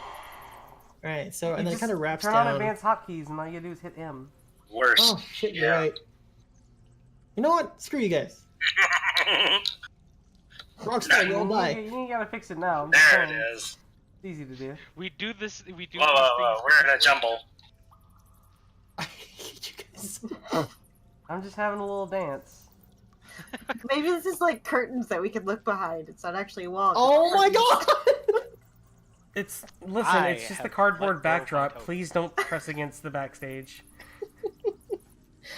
right. So and You then it just kind of wraps turn down. on advanced hotkeys, and all you gotta do is hit M. Worse. Oh shit! You're Yeah. right. You know what? Screw you guys. Rockstar, you all You die. ain't gotta fix it now. I'm just There it saying, is. It's easy to do. We do this. We do. Whoa, these whoa, whoa. things We're in a jumble. I hate you guys. I'm just having a little dance. Maybe this is like curtains that we could look behind. It's not actually a wall. it's Oh my curtains. god! Listen, I it's just a have cardboard let go of my backdrop. toes. Please don't press against the backstage.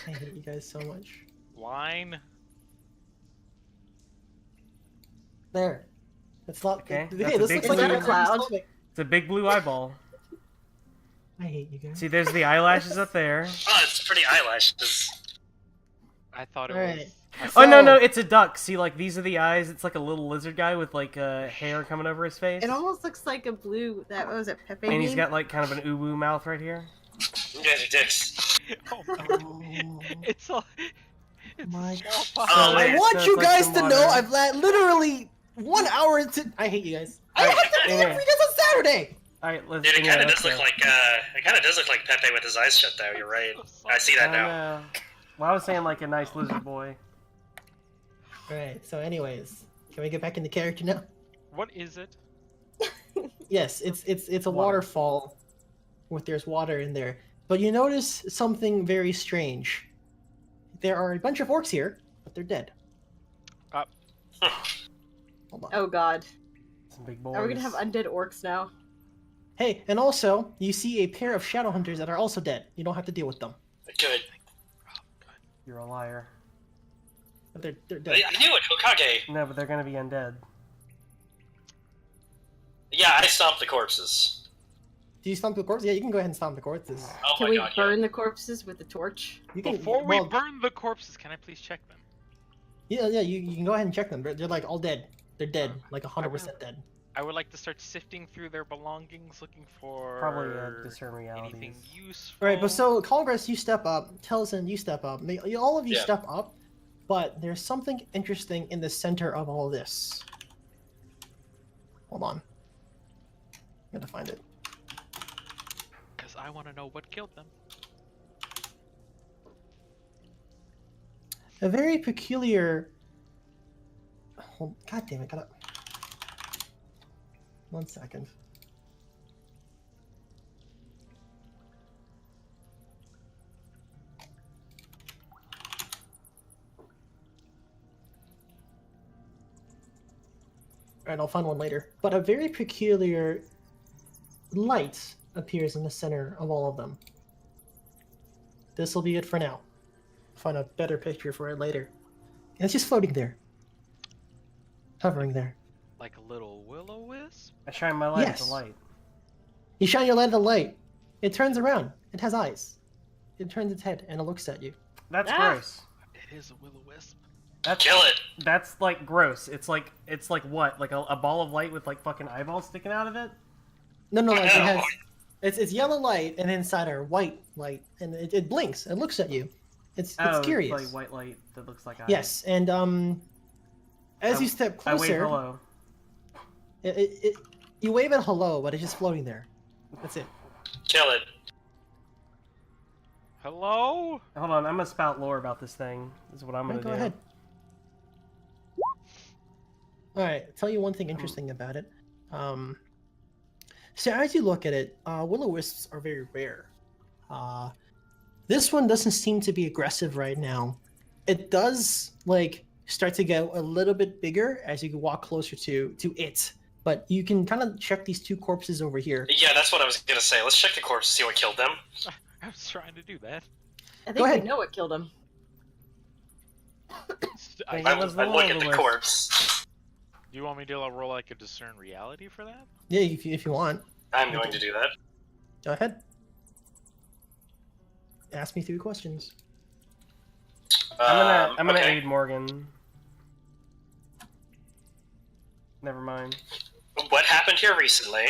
I hate you guys so much. Line. There. It's not. Okay, Hey, that's a this big looks like blue a cloud. It's a big blue eyeball. I hate you guys. See, there's the eyelashes up there. Oh, it's pretty eyelashes. I thought it Alright. was. Oh no, So- it's a duck. See, like these are the eyes. It's like a little lizard guy with like hair coming over his face. It almost looks like a blue. What was it, Pepe? And he's meme? got like kind of an uwu mouth right here. You guys are dicks. Oh, Oh, it's a. It's My a God. small Oh, bottle. wait. I want so you it's like guys some to water. know I've literally 1 hour into. I hate you guys. I Alright, have to leave anyway. for you guys on Saturday. All right, let's. Dude, it yeah, kind of let's does look go. like it kind of does look like Pepe with his eyes shut though. You're right. I see that now. know. Well, I was saying like a nice lizard boy. All right. So, anyways, can we get back into character now? What is it? Yes, it's a Water. waterfall, with there's water in there. But you notice something very strange. There are a bunch of orcs here, but they're dead. Hold on. Oh god. Some big boys. Are we gonna have undead orcs now? Hey, and also you see a pair of shadow hunters that are also dead. You don't have to deal with them. Good. You're a liar. But they're dead. I knew it, Hokage. No, but they're gonna be undead. Yeah, I stomped the corpses. Do you stomp the corpse? Yeah, you can go ahead and stomp the corpses. Oh Can my we god. burn the corpses with the torch? You can, Before we well, burn the corpses, can I please check them? Yeah, you can go ahead and check them. They're like all dead. They're dead, like 100% dead. I would like to start sifting through their belongings, looking for Probably discern realities. anything useful. All right, but so Khalgrast, you step up. Taliesin, you step up. All of you Yeah. step up. But there's something interesting in the center of all this. Hold on. I gotta find it. Because I want to know what killed them. A very peculiar. God damn it! Gotta. 1 second. Alright, I'll find one later. But a very peculiar light appears in the center of all of them. This will be it for now. Find a better picture for it later. And it's just floating there. Hovering there. Like a little will-o-wisp? I shine my light at Yes. the light. You shine your light at the light. It turns around. It has eyes. It turns its head and it looks at you. That's Ah! gross. It is a will-o-wisp. That's Kill it. That's like gross. It's like what? Like a ball of light with like fucking eyeballs sticking out of it? No, like it No. has. It's yellow light and inside are white light and it blinks. It looks at you. It's curious. It's like white light that looks like eyes. Yes, and as you step I wave closer, hello. you wave at hello, but it's just floating there. That's it. Kill it. Hello? Hold on, I'm gonna spout lore about this thing. This is what I'm gonna Alright, go do. ahead. Alright, I'll tell you one thing interesting about it. So as you look at it, will-o-wisps are very rare. This one doesn't seem to be aggressive right now. It does like start to get a little bit bigger as you walk closer to it. But you can kind of check these two corpses over here. Yeah, that's what I was gonna say. Let's check the corpse to see what killed them. I was trying to do that. I Go think we ahead. know what killed him. Hey, I, What was the I look at one the with- corpse. Do you want me to roll like a discern reality for that? Yeah, if you want, I'm going to do that. go ahead. Ask me 3 questions. I'm gonna okay. aid Morgan. Never mind. What happened here recently?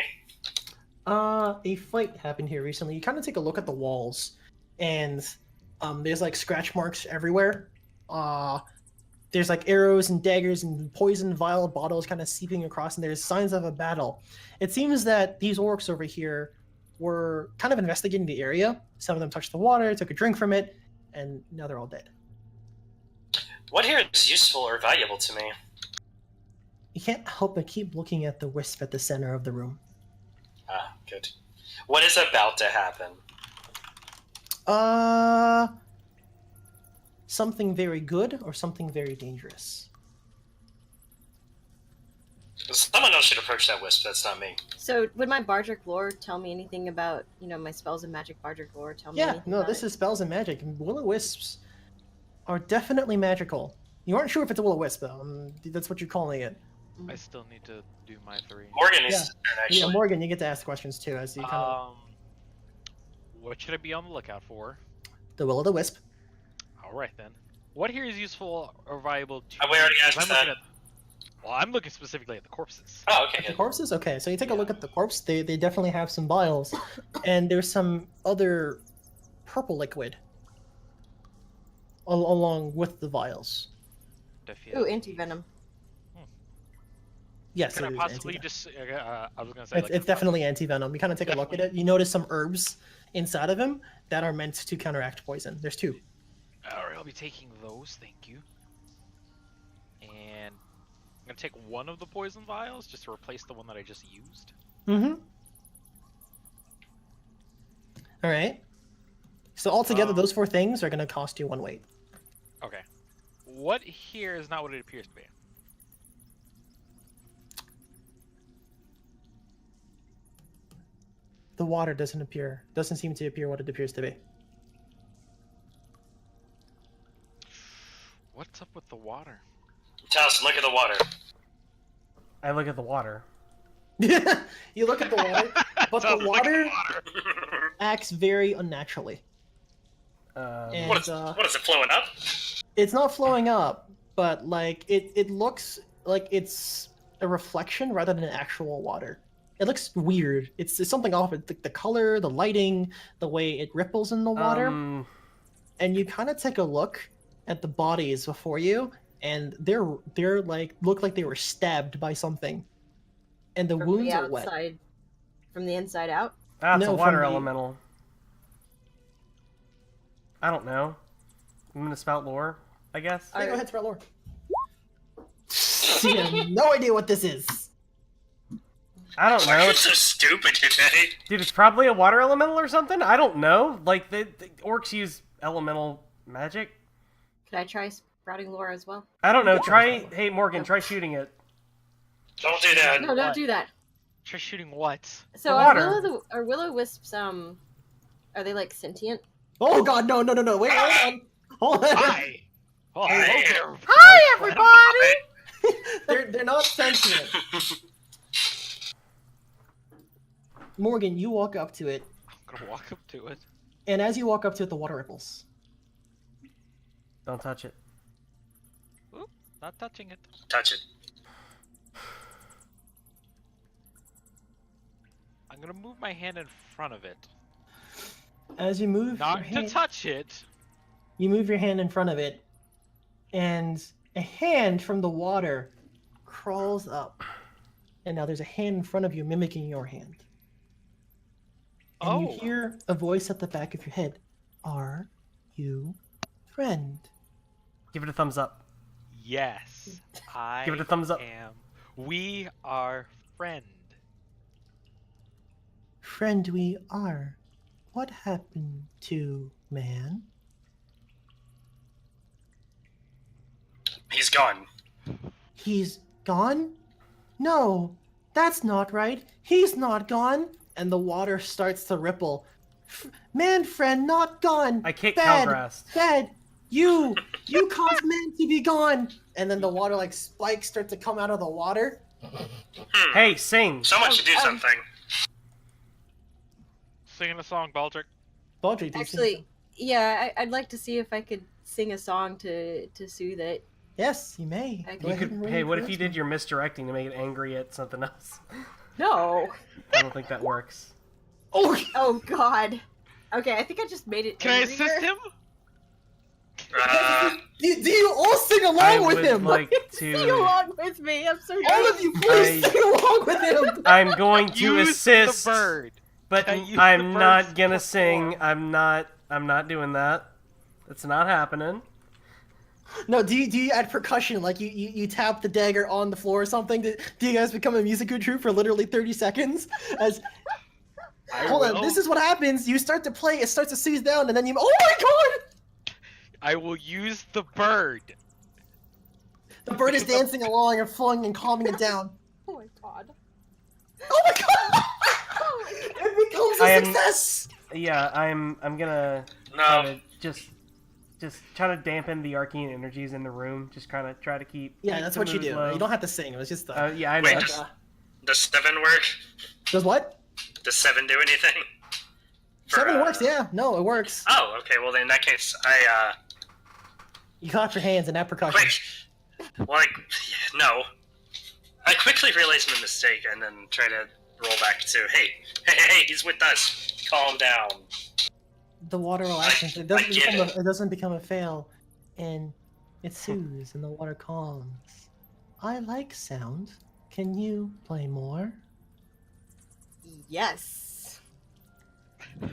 A fight happened here recently. You kind of take a look at the walls, and there's like scratch marks everywhere. There's like arrows and daggers and poison vial bottles kind of seeping across, and there's signs of a battle. It seems that these orcs over here were kind of investigating the area. Some of them touched the water, took a drink from it, and now they're all dead. What here is useful or valuable to me? You can't help but keep looking at the wisp at the center of the room. Ah, good. What is about to happen? Something very good or something very dangerous. Someone else should approach that wisp. That's not me. So, would my Baldric lore tell me anything about, my spells and magic Baldric lore? Tell me Yeah, anything no, about this it? is spells and magic. Will-o-wisps are definitely magical. You aren't sure if it's a will-o-wisp, though. That's what you're calling it. I still need to do my 3. Morgan is Yeah. turn, actually. Yeah, Morgan, you get to ask questions too, as you kind of. What should I be on the lookout for? The will-o'-the-wisp. All right then. What here is useful or valuable to? We already me? 'Cause asked I'm looking that. Well, I'm looking specifically at the corpses. Oh, okay. The Good. corpses? Okay, so you take a look at the corpse. They definitely have some vials. And there's some other purple liquid along with the vials. Ooh, anti-venom. Yes, Can it I is possibly anti-venom. just? I was gonna say. It's definitely anti-venom. You kind of take a look at it. You notice some herbs inside of him that are meant to counteract poison. There's 2. All right, I'll be taking those. Thank you. And I'm gonna take one of the poison vials just to replace the one that I just used. Mm-hmm. All right. So altogether, those 4 things are going to cost you 1 weight. Okay. What here is not what it appears to be. The water doesn't seem to appear what it appears to be. What's up with the water? Taliesin, look at the water. I look at the water. You look at the water, but the Sounds like water water. acts very unnaturally. And, What is it flowing up? it's not flowing up, but like it looks like it's a reflection rather than actual water. It looks weird. It's something off it. The color, the lighting, the way it ripples in the water. And you kind of take a look at the bodies before you, and they're like look like they were stabbed by something, and the From wounds the are wet. outside, from the inside out. Ah, it's No, a water from the- elemental. I don't know. I'm gonna spout lore, I guess. Yeah, go ahead, spread lore. You have no idea what this is. I don't Why are know. you so stupid today? Dude, it's probably a water elemental or something? I don't know. Like, the orcs use elemental magic? Could I try sprouting lore as well? I don't know. Yeah. Try... Hey, Morgan, try shooting it. Don't do that. No, don't What? do that. Try shooting what? So The are water. will-o'-wisps are they like sentient? Oh god, no. Wait, hold on. Hold on. Hi. Oh, Hi. hello there. Hi, everybody! They're not sentient. Morgan, you walk up to it, I'm gonna walk up to it. and as you walk up to it, the water ripples. Don't touch it. Oop, not touching it. Touch it. I'm gonna move my hand in front of it. As you move Not your to hand, touch it. you move your hand in front of it, and a hand from the water crawls up. And now there's a hand in front of you mimicking your hand. And you Oh. hear a voice at the back of your head. Are you friend? Give it a thumbs up. Yes. I Give it a thumbs up. am. We are friend. Friend we are. What happened to man? He's gone. He's gone? No, that's not right. He's not gone. And the water starts to ripple. Man friend not gone. I kicked Bad, Khalgrast. bad. You caused man to be gone. And then the water like spikes start to come out of the water. Hey, sing! Someone should do something. Singing a song, Baldric. Baldric, do you see Actually, yeah, I'd like to see if I could sing a song to soothe it. yes, you may. I Go You ahead could, and roll hey, your what if you charisma. did your misdirecting to make it angry at something else? No. I don't think that works. Oh, Oh God. Okay, I think I just made it. Can I angrier. assist him? do you all sing along I with would him? like Sing to. along with me. I'm so All of you, please I- sing along with him. I'm going to Use assist, the bird. but I use the I'm not bird's gonna sing. perform. I'm not doing that. That's not happening. No, do you add percussion? Like you tap the dagger on the floor or something? Do you guys become a musical troupe for literally 30 seconds? As hold on, will. this is what happens. You start to play, it starts to seize down, and then you. Oh my god! I will use the bird. The bird is dancing along and flowing and calming it down. Oh my God. Oh my god! It becomes a I am- success. Yeah, I'm gonna No. try to just try to dampen the arcane energies in the room. Just kind of try to keep. Yeah, keep that's the what you mood do. low. You don't have to sing. It was just. Yeah, I know. Wait, does 7 work? Does what? Does 7 do anything? 7 works, yeah. No, it works. Oh, okay. Well, then in that case, You clap your hands in that percussion. quick. Well, no. I quickly realize my mistake and then try to roll back to, hey, he's with us. Calm down. The water will actually, it doesn't become a fail, and it soothes and the water calms. I like sound. Can you play more? Yes. Do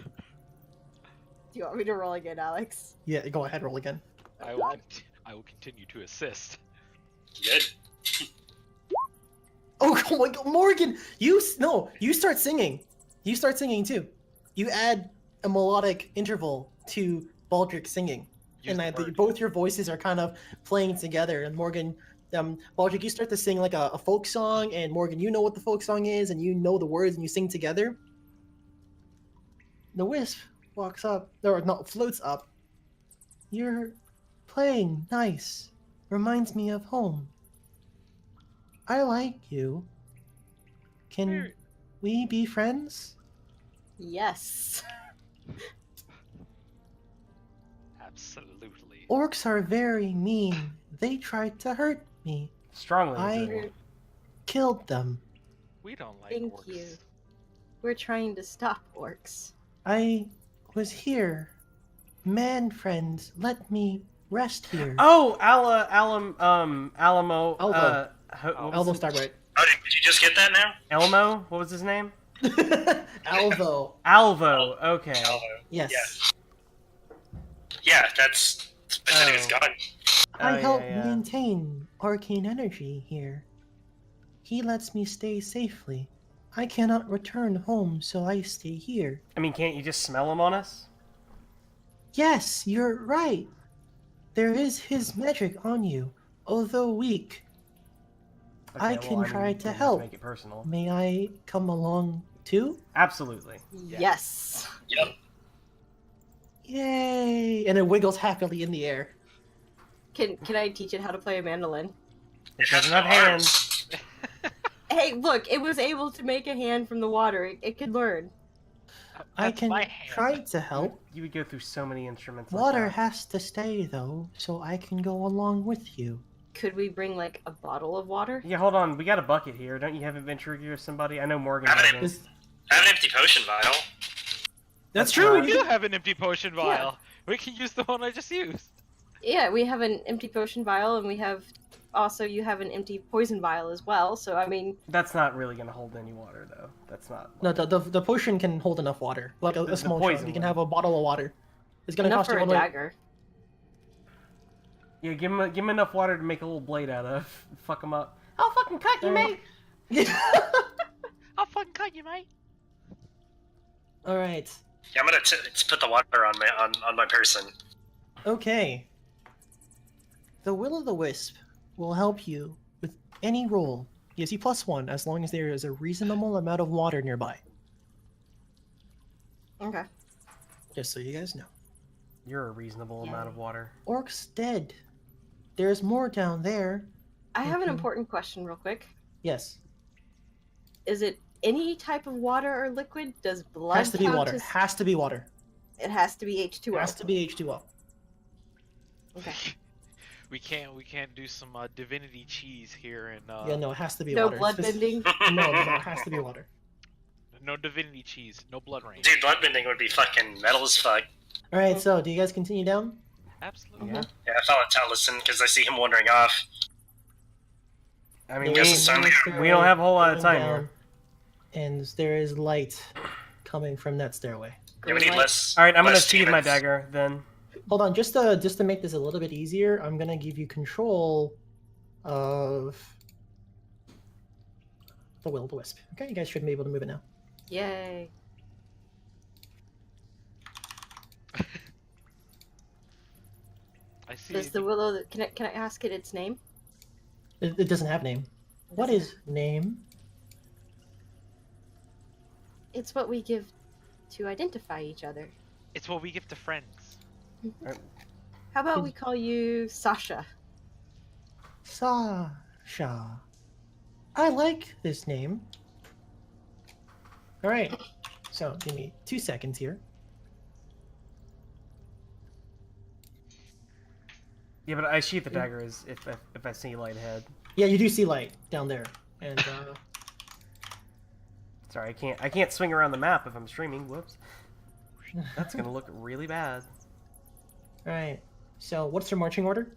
you want me to roll again, Alex? Yeah, go ahead, roll again. I will continue to assist. Good. Oh my god, Morgan! You start singing. You start singing too. You add a melodic interval to Baldric singing. Use the word. Both your voices are kind of playing together, and Morgan, Baldric, you start to sing like a folk song, and Morgan, you know what the folk song is, and you know the words, and you sing together. The wisp walks up, or not, floats up. You're playing nice. Reminds me of home. I like you. Can we be friends? Yes. Absolutely. Orcs are very mean. They tried to hurt me. Strongly I agree. killed them. We don't like Thank orcs. you. We're trying to stop orcs. I was here. Man friends, let me rest here. Oh, Alamo. Alvo. What was Elbow his- star right. Oh, did you just get that now? Elmo? What was his name? Alvo. Alvo. Okay. Alvo. Yes. Yeah, that's. I think it's gone. I Oh, help yeah. maintain arcane energy here. He lets me stay safely. I cannot return home, so I stay here. I mean, can't you just smell him on us? Yes, you're right. There is his magic on you, although weak. I can try you to can just help. Make it personal. May I come along too? Absolutely. Yes. Yep. Yay! And it wiggles happily in the air. Can I teach it how to play a mandolin? It doesn't have hands. Hey, look, it was able to make a hand from the water. It could learn. I That's can my hand. try to help. You would go through so many instruments. like Water that. has to stay though, so I can go along with you. Could we bring like a bottle of water? Yeah, hold on. We got a bucket here. Don't you have adventure gear or somebody? I know Morgan. I have doesn't. Is- I have an empty potion vial. That's true, We do have an empty potion vial. We can use the one I just used. Yeah, we have an empty potion vial, and we have also you have an empty poison vial as well. So I mean, That's not really going to hold any water, though. That's not. No, the potion can hold enough water. Like The a small poison shot. You can one. have a bottle of water. It's gonna enough cost you for a one way. dagger. Yeah, give him enough water to make a little blade out of. Fuck him up. I'll fucking cut you, mate. I'll fucking cut you, mate. All right. Yeah, I'm gonna put the water on my person. Okay. The Will-o'-the-Wisp will help you with any roll. Gives you +1 as long as there is a reasonable amount of water nearby. Okay. Just so you guys know. You're a reasonable amount of water. Orc's dead. There's more down there. I have an Mhm. important question, real quick. Yes. Is it any type of water or liquid? Does blood Has to be count water. as- Has to be water. It has to be H2O. Has to be H2O. Okay. We can't do some divinity cheese here and Yeah, no, it has to be No water. blood bending. No, it has to be water. no divinity cheese, no blood rain. Dude, bloodbending would be fucking metal as fuck. All right, so do you guys continue down? Absolutely. Yeah. Yeah, I follow Taliesin because I see him wandering off. I mean, Guess it's time to go. we don't have a whole lot of time Down, here. And there is light coming from that stairway. Yeah, we need less. All right, I'm gonna less sheathe my demons. dagger then. Hold on, just to make this a little bit easier, I'm gonna give you control of the Will-o'-the-Wisp. Okay, you guys should be able to move it now. Yay. I see. Does the willow? Can I ask it its name? It doesn't have name. What is name? It's what we give to identify each other. It's what we give to friends. How about we call you Sasha? Sasha. I like this name. All right. So give me 2 seconds here. Yeah, but I sheath the dagger as if I see light ahead. Yeah, you do see light down there, and Sorry, I can't swing around the map if I'm streaming. Whoops. That's gonna look really bad. all right. So, what's your marching order?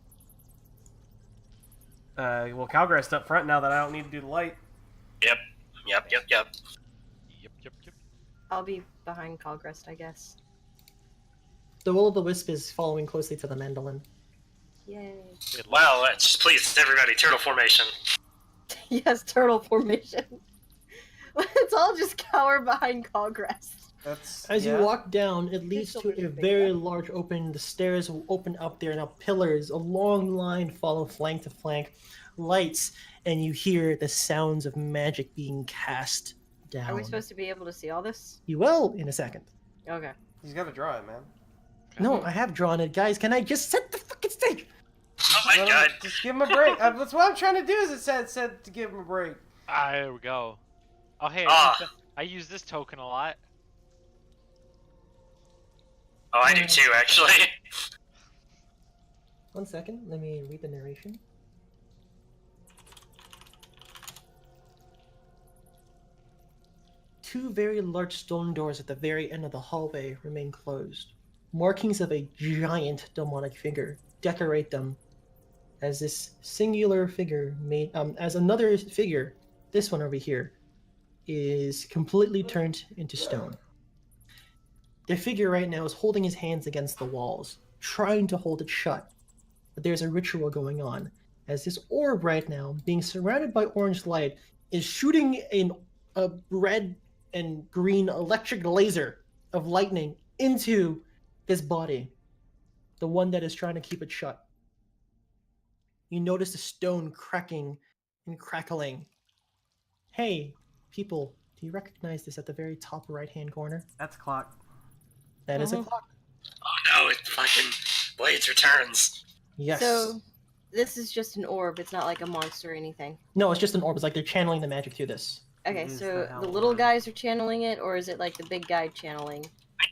Well, Khalgrast up front now that I don't need to do the light. Yep. Yep. I'll be behind Khalgrast, I guess. The Will-o'-the-Wisp is following closely to the mandolin. Yay. Wow, just please, everybody, turtle formation. Yes, turtle formation. Let's all just cower behind Khalgrast. That's As you walk down, it leads It's to already a big, very yeah. large opening. The stairs will open up there. Now pillars, a long line follow flank to flank, lights, and you hear the sounds of magic being cast down. Are we supposed to be able to see all this? You will in a second. Okay. He's got to draw it, man. No, I have drawn it. Guys, can I just set the fucking stage? Oh my Well, god. Just give him a break. That's what I'm trying to do. Is it said to give him a break. Ah, there we go. Oh, hey, Ah. I use this token a lot. Oh, I do too, actually. 1 second. Let me read the narration. Two very large stone doors at the very end of the hallway remain closed. Markings of a giant demonic figure decorate them as this singular figure made as another figure, this one over here, is completely turned into stone. The figure right now is holding his hands against the walls, trying to hold it shut. But there's a ritual going on, as this orb right now, being surrounded by orange light, is shooting a red and green electric laser of lightning into this body, the one that is trying to keep it shut. You notice the stone cracking and crackling. Hey, people, do you recognize this at the very top right-hand corner? That's clock. That is a clock. Oh no, it fucking Blades returns. Yes. So, this is just an orb. It's not like a monster or anything. No, it's just an orb. It's like they're channeling the magic through this. Okay, It is so the hell the little orb. guys are channeling it, or is it like the big guy channeling?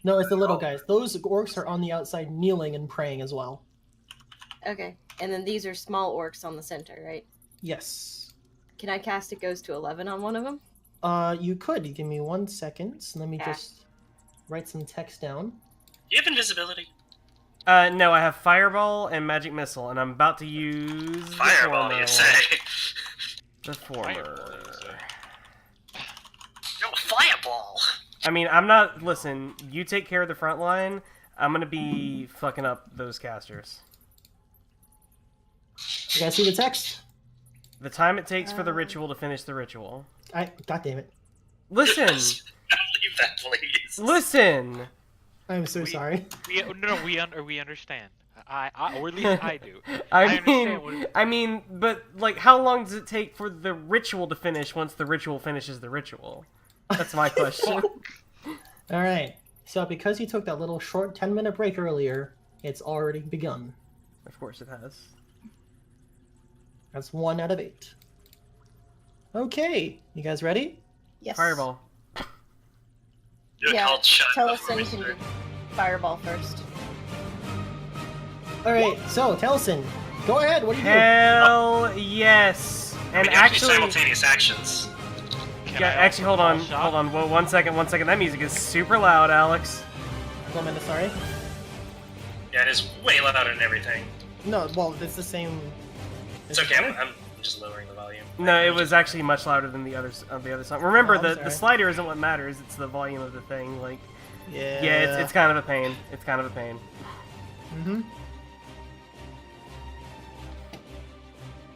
No, it's the little guys. Those orcs are on the outside kneeling and praying as well. Okay, and then these are small orcs on the center, right? Yes. Can I cast It Goes to 11 on one of them? You could. Give me 1 second. Let me Yeah. just write some text down. Do you have invisibility? No, I have Fireball and Magic Missile, and I'm about to use the Fireball, former. you say? The former. Fireball, you say. No, fireball! I mean, I'm not. Listen, you take care of the front line. I'm gonna be fucking up those casters. You guys see the text? The time it takes for the ritual to finish the ritual. God damn it. Listen! Leave that, please. Listen! I'm so sorry. We understand. Or at least I do. I understand what I mean, but like, how long does it take for the ritual to finish once the ritual finishes the ritual? That's my question. All right. So because you took that little short 10-minute break earlier, it's already begun. Of course it has. That's 1 out of 8. Okay. You guys ready? Yes. Fireball. You're Yeah, called shut Tell up, us then you can mister. do Fireball first. All right. So, Taliesin, go ahead. What do you do? Hell yes! And We have to do actually, simultaneous actions. Can yeah, I actually, hold also on, call shot? hold on. Whoa, 1 second, 1 second. That music is super loud, Alex. 1 minute, sorry. Yeah, it is way louder than everything. No, well, it's the same. It's okay, I'm just lowering the volume. No, it was actually much louder than the others of the other song. Remember, Oh, I'm the sorry. slider isn't what matters; it's the volume of the thing. Like, Yeah. yeah, it's kind of a pain. It's kind of a pain. Mm-hmm.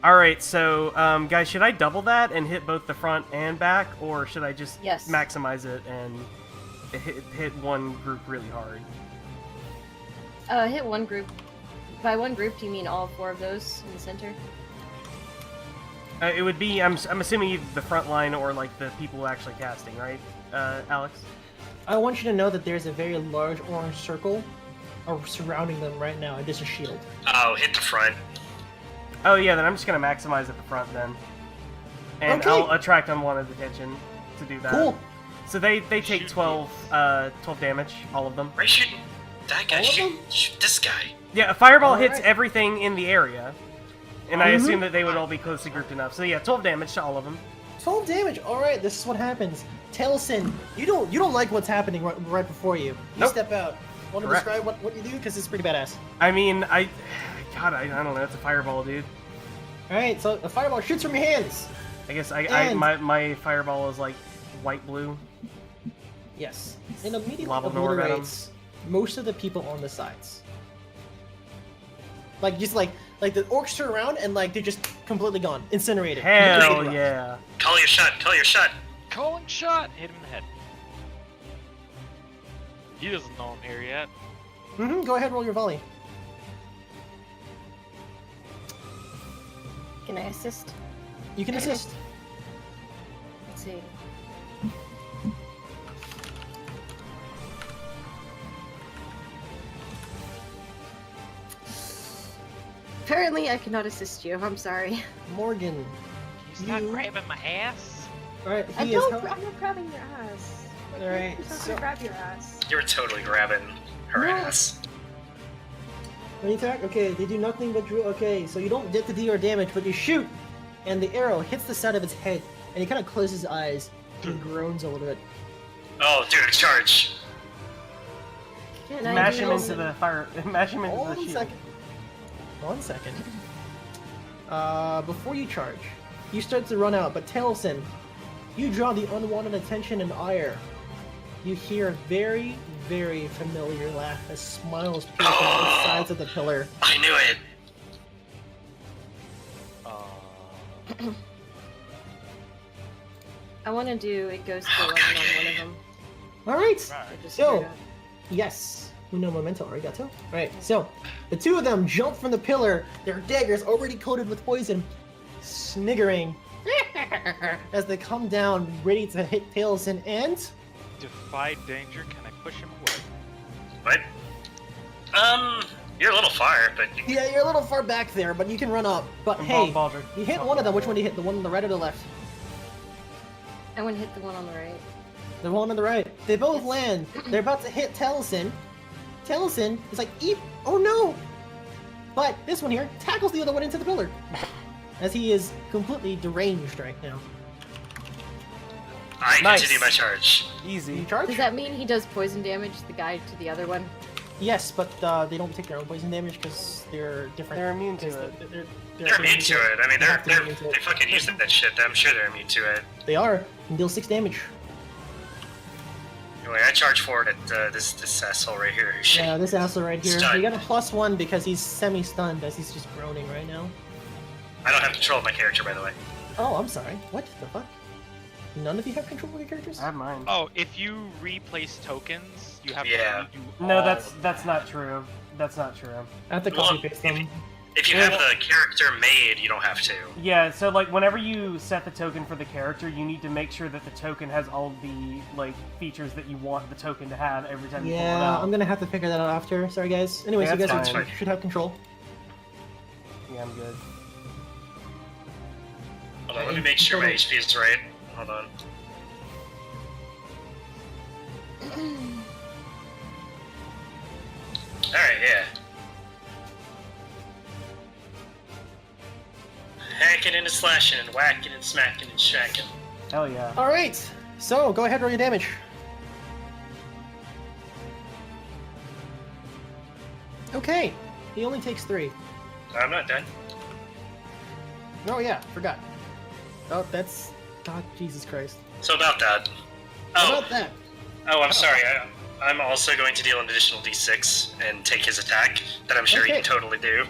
All right, so guys, should I double that and hit both the front and back, or should I just Yes. maximize it and hit one group really hard? Hit one group. By one group, do you mean all 4 of those in the center? It would be I'm assuming either the front line or like the people actually casting, right, Alex? I want you to know that there's a very large orange circle surrounding them right now. It is a shield. Oh, hit the front. Oh yeah, then I'm just gonna maximize at the front then, and Okay. I'll attract unwanted attention to do that. Cool. So they take Shoot 12 12 damage, all of them. Ray shooting. That guy, All of them? shoot this guy. Yeah, a fireball All hits right. everything in the area. And I Mhm. assume that they would all be closely grouped enough. So yeah, 12 damage to all of them. 12 damage. All right, this is what happens. Taliesin, you don't like what's happening right before you. You Nope. step out. Want to Correct. describe what you do? Because it's pretty badass. I mean, God, I don't know. It's a fireball, dude. All right, so the fireball shoots from your hands. I guess And- my fireball is like white blue. Yes, and immediately Lava Nor venom. obliterates most of the people on the sides. Like just like the orcs turn around and like they're just completely gone, incinerated. Hell Completely gone. yeah. Call your shot, call your shot. Calling shot! Hit him in the head. He doesn't know I'm here yet. Go ahead, roll your volley. Can I assist? You can assist. Let's see. Apparently, I cannot assist you. I'm sorry. Morgan. He's not You- grabbing my ass. All right, I he is. don't. I'm not grabbing your ass. My All right, character's not so- gonna grab your ass. You were totally grabbing her No. ass. When you attack, okay, they do nothing but drill. Okay, so you don't get to deal damage, but you shoot, and the arrow hits the side of its head, and he kind of closes his eyes and groans a little bit. Oh, dude, charge. Can I Mash do him into some- the fire. Mash him into the One shield. second. 1 second. Before you charge, you start to run out, but Taliesin, you draw the unwanted attention and ire. You hear a very, very familiar laugh as smiles pierce on both sides of the pillar. I knew it. I want to do a ghost to 11 on one of them. All right. So just Yo. figure out- Yes. Uno momento, arigato. Right, so the two of them jump from the pillar, their daggers already coated with poison, sniggering as they come down, ready to hit Taliesin, and Defy danger. Can I push him away? What? You're a little far, but yeah, you're a little far back there, but you can run up. But hey, Baldric. you hit one of them. Which one do you hit? The one on the right or the left? I want to hit the one on the right. The one on the right. They both Yes. land. They're about to hit Taliesin. Taliesin is like, eep! Oh no! But this one here tackles the other one into the pillar, as he is completely deranged right now. I Nice. continue my charge. You Easy. charge? Does that mean he does poison damage, the guy to the other one? Yes, but they don't take their own poison damage because they're different. They're immune to 'cause it. They're immune to it. I mean, They have to be immune to they it. fucking use that shit. I'm sure they're immune to it. They are. Can deal 6 damage. Anyway, I charge forward at this asshole right here. Shit. Yeah, this asshole right here. Stun. You got a +1 because he's semi-stunned as he's just groaning right now. I don't have control of my character, by the way. Oh, I'm sorry. What the fuck? None of you have control of your characters? I have mine. Oh, if you replace tokens, you have Yeah. to redo No, all that's of that's them. not true. That's not true. I have to Well, copy paste them. If you have the character made, you don't have to. Yeah, so like whenever you set the token for the character, you need to make sure that the token has all the like features that you want the token to have every time you pull it Yeah, out. I'm gonna have to figure that out after. Sorry, guys. Anyways, Yeah, you guys that's fine. should have control. Yeah, I'm good. Hold on, let me make sure my HP is right. Hold on. Alright, yeah. Hacking and slashing and whacking and smacking and shacking. Hell yeah. All right. So go ahead, roll your damage. Okay. He only takes 3. I'm not done. Oh yeah, forgot. Oh, that's. God, Jesus Christ. So about that. How Oh, about that? I'm sorry. I'm also going to deal an additional d6 and take his attack that I'm sure he Okay. can totally do.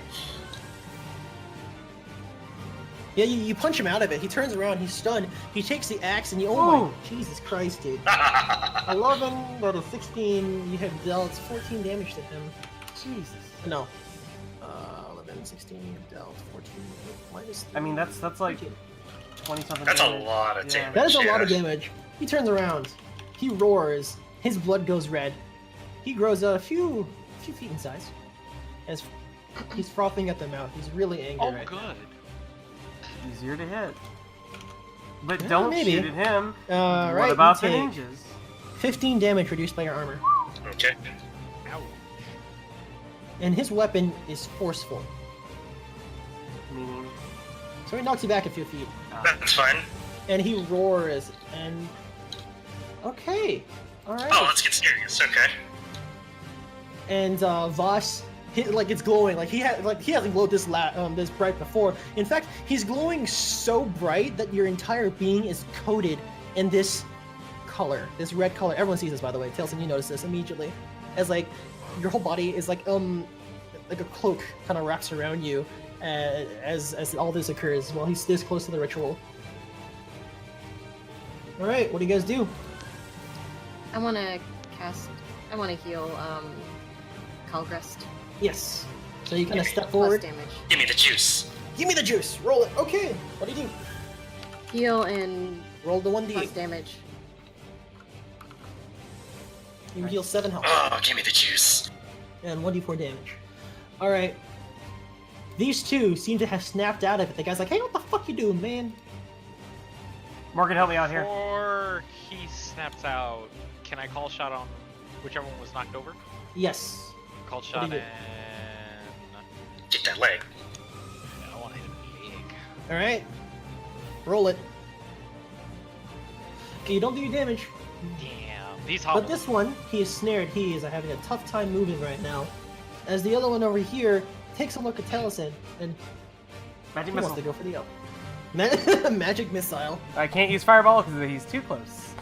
Yeah, you punch him out of it. He turns around. He's stunned. He takes the axe and you. Oh my. Jesus Christ, dude. 11 out of 16. You have dealt 14 damage to him. Jesus. No. 11, 16. You have dealt 14. Minus. I mean, that's like 13. 20 something. That's a damage. lot of Yeah. damage. That is a lot of yeah. damage. He turns around. He roars. His blood goes red. He grows a few feet in size. As he's frothing at the mouth. He's really angry Oh, right good. Easier to hit. But Yeah, don't maybe. shoot at him. now. What Right. about the you take ninjas? 15 damage reduced by your armor. Okay. Ouch. and his weapon is forceful. Meaning, So he knocks you back a few feet, That's fine. and he roars, and... Okay, alright. Oh, let's get serious. Okay. And Voss, it's glowing. Like he hasn't glowed this this bright before. In fact, he's glowing so bright that your entire being is coated in this color, this red color. Everyone sees this, by the way. Taliesin, you notice this immediately, as like your whole body is like a cloak kind of wraps around you as all this occurs while he's this close to the ritual. All right, what do you guys do? I want to heal Khalgrast. Yes. So you kind of step Plus forward. damage. Give me the juice. Give me the juice. Roll it. Okay. What do you do? Heal and Roll the plus 1d8. damage. You heal 7 health. Oh, give me the juice. And 1d4 damage. Alright. These two seem to have snapped out of it. The guy's like, hey, what the fuck you doing, man? Morgan, help me out here. Before he snaps out, can I call shot on whichever one was knocked over? Yes. Call do shot you do? and... Get that leg. I want to hit a leg. Alright. Roll it. Okay, you don't do your damage. Damn. These But hobbles. this one, he is snared. He is having a tough time moving right now. As the other one over here takes a look at Taliesin and Magic he wants missile. to go for the up. Magic missile. I can't use fireball because he's too close.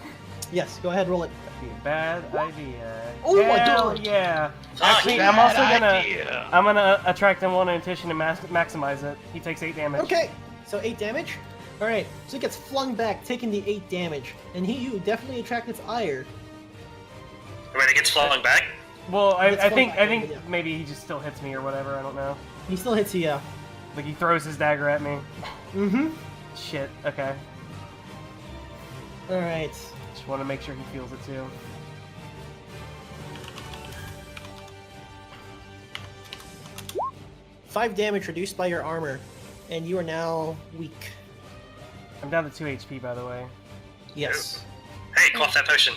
Yes, go ahead, roll it. That'd be a bad idea. Oh my Hell God. Yeah. Oh, Actually, yeah. I'm also Bad gonna idea. I'm gonna attract him one intuition and maximize it. He takes 8 damage. Okay, so 8 damage. Alright, so he gets flung back, taking the 8 damage. And you definitely attract its ire. When it gets flung back? Well, It's I fun think back, yeah. maybe he just still hits me or whatever. I don't know. He still hits you, yeah. Like he throws his dagger at me. Mm-hmm. Shit. Okay. Alright. Just want to make sure he feels it too. Five damage reduced by your armor, and you are now weak. I'm down to 2 HP, by the way. Yes. Hey, quaff that potion.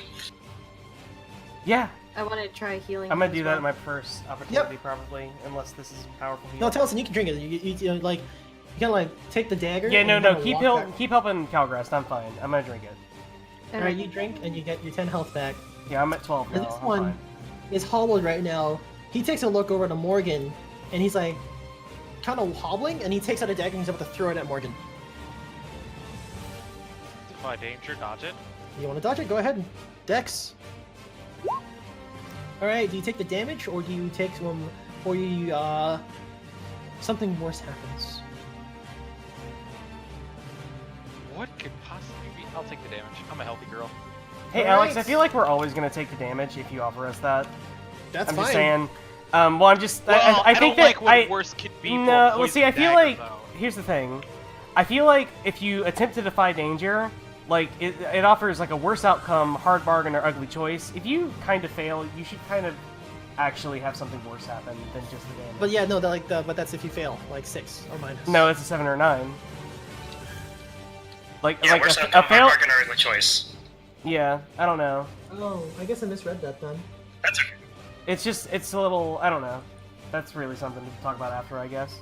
Yeah, I want to try healing. I'm gonna him do as that well. at my first opportunity, probably, unless this is powerful heal. No, Taliesin, you can drink it. You know, like, you can like take the dagger. Yeah, and no, kinda walk back. keep helping Khalgrast. I'm fine. I'm gonna drink it. Alright, you drink and you get your 10 health back. Yeah, I'm at 12 And now. this I'm one fine. is hobbled right now. He takes a look over to Morgan, and he's like, kind of hobbling, and he takes out a dagger and he's able to throw it at Morgan. Defy danger, dodge it. You want to dodge it? Go ahead. Dex. Alright, do you take the damage, or do you take some, or you, something worse happens? What could possibly be? I'll take the damage. I'm a healthy girl. Hey, Alright. Alex, I feel like we're always gonna take the damage if you offer us that. That's I'm fine. just saying. Well, I'm just. Well, I think don't that like what worse could be. for No, a well, see, poison I feel dagger, like though. here's the thing. I feel like if you attempt to defy danger, like it offers like a worse outcome, hard bargain, or ugly choice. If you kind of fail, you should kind of actually have something worse happen than just the damage. But yeah, no, but that's if you fail, like 6 or minus. No, it's a 7 or 9. Like Yeah, like worse a outcome, fail. bargain, or the choice. Yeah, I don't know. Oh, I guess I misread that then. That's okay. It's a little. I don't know. That's really something to talk about after, I guess.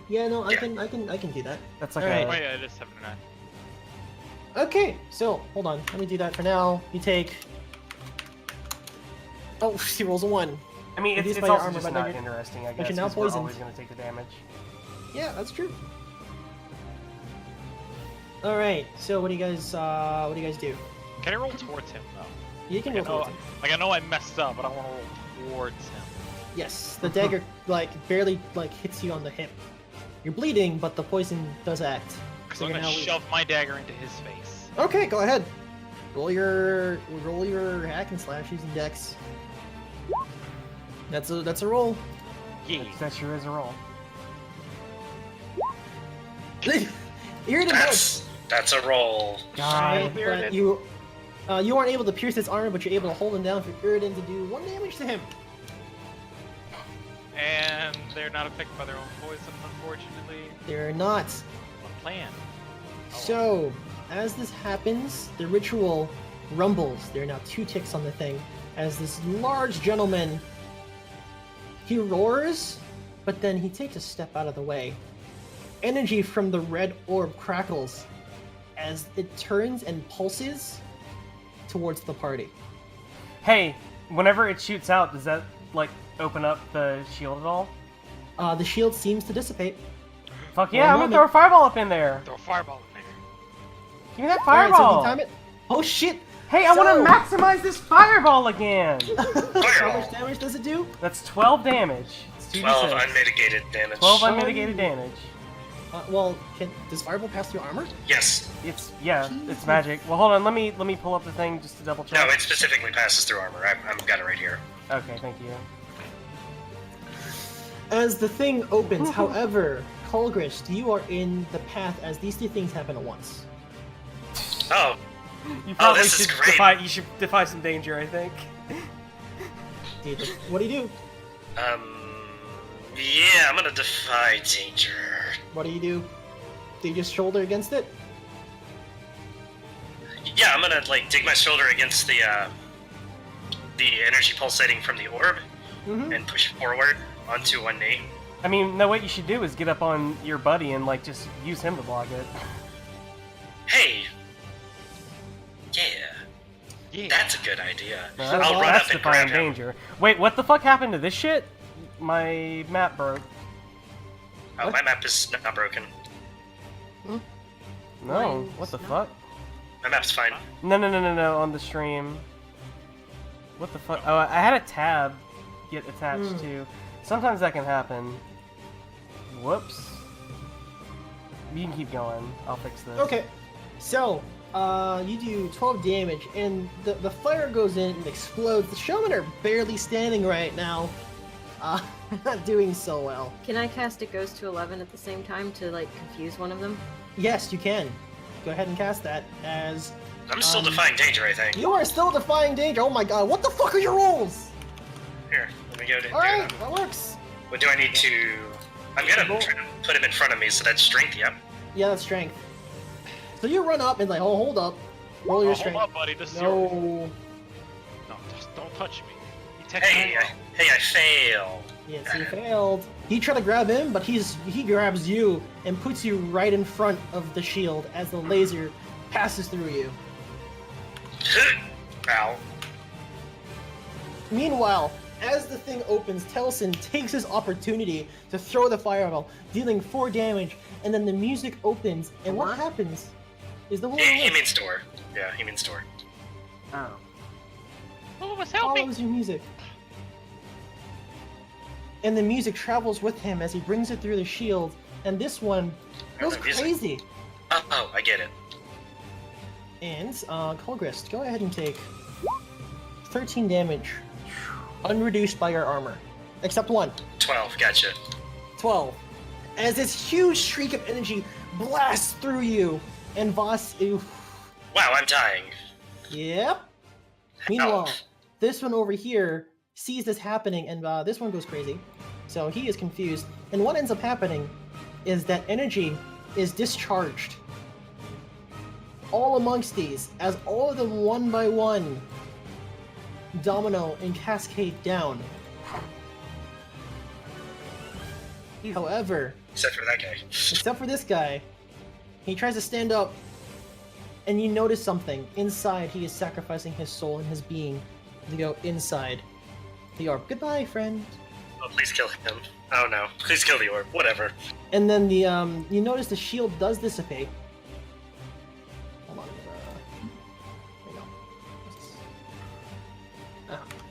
Yeah, no, I Yeah. can do that. That's like Alright. Oh yeah, it is 7 to 9. Okay, so hold on. Let me do that for now. You take. Oh, he rolls a 1. I mean, Reduced it's by your also armor, just but now not you're- interesting, I but guess, you're now because we're poisoned. always going to take the damage. Yeah, that's true. All right. So what do you guys do? Can I roll towards him though? You can Like, roll I know, towards him. like I know I messed up, but I want to roll towards him. Yes, the dagger like barely like hits you on the hip. You're bleeding, but the poison does act. Because So I'm you're gonna now shove my dagger into his face. Okay, go ahead. Roll your hack and slash using Dex. That's a roll. Yeah. That sure is a roll. Here it is. That's a roll. God. But you aren't able to pierce his armor, but you're able to hold him down for Iridan to do 1 damage to him. And they're not affected by their own poison, unfortunately. They're not. A plan. So, as this happens, the ritual rumbles. There are now 2 ticks on the thing, as this large gentleman He roars, but then he takes a step out of the way. Energy from the red orb crackles as it turns and pulses towards the party. Hey, whenever it shoots out, does that like open up the shield at all? The shield seems to dissipate. Fuck yeah, I'm gonna throw a fireball up in there. Throw a fireball in there. Give me that Alright, so fireball. you time it. Oh shit! Hey, I want to maximize this fireball again. How much damage does it do? That's 12 damage. It's 2d6. 12 unmitigated damage. 12 unmitigated damage. Well, does fireball pass through armor? Yes. It's it's magic. Well, hold on. Let me pull up the thing just to double check. No, it specifically passes through armor. I've got it right here. Okay, thank you. As the thing opens, however, Khalgrast, you are in the path as these two things happen at once. Oh, You probably this is should great. You should defy some danger, I think. What do you do? Yeah, I'm gonna defy danger. What do? Do you just shoulder against it? Yeah, I'm gonna like dig my shoulder against the energy pulsating from the orb Mm-hmm. and push forward onto one knee. I mean, no, what you should do is get up on your buddy and like just use him to block it. Hey. Yeah, Yeah. that's a good idea. No, I'll run that's up and defying grab him. danger. Wait, what the fuck happened to this shit? My map broke. Oh, What? my map is not broken. No, Mine what is the not. fuck? My map's fine. No, on the stream. What the fuck? Oh, I had a tab get attached to. Sometimes that can happen. Whoops. You can keep going. I'll fix this. Okay, so you do 12 damage, and the fire goes in and explodes. The showmen are barely standing right now. Not doing so well. Can I cast It Goes to 11 at the same time to like confuse one of them? Yes, you can. Go ahead and cast that as I'm still defying danger, I think. you are still defying danger. Oh my god, what the fuck are your rolls? Here, let me go to. Alright, that works. What do I need to? I'm gonna Roll. try to put him in front of me, so that's strength. Yep. Yeah, that's strength. So you run up and like, oh, hold up. Roll your Oh, strength. hold up, buddy. This is your... No. No, just don't touch me. You text Hey, me. I fail. Yes, he failed. You try to grab him, but he grabs you and puts you right in front of the shield as the laser passes through you. Ow. Meanwhile, as the thing opens, Taliesin takes his opportunity to throw the fireball, dealing 4 damage, and then the music opens, and what happens is the He whole means door. Yeah, he means door. Oh. Oh, what's helping? follows your music. And the music travels with him as he brings it through the shield, and this one goes the music. crazy. Oh, I get it. And, Khalgrast, go ahead and take 13 damage, unreduced by your armor. Except 1. 12. Gotcha. 12. As this huge streak of energy blasts through you, and Voss, Wow, I'm dying. yep. Meanwhile, Ouch. this one over here sees this happening, and this one goes crazy. So he is confused. And what ends up happening is that energy is discharged all amongst these, as all of them one by one domino and cascade down. However, Except for that guy. except for this guy, he tries to stand up, and you notice something. Inside, he is sacrificing his soul and his being to go inside the orb. Goodbye, friend. Oh, please kill him. Oh no. Please kill the orb. Whatever. And then the you notice the shield does dissipate. Hold on. There we go.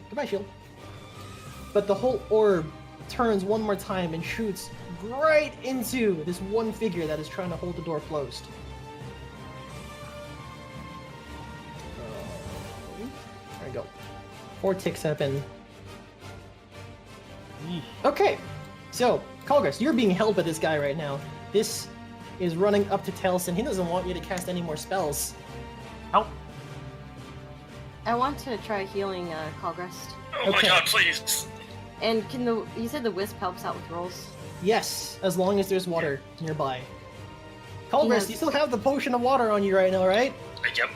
Goodbye, shield. But the whole orb turns one more time and shoots right into this one figure that is trying to hold the door closed. There we go. 4 ticks have been. Okay, so Khalgrast, you're being held by this guy right now. This is running up to Taliesin. He doesn't want you to cast any more spells. Help. I want to try healing Khalgrast. Oh Okay. my god, please. And you said the wisp helps out with rolls? Yes, as long as there's water nearby. Khalgrast, Yes. you still have the potion of water on you right now, right? Yep.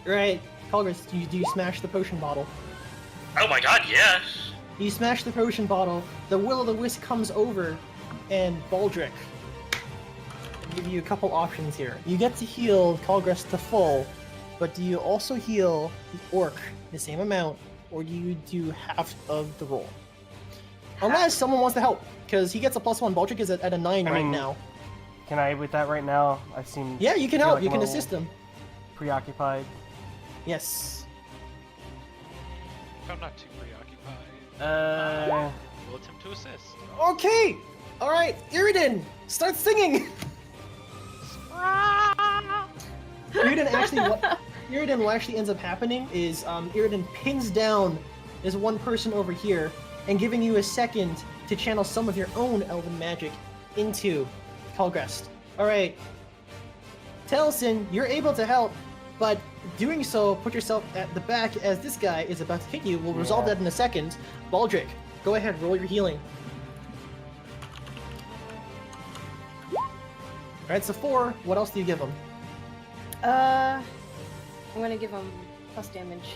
Right. Khalgrast, do you smash the potion bottle? Oh my god, yeah. You smash the potion bottle. The will-o'-the-wisp comes over, and Baldric. I'll give you a couple options here. You get to heal Khalgrast to full, but do you also heal the orc the same amount, or do you do half of the roll? Unless someone wants to help, because he gets a +1. Baldric is at a 9 right now. Can I with that right now? I seem. Yeah, you can feel help. like You I'm can a assist little him. Preoccupied. Yes. If I'm not too preoccupied, we'll attempt to assist. Okay. All right, Iridan, start singing. Iridan, what actually ends up happening is Iridan pins down this one person over here and giving you a second to channel some of your own elven magic into Khalgrast. All right, Taliesin, you're able to help, but doing so, put yourself at the back as this guy is about to hit you. We'll resolve that in a second. Baldric, go ahead, roll your healing. Alright, so 4. What else do you give him? I'm gonna give him plus damage.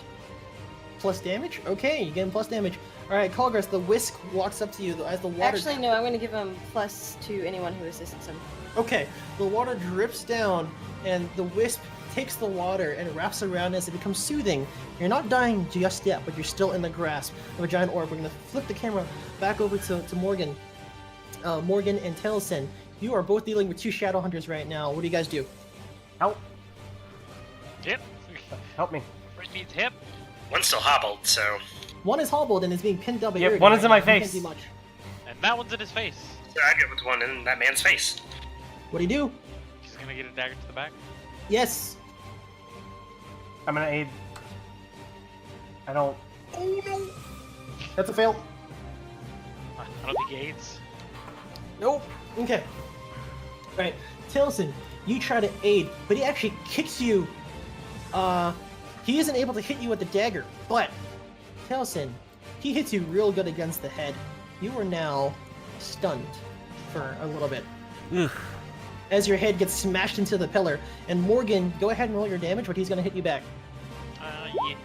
Plus damage? Okay, you get him plus damage. Alright, Khalgrast, the whisk walks up to you as the water... Actually, no, I'm gonna give him plus to anyone who assists him. Okay, the water drips down, and the wisp takes the water and wraps around as it becomes soothing. You're not dying just yet, but you're still in the grasp of a giant orb. We're gonna flip the camera back over to Morgan. Morgan and Taliesin, you are both dealing with 2 shadow hunters right now. What do you guys do? Help! Hip. Help me. First needs hip. One's still hobbled, so One is hobbled and is being pinned up by Yep, Iridan one is in my right now. You face. can't do much. And that one's in his face. I get with one in that man's face. What do you do? He's gonna get a dagger to the back. Yes. I'm gonna aid. I don't. Oh no! That's a fail. I don't think he aids. Nope. Okay. Alright, Taliesin, you try to aid, but he actually kicks you. He isn't able to hit you with the dagger, but Taliesin, he hits you real good against the head. You are now stunned for a little bit. Ugh. As your head gets smashed into the pillar, and Morgan, go ahead and roll your damage, but he's gonna hit you back. Yeah.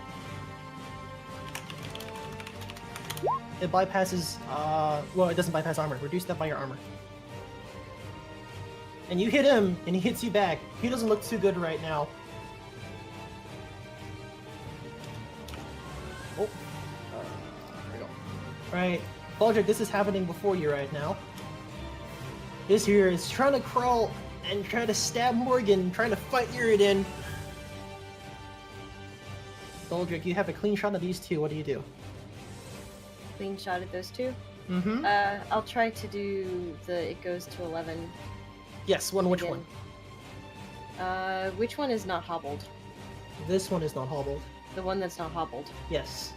It bypasses, well, it doesn't bypass armor. Reduce that by your armor. And you hit him, and he hits you back. He doesn't look too good right now. Oh. There we go. Right. Baldric, this is happening before you right now. This here is trying to crawl and try to stab Morgan, trying to fight Iridan. Baldric, you have a clean shot of these two. What do you do? Clean shot at those two. Mm-hmm. I'll try to do the it goes to 11. Yes, which again. one? Which one is not hobbled? This one is not hobbled. The one that's not hobbled. Yes.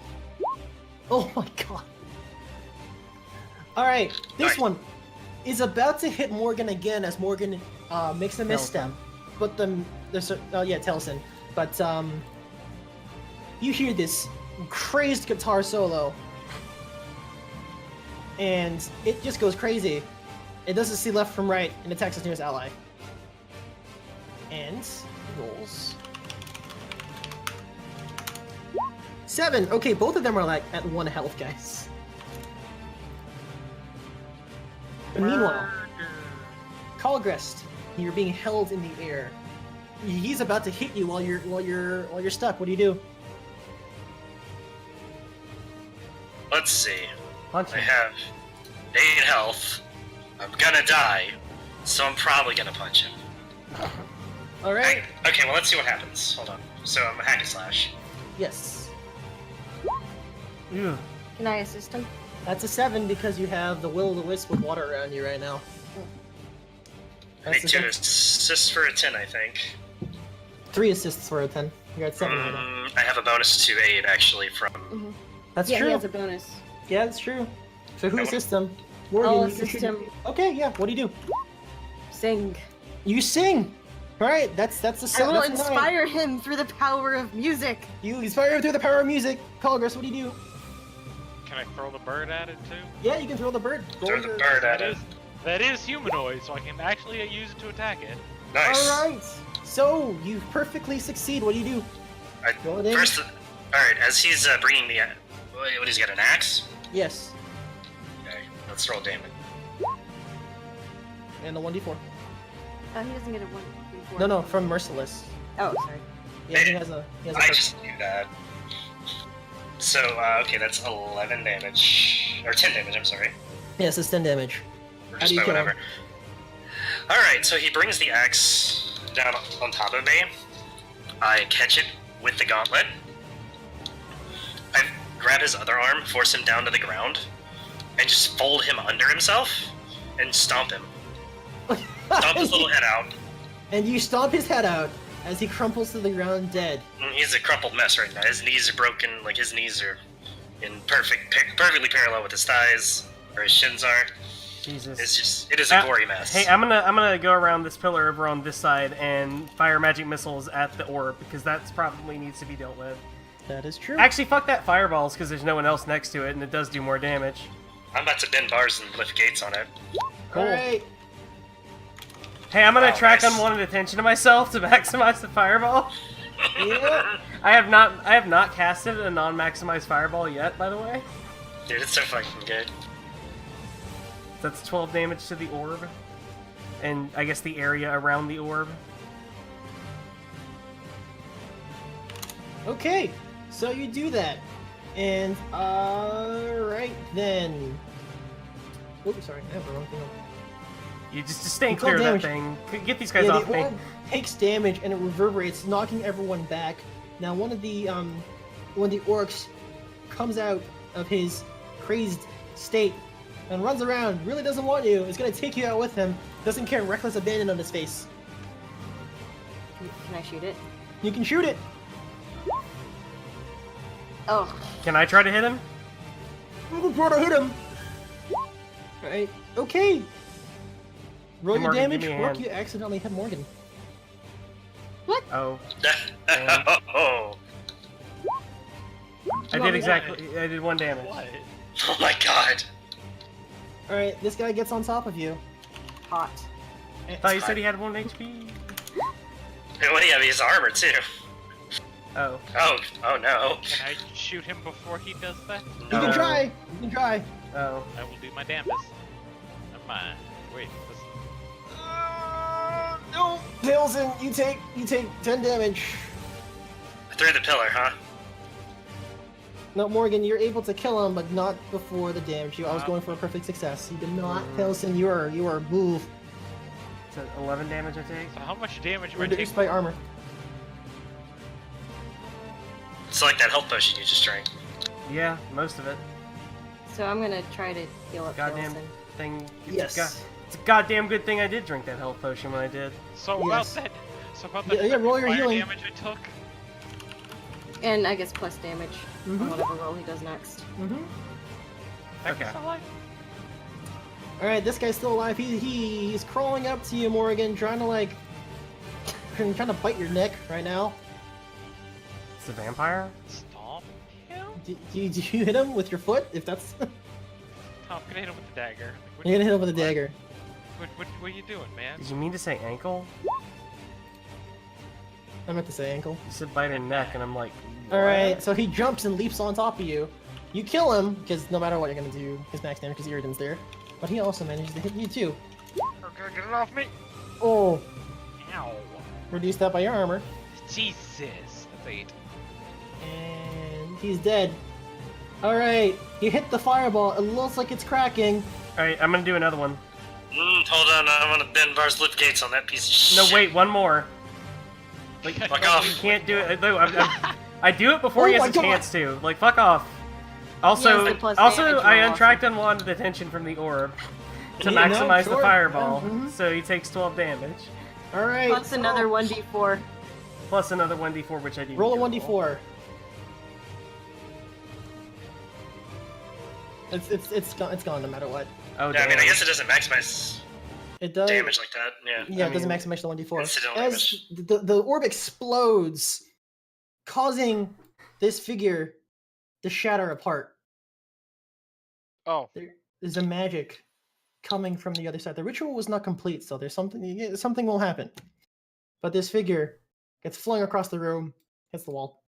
Oh my god. Alright, this Nice. one is about to hit Morgan again as Morgan makes a misstep. But Taliesin. But you hear this crazed guitar solo. And it just goes crazy. It doesn't see left from right and attacks its nearest ally. And rolls 7. Okay, both of them are like at 1 health, guys. But meanwhile, Khalgrast, you're being held in the air. He's about to hit you while you're stuck. What do you do? Let's see. Punch I him. have 8 health. I'm gonna die, so I'm probably gonna punch him. All right. Okay, well, let's see what happens. Hold on. So I'm a hack and slash. Yes. Ew. Can I assist him? That's a 7 because you have the will-o'-the-wisp with water around you right now. I That's need a 2 assists for a 10, I think. 3 assists for a 10. You're at 7 right now. I have a bonus to aid, actually, from... That's Yeah, true. he has a bonus. Yeah, that's true. So who I assists him? I'll Morgan, you assist should- him. Okay, yeah. What do you do? Sing. You sing. All right, that's the I set. will That's a 9. inspire him through the power of music. You inspire him through the power of music. Khalgrast, what do you do? Can I throw the bird at it too? Yeah, you can throw the bird. Roll Throw the your- bird at it. That is humanoid, so I can actually use it to attack it. Nice. All right. So you perfectly succeed. What do you do? Roll it in. First, alright, as he's bringing the... What, he's got an axe? Yes. Okay, let's roll damage. And a 1d4. He doesn't get a 1d4. No, from Merciless. Oh, sorry. Yeah, he has a I just knew that. So, okay, that's 11 damage. Or 10 damage, I'm sorry. Yes, it's 10 damage. Or How just do you by kill him? whatever. Alright, so he brings the axe down on top of me. I catch it with the gauntlet. I grab his other arm, force him down to the ground, and just fold him under himself and stomp him. Stomp his little head out. And you stomp his head out as he crumples to the ground dead. He's a crumpled mess right now. His knees are broken, like his knees are in perfectly parallel with his thighs, or his shins are. Jesus. It is a gory mess. Hey, I'm gonna go around this pillar over on this side and fire magic missiles at the orb, because that's probably needs to be dealt with. That is true. Actually, fuck that fireballs, because there's no one else next to it, and it does do more damage. I'm about to bend bars and lift gates on it. Cool. Alright. Hey, I'm gonna Oh, track nice. unwanted attention to myself to maximize the fireball. Yeah. I have not casted a non-maximized fireball yet, by the way. Dude, it's so fucking good. That's 12 damage to the orb, and I guess the area around the orb. Okay, so you do that. And, alright then. Oops, sorry, I have the wrong thing. You just stay You clear of call that thing. Get these guys Yeah, off the me. orb takes damage and it reverberates, knocking everyone back. Now, one of the orcs comes out of his crazed state and runs around, really doesn't want you, is gonna take you out with him, doesn't care, reckless abandon on his face. Can I shoot it? You can shoot it! Oh, Can I try to hit him? I'm gonna try to hit him! Alright, okay! Roll Hey, your Morgan, give damage, me a Rook, hand. you accidentally hit Morgan. Oh, Oh I did exactly. I did 1 damage. What? my god. Alright, this guy gets on top of you. hot. I thought you said he had 1 HP. Well, yeah, he has armor too. Oh, Oh no. Can I shoot him before he does that? You No. can try! You can try! oh. I will do my damnedest. Never mind. Wait, this... No! Taliesin, you take 10 damage. Through the pillar, huh? No, Morgan, you're able to kill him, but not before the damage. I was going for a perfect success. You did not. Taliesin, you are move. Is that 11 damage I take? So how much damage am I Reduced taking? by armor. It's like that health potion you just drank. Yeah, most of it. So I'm gonna try to heal up Goddamn Taliesin. thing. Yes. It's a goddamn good thing I did drink that health potion when I did. So Yes. about that... So about the Yeah, roll your fire healing. damage I took? And I guess plus damage Mhm. on whatever roll he does next. Mm-hmm. Heck, Okay. it's alive. Alright, this guy's still alive. He's crawling up to you, Morgan, trying to bite your neck right now. It's a vampire? Stomp him? Do you hit him with your foot? If that's... No, I'm gonna hit him with the dagger. Like, You're gonna hit him with a dagger. What are you doing, man? Did you mean to say ankle? I meant to say ankle. You said bite her neck, and I'm like, Alright, what? so he jumps and leaps on top of you. You kill him, because no matter what you're gonna do, his max damage, because Iridan's there. But he also manages to hit you too. Okay, get it off me! Oh, Ow. reduce that by your armor. Jesus. That's 8. And he's dead. Alright, you hit the fireball. It looks like it's cracking. Alright, I'm gonna do another one. Hold on, I'm gonna bend bars lift gates on that piece of shit. No, wait, one more. Like, Fuck off. you can't do it. No, I do it before Oh he has my a God. chance to. Like, fuck off. He Also, has the plus also, damage I roll untracked unwanted attention from the orb to Yeah, no, maximize the sure. fireball. Yeah, mhm. So he takes 12 damage. Alright. Plus another 1d4. Plus another 1d4, which I do. Roll a need to 1d4. It's gone no matter what. Oh, Yeah, I mean, damn. I guess it doesn't maximize It does damage like that. Yeah. Yeah, I it doesn't mean, maximize the 1d4. incidental As the orb explodes, causing this figure to shatter apart. Oh. There's a magic coming from the other side. The ritual was not complete, so there's something will happen. But this figure gets flung across the room, hits the wall,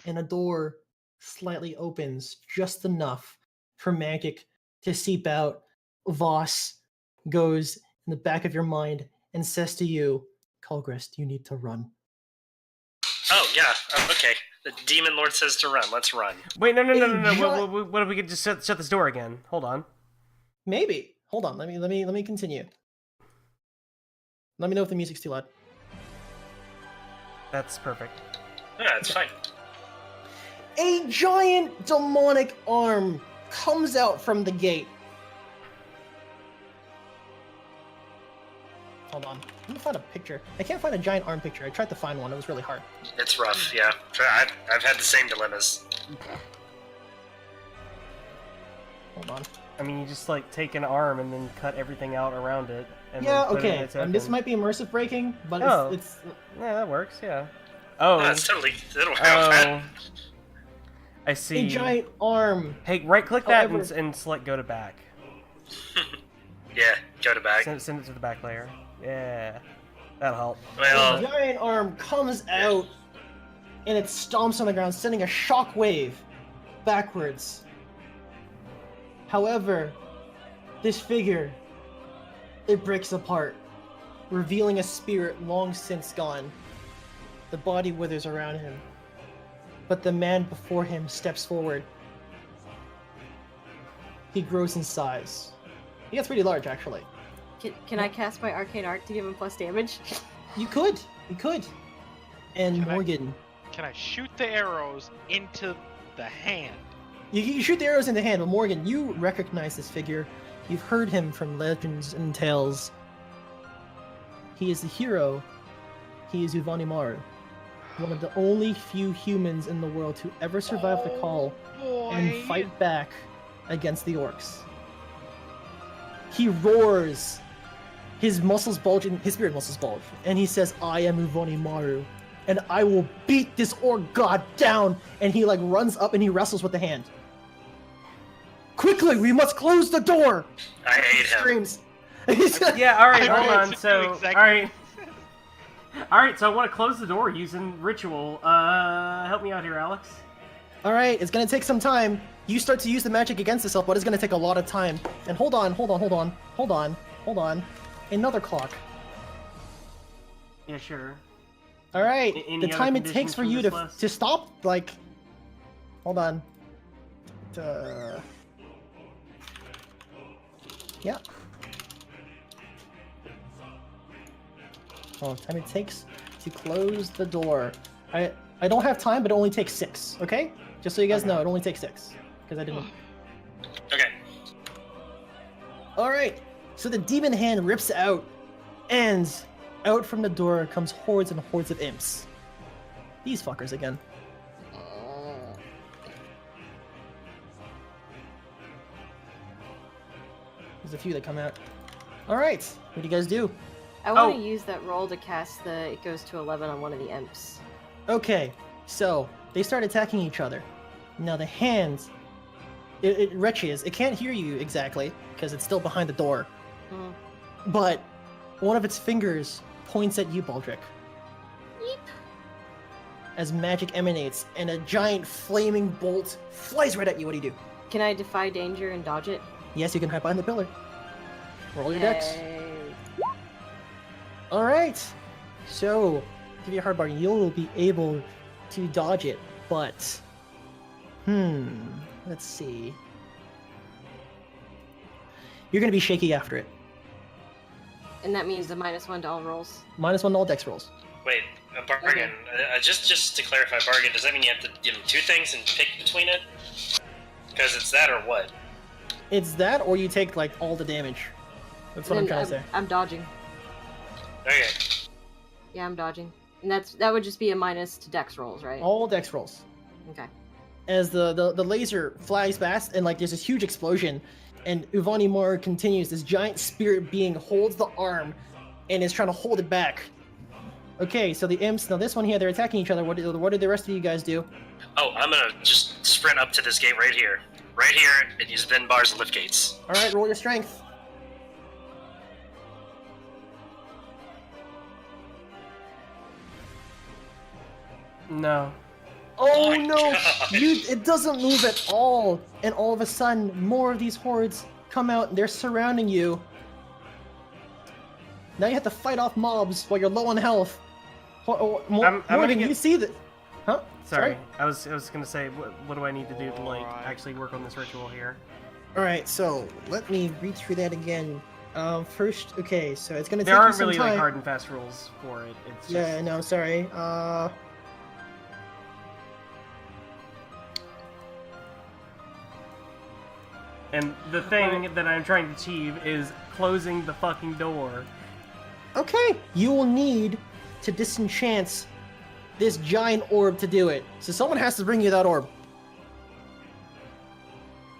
and a door slightly opens just enough for magic to seep out, Voss goes in the back of your mind and says to you, Khalgrast, you need to run. Oh, yeah. Okay. The Demon Lord says to run. Let's run. Wait, no. Giant- What if we could just shut this door again? Hold on. Maybe. Hold on. Let me continue. Let me know if the music's too loud. That's perfect. Yeah, it's fine. A giant demonic arm comes out from the gate. Hold on. Let me find a picture. I can't find a giant arm picture. I tried to find one. It was really hard. It's rough, yeah. I've had the same dilemmas. Hold on. I mean, you just like take an arm and then cut everything out around it. And Yeah, then put it in okay. its This token. might be immersive breaking, but Oh. it's Yeah, that works. Yeah. Oh. That's totally... It'll Oh. have I see. a giant arm. Hey, right-click that However- and select go to back. Yeah, go to back. Send it to the back layer. Yeah, that'll help. A Well, giant arm comes out and it stomps on the ground, sending a shockwave backwards. However, this figure, it breaks apart, revealing a spirit long since gone. The body withers around him, but the man before him steps forward. He grows in size. He gets pretty large, actually. Can I cast my arcane art to give him plus damage? You could. And Can I- Morgan, Can I shoot the arrows into the hand? you shoot the arrows in the hand, but Morgan, you recognize this figure. You've heard him from legends and tales. He is the hero. He is Uvanimaru, one of the only few humans in the world to ever survive the call and fight back against the orcs. He roars. His muscles bulge, his spirit muscles bulge, and he says, I am Uvanimaru, and I will beat this orc god down. And he like runs up and he wrestles with the hand. Quickly, we must close the door! I hate him. Screams. Yeah. All right. I Hold wanted on. to do So, exactly- all right. All right. So I want to close the door using ritual. Help me out here, Alex. Alright, it's gonna take some time. You start to use the magic against yourself, but it's gonna take a lot of time. And hold on. Another clock. Yeah, sure. Alright, Any the other time it conditions takes for from you this to list? stop, like... Hold on. Yeah. Oh, time it takes to close the door. I don't have time, but it only takes 6, okay? Just so you guys Okay. know, it only takes 6. Because I didn't... Okay. Alright, so the demon hand rips out, and out from the door comes hordes and hordes of imps. These fuckers again. There's a few that come out. Alright, what do you guys do? I want Oh. to use that roll to cast the it goes to 11 on one of the imps. Okay, so they start attacking each other. Now the hand, it retches. It can't hear you exactly, because it's still behind the door. Mm. But one of its fingers points at you, Baldric. Yeep. As magic emanates, and a giant flaming bolt flies right at you. What do you do? Can I defy danger and dodge it? Yes, you can hide behind the pillar. Roll your dex. Yay. Alright. So, give you a hard bargain. You'll be able to dodge it, but... let's see. You're gonna be shaky after it. And that means a -1 to all rolls. -1 to all dex rolls. Wait, a bargain. Just to clarify, bargain, does that mean you have to give him 2 things and pick between it? Because it's that or what? It's that, or you take, like, all the damage. That's what I'm Then trying to say. I'm dodging. Okay. Yeah, I'm dodging. And that would just be a minus to dex rolls, right? All dex rolls. Okay. As the laser flies past, and, like, there's this huge explosion, and Uvanimaru continues. This giant spirit being holds the arm, and is trying to hold it back. Okay, so the imps, now this one here, they're attacking each other. What did the rest of you guys do? Oh, I'm gonna just sprint up to this gate right here. Right here, and use bend bars and lift gates. Alright, roll your strength. No. Oh my no! God. It doesn't move at all, and all of a sudden, more of these hordes come out and they're surrounding you. Now you have to fight off mobs while you're low on health. I'm gonna Morgan, get- you see that? Huh? Sorry, I was gonna say, what do I need to do to like actually work on this ritual here? All right, so let me read through that again. First, okay, so it's gonna There take you aren't some really time. like hard and fast rules for it. It's just... Yeah, no, sorry. And the thing that I'm trying to achieve is closing the fucking door. Okay, you will need to disenchant this giant orb to do it. So someone has to bring you that orb.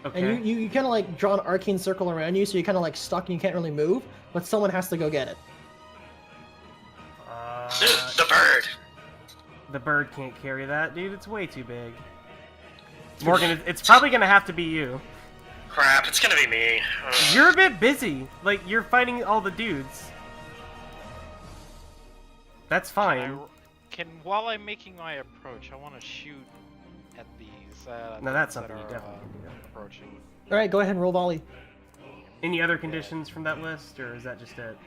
Okay. And you kind of like draw an arcane circle around you, so you're kind of like stuck and you can't really move, but someone has to go get it. The bird. The bird can't carry that, dude. It's way too big. Morgan, it's probably gonna have to be you. Crap, it's gonna be me. You're a bit busy. Like, you're fighting all the dudes. That's fine. While I'm making my approach, I want to shoot at these. No, that's things something you that are, definitely can do. approaching. All right, go ahead and roll volley. Any other conditions from that list, or is that just it?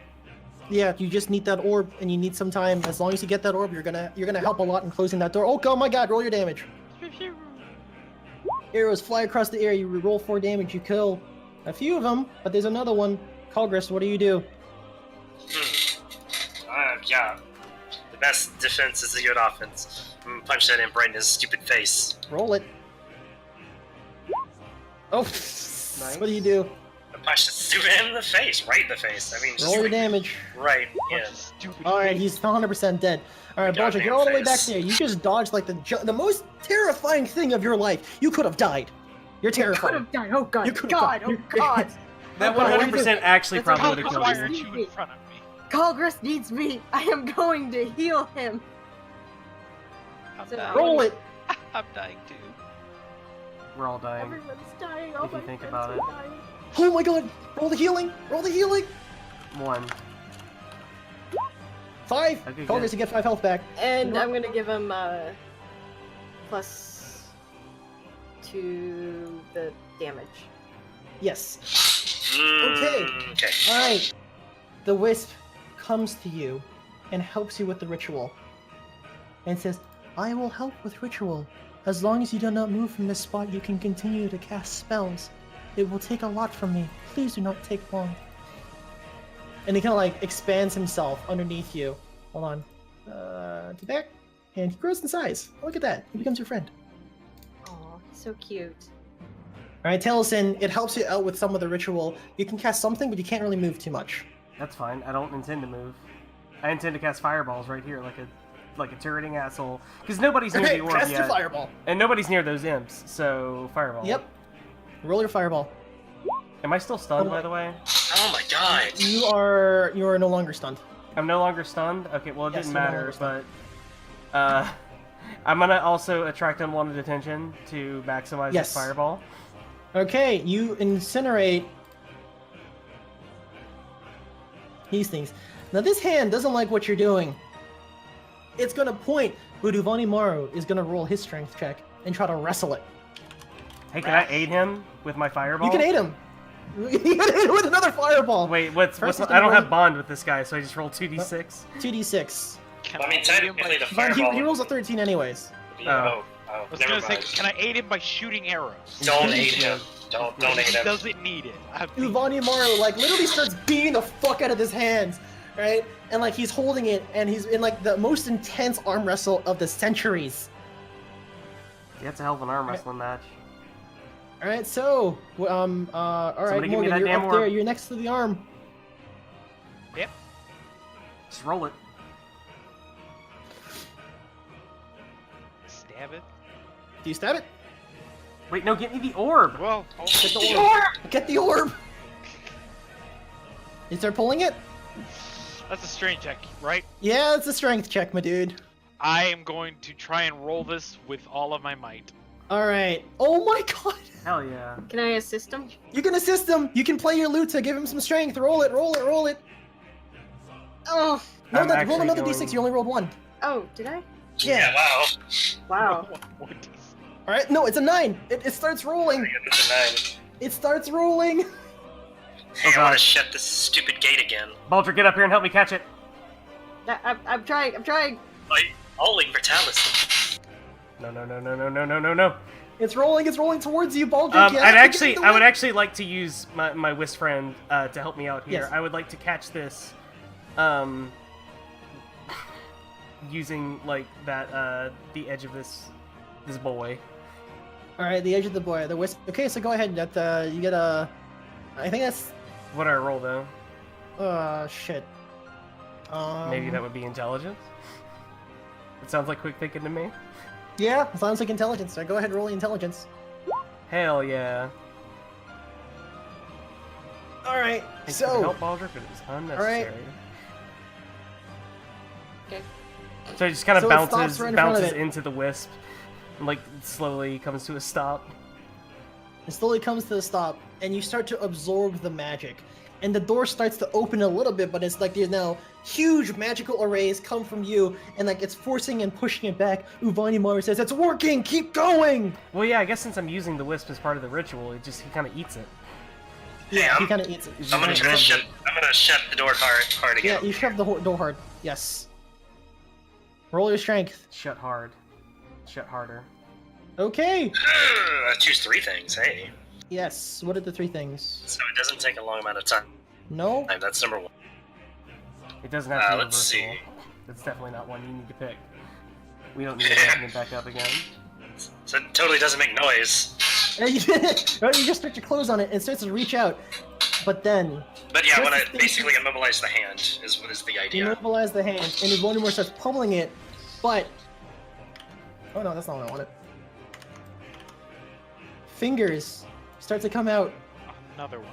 Yeah, you just need that orb, and you need some time. As long as you get that orb, you're gonna help a lot in closing that door. Oh my God! Roll your damage. Arrows fly across the air. You roll 4 damage. You kill a few of them, but there's another one. Khalgrast, what do you do? Yeah. The best defense is a good offense. I'm gonna punch that imp right in his stupid face. Roll it. Oh, what do you do? I punched the stupid imp in the face, right in the face. I mean, just Roll your like, damage. right in. Stupid. All right, he's 100% dead. All right, Baldric, you're all the way back there. You just dodged like the most terrifying thing of your life. You could have died. You're Could terrified. have died. Oh God. You could've God. died. Oh God. That Okay, what do you 100% actually That's probably would have Why killed aren't you. you in front of me? Khalgrast needs me. I am going to heal him. I'm So- dying. Roll it. I'm dying too. We're all dying. Everyone's dying. Oh If you my think friends about are it. dying. Oh my God! Roll the healing. Roll the healing. 1. 5. Okay, Khalgrast, good. you get 5 health back. And I'm gonna give him plus 2 the damage. Yes. Okay. Okay. All right. The wisp comes to you and helps you with the ritual, and says, "I will help with ritual. As long as you do not move from this spot, you can continue to cast spells. It will take a lot from me. Please do not take long." And he kind of like expands himself underneath you. Hold on. To back. And he grows in size. Look at that. He becomes your friend. Oh, so cute. Alright, Taliesin, it helps you out with some of the ritual. You can cast something, but you can't really move too much. That's fine. I don't intend to move. I intend to cast fireballs right here, like a turreting asshole. Because nobody's near the orb Cast your yet, fireball. and nobody's near those imps. So fireball. Yep. Roll your fireball. Am I still stunned, by the way? Oh my God. You are no longer stunned. I'm no longer stunned. Okay, well it Yes, didn't you're no matter, longer stunned. but I'm gonna also attract unwanted attention to maximize Yes. this fireball. Okay, you incinerate these things. Now this hand doesn't like what you're doing. It's gonna point, but Uvani Maru is gonna roll his strength check and try to wrestle it. Hey, can I aid him with my fireball? You can aid him. You can aid him with another fireball. Wait, what's First he's I don't gonna have roll- bond with this guy, so I just roll 2d6. 2d6. Can I mean, aid him technically, the But fireball. he rolls a 13 anyways. Oh, I was never gonna say, mind. can I aid him by shooting arrows? Don't aid him. Don't aid He him. doesn't need it. I'm being- Uvani Maru like literally starts beating the fuck out of his hands, right? And like he's holding it, and he's in like the most intense arm wrestle of the centuries. That's a hell of an arm wrestling match. All right, so all right, Somebody give me Morgan, that you're damn up there. orb. You're next to the arm. Yep. Just roll it. Stab it. Do you stab it? Wait, no, get me the orb. Well, Get the orb. Get the orb. You start pulling it? that's a strength check, right? Yeah, it's a strength check, my dude. I am going to try and roll this with all of my might. All right. Oh my god. Hell yeah. Can I assist him? You can assist him. You can play your lute to give him some strength. Roll it. Roll it. Roll it. Oh, No, I'm roll actually another going- d6. You only rolled 1. oh, did I? Yeah. Wow. Wow. More decent. All right. No, it's a 9. It starts rolling. It's a 9. It starts rolling. Hey, I God. want to shut this stupid gate again. Baldric, get up here and help me catch it. I'm trying. I'll wait for Taliesin. No. It's rolling towards you, Baldric. You have I to get in the would way. actually like to use my whisk friend to help me out here. Yes. I would like to catch this, using like that the edge of this boy. All right, the edge of the boy, the wisp. Okay, so go ahead. That you get a. I think that's. What do I roll though? Shit. Maybe that would be intelligence. It sounds like quick thinking to me. Yeah, sounds like intelligence. So go ahead, roll the intelligence. Hell yeah. All right. Thanks for the So. help, Baldric, but it was unnecessary. Okay. So it just kind of So it stops right in front of bounces it. into the wisp, and like slowly comes to a stop. It slowly comes to a stop, and you start to absorb the magic. And the door starts to open a little bit, but it's like there's now huge magical arrays come from you, and like it's forcing and pushing it back. Uvani Mara says, "It's working! Keep going!" Well, yeah, I guess since I'm using the wisp as part of the ritual, he kind of eats it. Yeah, Hey, he kind of eats it. He's I'm gonna just try to absorbs shut. I'm gonna shut the door hard Yeah, again. you shove the door hard. Yes. Roll your strength. Shut hard. Shut harder. Okay. I choose 3 things. Hey, Yes. What are the 3 things? so it doesn't take a long amount of time. No. That's number 1. It doesn't have to be Let's reversible. see. That's definitely not one you need to pick. We don't need to open it back up again. So it totally doesn't make noise. And you just start to close on it and it starts to reach out, but then But yeah, I Just want the to thing- basically immobilize the hand. Is what is the you idea? immobilize the hand, and Voldemort starts pummeling it. But oh no, that's not what I wanted. Fingers start to come out. Another one.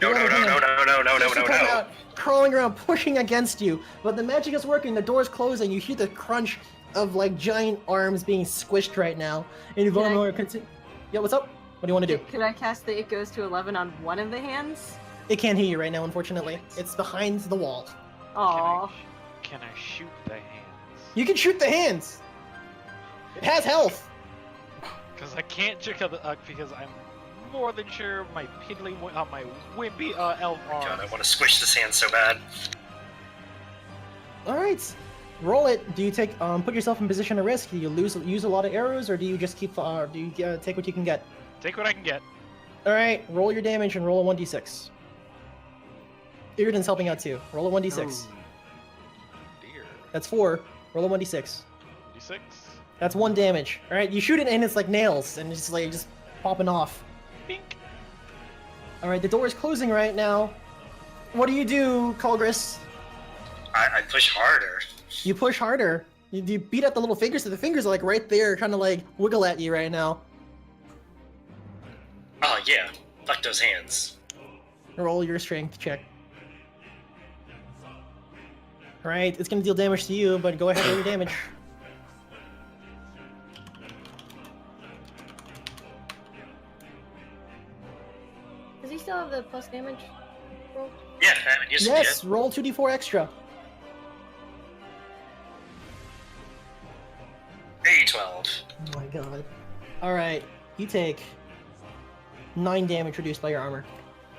No, Starts to come out, crawling around, pushing against you. But the magic is working. The door's closing. You hear the crunch of like giant arms being squished right now. And Voldemort continue. Yeah, what's up? What do you want to do? Could I cast the It Goes to 11 on one of the hands? It can't hear you right now, unfortunately. It's behind the wall. Aww. Can I shoot the hands? You can shoot the hands. It has health. Because I can't check out because I'm more than sure my piddly, my wimpy elf arms. God, I want to squish this hand so bad. All right, roll it. Do you take put yourself in position of risk? Do you use a lot of arrows, or do you just keep do you take what you can get? Take what I can get. All right, roll your damage and roll a 1d6. Iridan's helping out too. Roll a 1d6. Ooh. Dear. That's 4. Roll a 1d6. D6. That's 1 damage. All right, you shoot it and it's like nails, and it's like just popping off. Bink. All right, the door is closing right now. What do, Khalgrast? I push harder. You push harder. You beat at the little fingers, so the fingers are like right there, trying to like wiggle at you right now. Oh yeah, fuck those hands. Roll your strength check. Alright, it's gonna deal damage to you, but go ahead and roll your damage. Does he still have the plus damage roll? Yeah, I haven't used it Yes, yet. roll 2d4 extra. Hey, 12. Oh my god. Alright, you take 9 damage reduced by your armor.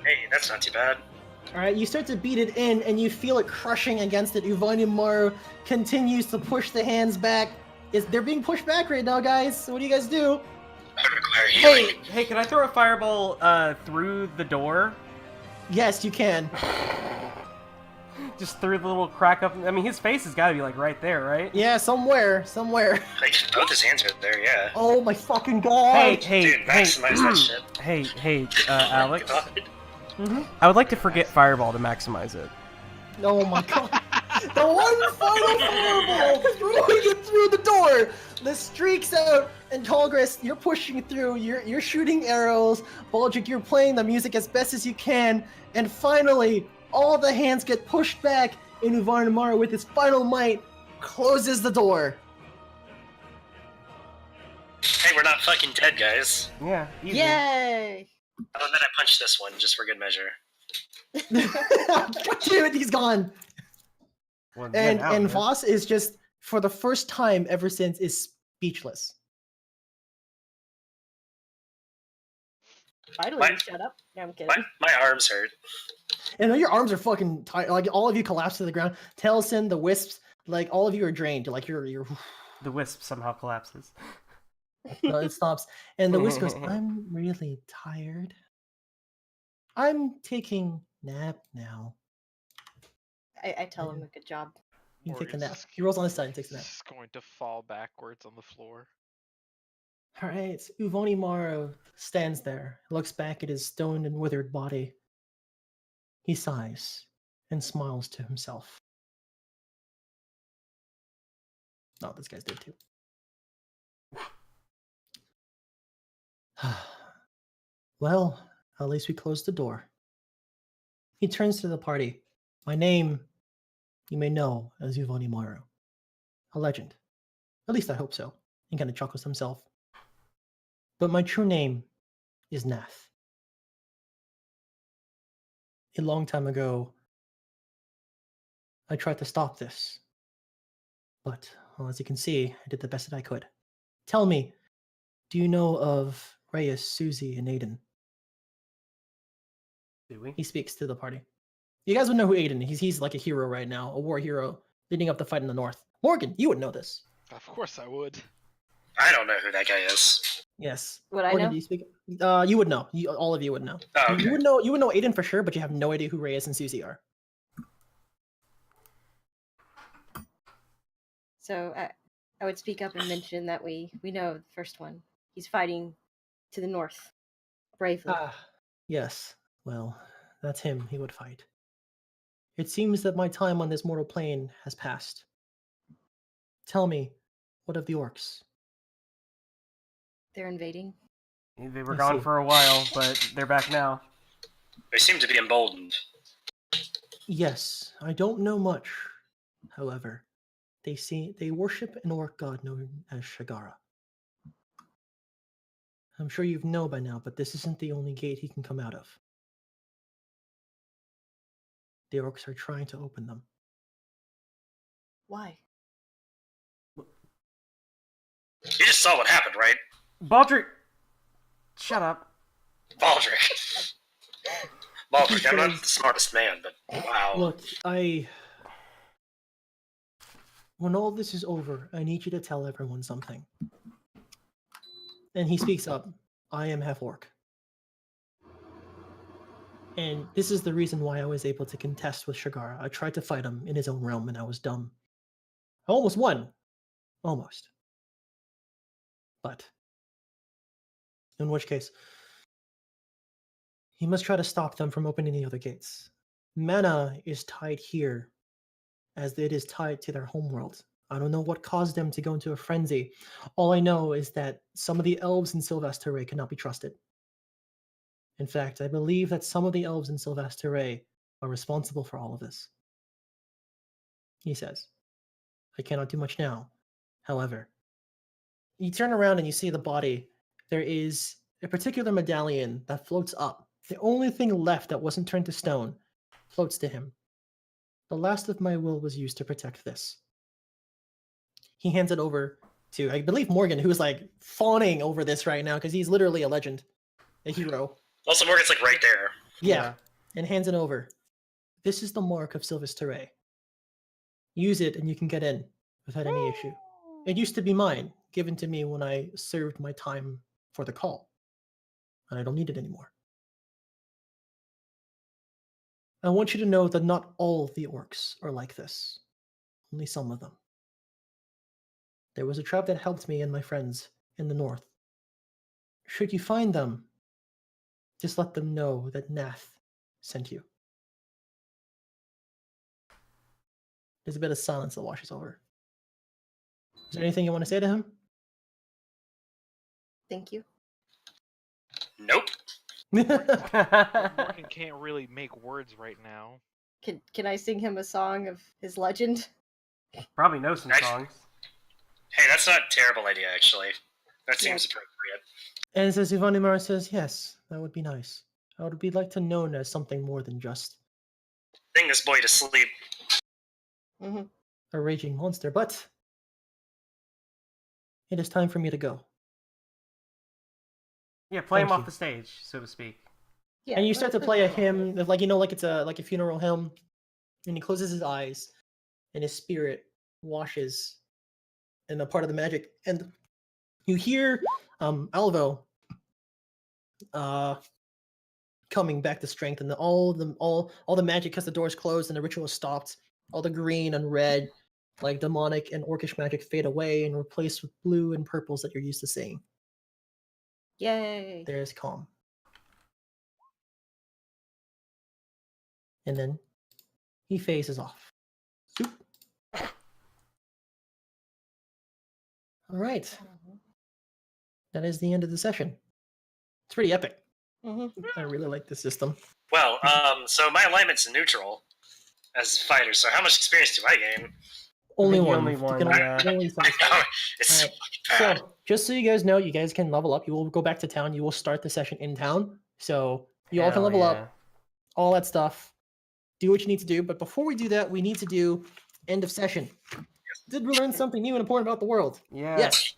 Hey, that's not too bad. Alright, you start to beat it in, and you feel it crushing against it. Uvanimaru continues to push the hands back. They're being pushed back right now, guys. What do you guys do? I require healing. Hey, can I throw a fireball through the door? Yes, you can. Just through the little crack up. I mean, his face has got to be like right there, right? Yeah, somewhere. Like, both his hands are there, yeah. Oh my fucking god! Hey, Dude, maximize that shit. hey, Alex. God. I would like to forget fireball to maximize it. Oh my god. The one final fireball throwing it through the door! This streaks out, and Khalgrast, you're pushing through, you're shooting arrows, Baldric, you're playing the music as best as you can, and finally, all the hands get pushed back, and Uvanimaru, with his final might, closes the door. Hey, we're not fucking dead, guys. Yeah. Easy. Yay! Oh, and then I punched this one, just for good measure. God damn it, he's gone! Well, And then out, man. Voss is just for the first time ever since, is speechless. Finally, My- you shut up. No, I'm kidding. My arms hurt. And then your arms are fucking tight. Like all of you collapse to the ground. Taliesin, the wisps, like all of you are drained. Like you're The wisp somehow collapses. no, it stops. And the wisp goes, I'm really tired. I'm taking nap now. I tell him a good job. You take a Morgan's nap. just- He rolls on his side and takes a nap. Just going to fall backwards on the floor. All right, Uvoni Morrow stands there, looks back at his stoned and withered body. He sighs and smiles to himself. Oh, this guy's dead too. Well, at least we closed the door. He turns to the party. My name, you may know as Uvoni Morrow. A legend. At least I hope so. And kind of chuckles to himself. But my true name is Nath. A long time ago, I tried to stop this. But, well, as you can see, I did the best that I could. Tell me, do you know of Reyes, Susie, and Aiden? Do we? He speaks to the party. You guys would know who Aiden is. He's like a hero right now, a war hero, leading up the fight in the north. Morgan, you would know this. Of course I would. I don't know who that guy is. Yes. Would I Morgan, know? do you speak? You would know. All of you would know. Oh, okay. You would know Aiden for sure, but you have no idea who Reyes and Susie are. So I would speak up and mention that we know the first one. He's fighting to the north, bravely. Yes. Well, that's him. He would fight. It seems that my time on this mortal plane has passed. Tell me, what of the orcs? They're invading. They were I gone see. for a while, but they're back now. They seem to be emboldened. Yes, I don't know much. However, they worship an orc god known as Shagara. I'm sure you know by now, but this isn't the only gate he can come out of. The orcs are trying to open them. Why? You just saw what happened, right? Baldric! Shut up. Baldric. Baldric, I'm not the smartest man, but wow. Look, when all this is over, I need you to tell everyone something. And he speaks up. I am half orc. And this is the reason why I was able to contest with Shagara. I tried to fight him in his own realm and I was dumb. I almost won. Almost. But, in which case, he must try to stop them from opening the other gates. Mana is tied here, as it is tied to their homeworld. I don't know what caused them to go into a frenzy. All I know is that some of the elves in Sylvester cannot be trusted. In fact, I believe that some of the elves in Sylvester are responsible for all of this. He says, I cannot do much now. However, you turn around and you see the body. There is a particular medallion that floats up. The only thing left that wasn't turned to stone floats to him. The last of my will was used to protect this. He hands it over to, I believe, Morgan, who is like fawning over this right now because he's literally a legend, a hero. Also, Morgan's like right there. Yeah, and hands it over. This is the mark of Sylvester. Use it and you can get in without any issue. It used to be mine, given to me when I served my time for the call. And I don't need it anymore. I want you to know that not all the orcs are like this. Only some of them. There was a tribe that helped me and my friends in the north. Should you find them, just let them know that Nath sent you. There's a bit of silence that washes over. Is there anything you want to say to him? Thank you. Nope. Morgan can't really make words right now. Can I sing him a song of his legend? Probably know some songs. Hey, that's not a terrible idea, actually. That seems appropriate. And says Ivanimar says, yes, that would be nice. I would be like to known as something more than just Bring this boy to sleep. Mm-hmm. a raging monster. But it is time for me to go. Yeah, play him Thank off you. the stage, so to speak. Yeah, And you start to let's play a go. hymn, like like it's a funeral hymn, and he closes his eyes, and his spirit washes in a part of the magic, and you hear Alvo coming back to strength, and all the magic, because the doors closed and the ritual stopped, all the green and red, like demonic and orcish magic, fade away and replaced with blue and purples that you're used to seeing. Yay. There's calm. And then he phases off. Zoop. All right. That is the end of the session. It's pretty epic. I really like this system. Well, so my alignment's neutral as a fighter, so how much experience do I gain? Only think you one. only You one, can yeah. only I know, it's Alright, fucking bad. So, just so you guys know, you guys can level up. You will go back to town. You will start the session in town. So, you all can Hell level yeah. up, all that stuff. Do what you need to do. But before we do that, we need to do end of session. Did we learn something new and important about the world? Yeah. Yes.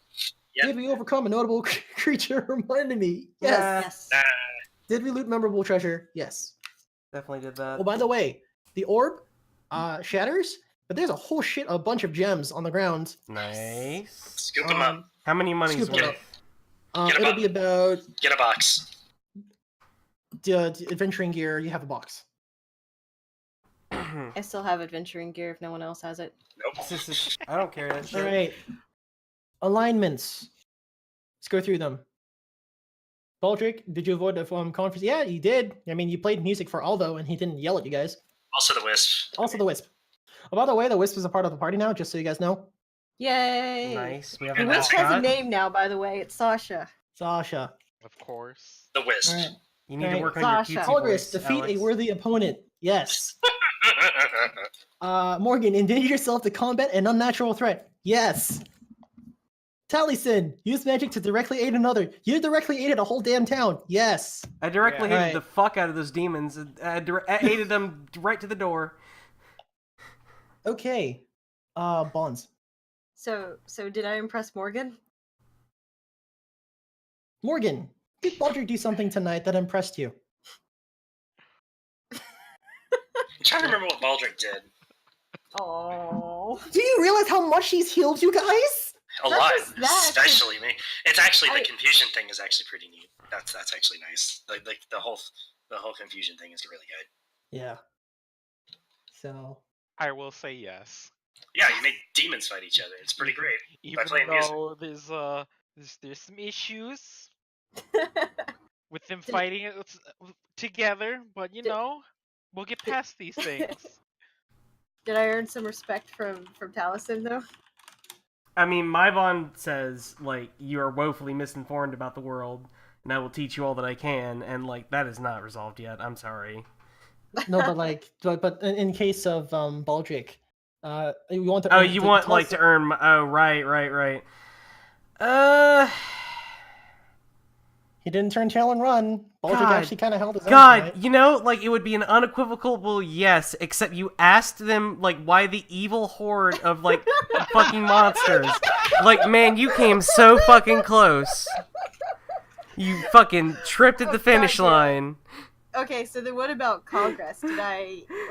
Yep. Did we overcome a notable creature or enemy? Yes. Yes. Did we loot memorable treasure? Yes. Definitely did that. Oh, by the way, the orb shatters, but there's a bunch of gems on the ground. Nice. Scoop them up. How many money's Scoop it worth? up. Get a It'll box. be about Get a box. adventuring gear. You have a box. I still have adventuring gear if no one else has it. Nope. I don't care that shit. All right. Alignments. Let's go through them. Baldric, did you avoid the conference? Yeah, you did. I mean, you played music for Aldo, and he didn't yell at you guys. Also the wisp. Also, the Wisp. Oh, by the way, the Wisp is a part of the party now, just so you guys know. Yay. Nice. We have The a witch has a mascot. name now, by the way. It's Sasha. Sasha. Of course. The wisp. All right. You need to Alright, work on your Sasha. cutesy Khalgrast, voice, defeat Alex. a worthy opponent. Yes. Morgan, endanger yourself to combat an unnatural threat. Yes. Taliesin, use magic to directly aid another. You directly aided a whole damn town. Yes. I directly Yeah. hated the fuck out of those demons. I aided them right to the door. Okay. Bonds. So did I impress Morgan? Morgan, did Baldric do something tonight that impressed you? I'm trying to remember what Baldric did. Oh. Do you realize how much he's healed you guys? A Not lot, just that, especially me. It's actually I- the confusion thing is actually pretty neat. That's actually nice. Like the whole confusion thing is really good. Yeah. So. I will say yes. Yeah, you make demons fight each other. It's pretty great. Even playing music. though there's some issues with them fighting it together, but you know, we'll get past these things. Did I earn some respect from Taliesin though? I mean, my bond says, like, you are woefully misinformed about the world, and I will teach you all that I can, and, like, that is not resolved yet. I'm sorry. No, but like, but in case of Baldric, you want to. Oh, you want, like, to earn my... Oh, right. He didn't turn tail and run. Baldric God. actually kind of held his own. God, tonight. you know, like, it would be an unequivocal yes, except you asked them, like, why the evil horde of, like, fucking monsters. Like, man, you came so fucking close. You fucking tripped at the finish goddamn. line. Okay, so then what about Khalgrast?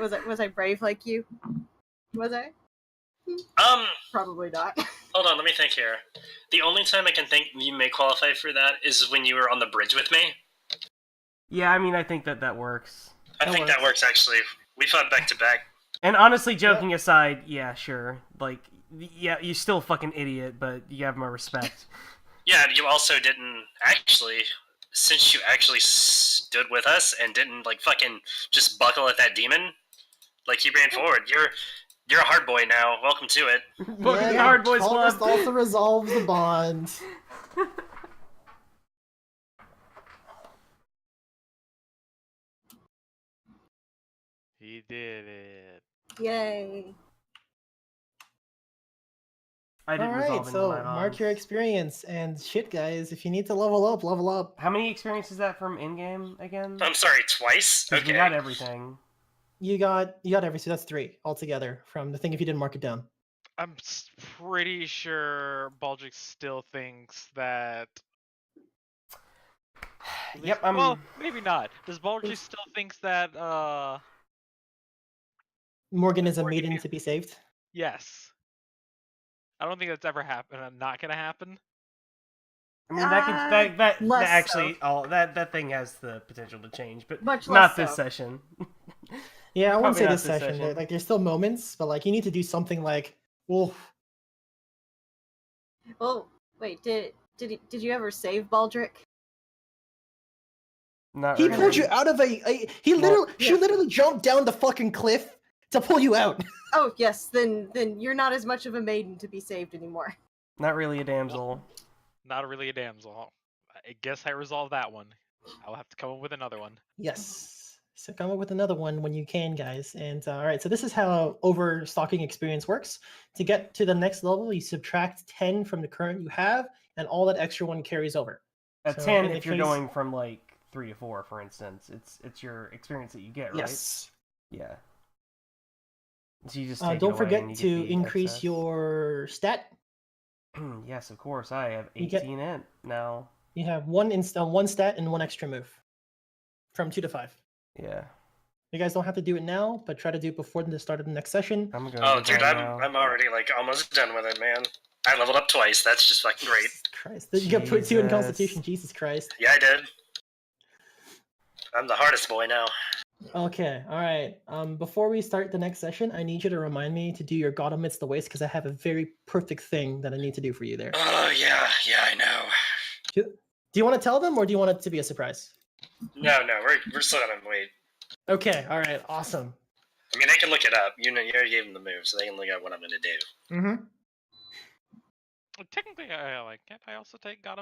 Was I brave like you? Was I? Probably not. Hold on, let me think here. The only time I can think you may qualify for that is when you were on the bridge with me. Yeah, I mean, I think that works. I think that works actually. We fought back to back. And honestly, joking aside, yeah, sure. Like, yeah, you're still a fucking idiot, but you have my respect. Yeah, you also didn't actually, since you actually stood with us and didn't like fucking just buckle at that demon, like you ran forward. You're a hard boy now. Welcome to it. Welcome to the Hard Boys Khalgrast Club. also resolves the bond. He did it. Yay. I didn't All right, resolve any so of my mark bonds. your experience and shit, guys. If you need to level up, level up. How many experience is that from in-game again? I'm sorry, twice? 'Cause Okay. we got everything. You got everything. So that's 3 altogether from the thing if you didn't mark it down. pretty sure Baldric still thinks that. Yep, Well, maybe not. Does Baldric still thinks that? Morgan is a Morgan maiden is- to be saved. Yes. I don't think that's ever happened. Not gonna happen. I mean, that less actually that thing has the potential to change, but Much not less this so. session. Yeah, I wouldn't Probably say not this this session. session. Like, there's still moments, but like you need to do something like, well, Well, wait, did you ever save Baldric? Not he really. pulled you out of she literally jumped down the fucking cliff to pull you out. Oh yes, then you're not as much of a maiden to be saved anymore. Not really a damsel. Not really a damsel. I guess I resolved that one. I'll have to come up with another one. Yes. So come up with another one when you can, guys. And all right, so this is how overstocking experience works. To get to the next level, you subtract 10 from the current you have, and all that extra one carries over. A So 10 in the if you're case- going from like 3 to 4, for instance. It's your experience that you get, right? Yes. Yeah. So you just take it Don't away forget and you to get the increase excess. your stat. Yes, of course. I have You get- 18 int now. You have one stat and one extra move from 2 to 5. Yeah. You guys don't have to do it now, but try to do it before the start of the next session. I'm going Oh, to dude, right I'm now. I'm already like almost done with it, man. I leveled up twice. That's just fucking great. Jesus Christ. You got put 2 in Jesus. Constitution. Jesus Christ. Yeah, I did. I'm the hardest boy now. Okay, all right. Before we start the next session, I need you to remind me to do your God amidst the waste because I have a very perfect thing that I need to do for you there. Oh yeah, I know. Do you want to tell them or do you want it to be a surprise? No, we're still gonna wait. Okay, all right, awesome. I mean, they can look it up. You know, you already gave them the move, so they can look at what I'm gonna do. Mm-hmm. Technically, can't I also take God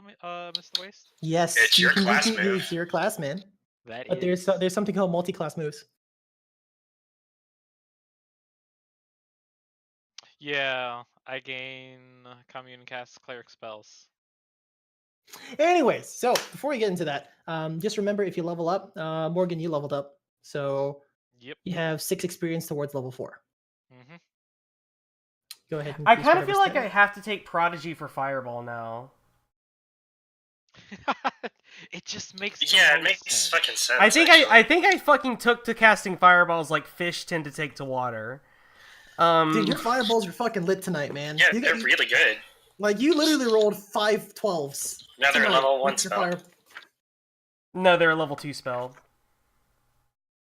Miss the Waste? Yes, It's your class move. It's your class, man. That But is. there's something called multi-class moves. Yeah, I gain commune cast cleric spells. Anyways, so before we get into that, just remember if you level up, Morgan, you leveled up, so Yep. you have 6 experience towards level 4. Mm-hmm. Go ahead. And I increase kind of whatever feel like stat. I have to take Prodigy for Fireball now. It just makes. Yeah, the it most makes sense. fucking sense. I think actually. I think I fucking took to casting fireballs like fish tend to take to water. Dude, your fireballs are fucking lit tonight, man. Yeah, You they're got- really good. Like you literally rolled 5 12s. Now they're a tonight level 1 with your spell. No, they're a level 2 spell.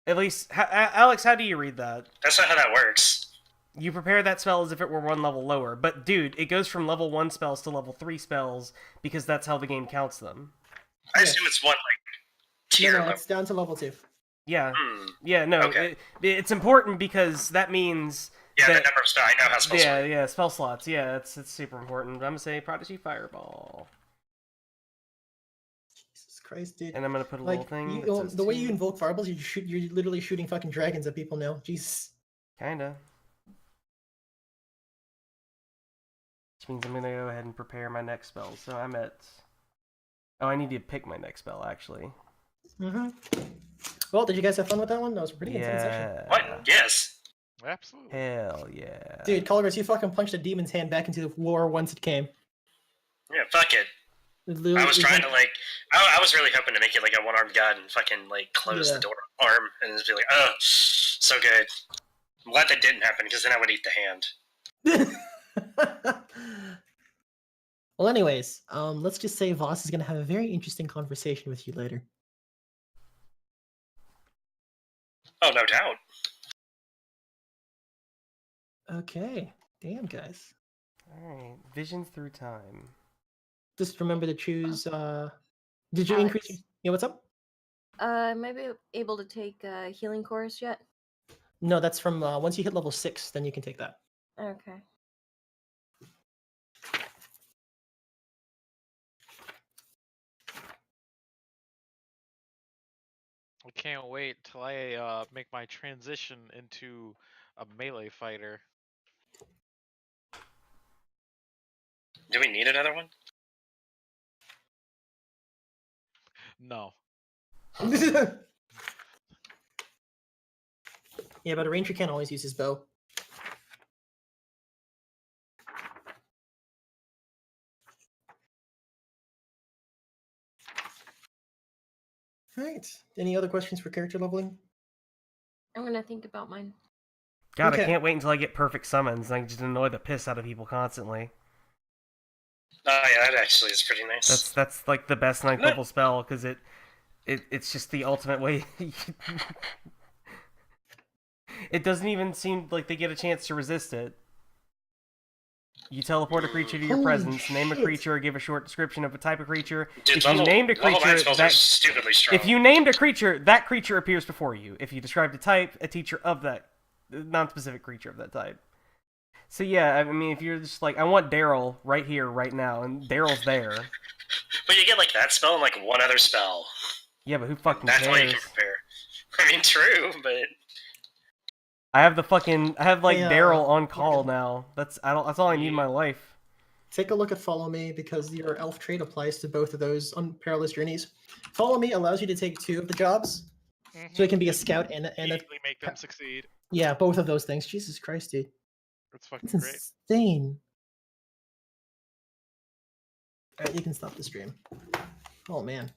At least, Alex, how do you read that? That's not how that works. You prepare that spell as if it were 1 level lower, but dude, it goes from level 1 spells to level 3 spells because that's how the game counts them. I Yes. assume it's one like No, tier no, level. it's down to level 2. Yeah, Hmm. yeah, no, Okay. it's important because that means Yeah, the that, number of spells. I know how spells yeah, work. yeah, spell slots. Yeah, it's super important. I'm gonna say Prodigy Fireball, Jesus Christ, dude. and I'm gonna put a Like little thing. you, that says the way you 2. invoke fireballs, you're literally shooting fucking dragons at people now. Jesus. Kinda. Which means I'm gonna go ahead and prepare my next spell. So I'm at. Oh, I need to pick my next spell actually. Mm-hmm. Well, did you guys have fun with that one? That was a pretty intense session. Yeah. What? Yes. Absolutely. Hell yeah. Dude, Khalgrast, you fucking punched a demon's hand back into the war once it came. Yeah, fuck it. It literally- I was it trying to like, I was really hoping to make it like a one-armed god and fucking like close Yeah. the door arm and just be like, oh, so good. I'm glad that didn't happen because then I would eat the hand. Well, anyways, let's just say Voss is gonna have a very interesting conversation with you later. Oh, no doubt. Okay. Damn, guys. Alright. Visions through time. Just remember to choose. Did you Alex. increase? Yeah, what's up? Am I able to take healing chorus yet? No, that's from once you hit level 6, then you can take that. Okay. I can't wait till I make my transition into a melee fighter. Do we need another one? No. Yeah, but a ranger can't always use his bow. right. Any other questions for character leveling? I'm gonna think about mine. God, Okay. I can't wait until I get perfect summons. I can just annoy the piss out of people constantly. Oh yeah, that actually is pretty nice. That's like the best ninth level spell because it's just the ultimate way. It doesn't even seem like they get a chance to resist it. You teleport a creature to your Holy presence, name a shit. creature, or give a short description of a type of creature. Dude, If you named a level 9 creature, spells are stupidly strong. if you named a creature, that creature appears before you. If you described a type, a teacher of that non-specific creature of that type. So yeah, I mean, if you're just like, I want Daryl right here, right now, and Daryl's there. But you get like that spell and like one other spell. Yeah, but who fucking That's all you cares? can prepare. I mean, true, but I have like Hey, Daryl on call Morgan. now. That's all I need in my life. Take a look at Follow Me because your elf trait applies to both of those on perilous journeys. Follow Me allows you to take 2 of the jobs, so it can be a scout and a Easily make them succeed. yeah, both of those things. Jesus Christ, dude, It's fucking it's great. insane. All right, you can stop the stream. Oh man.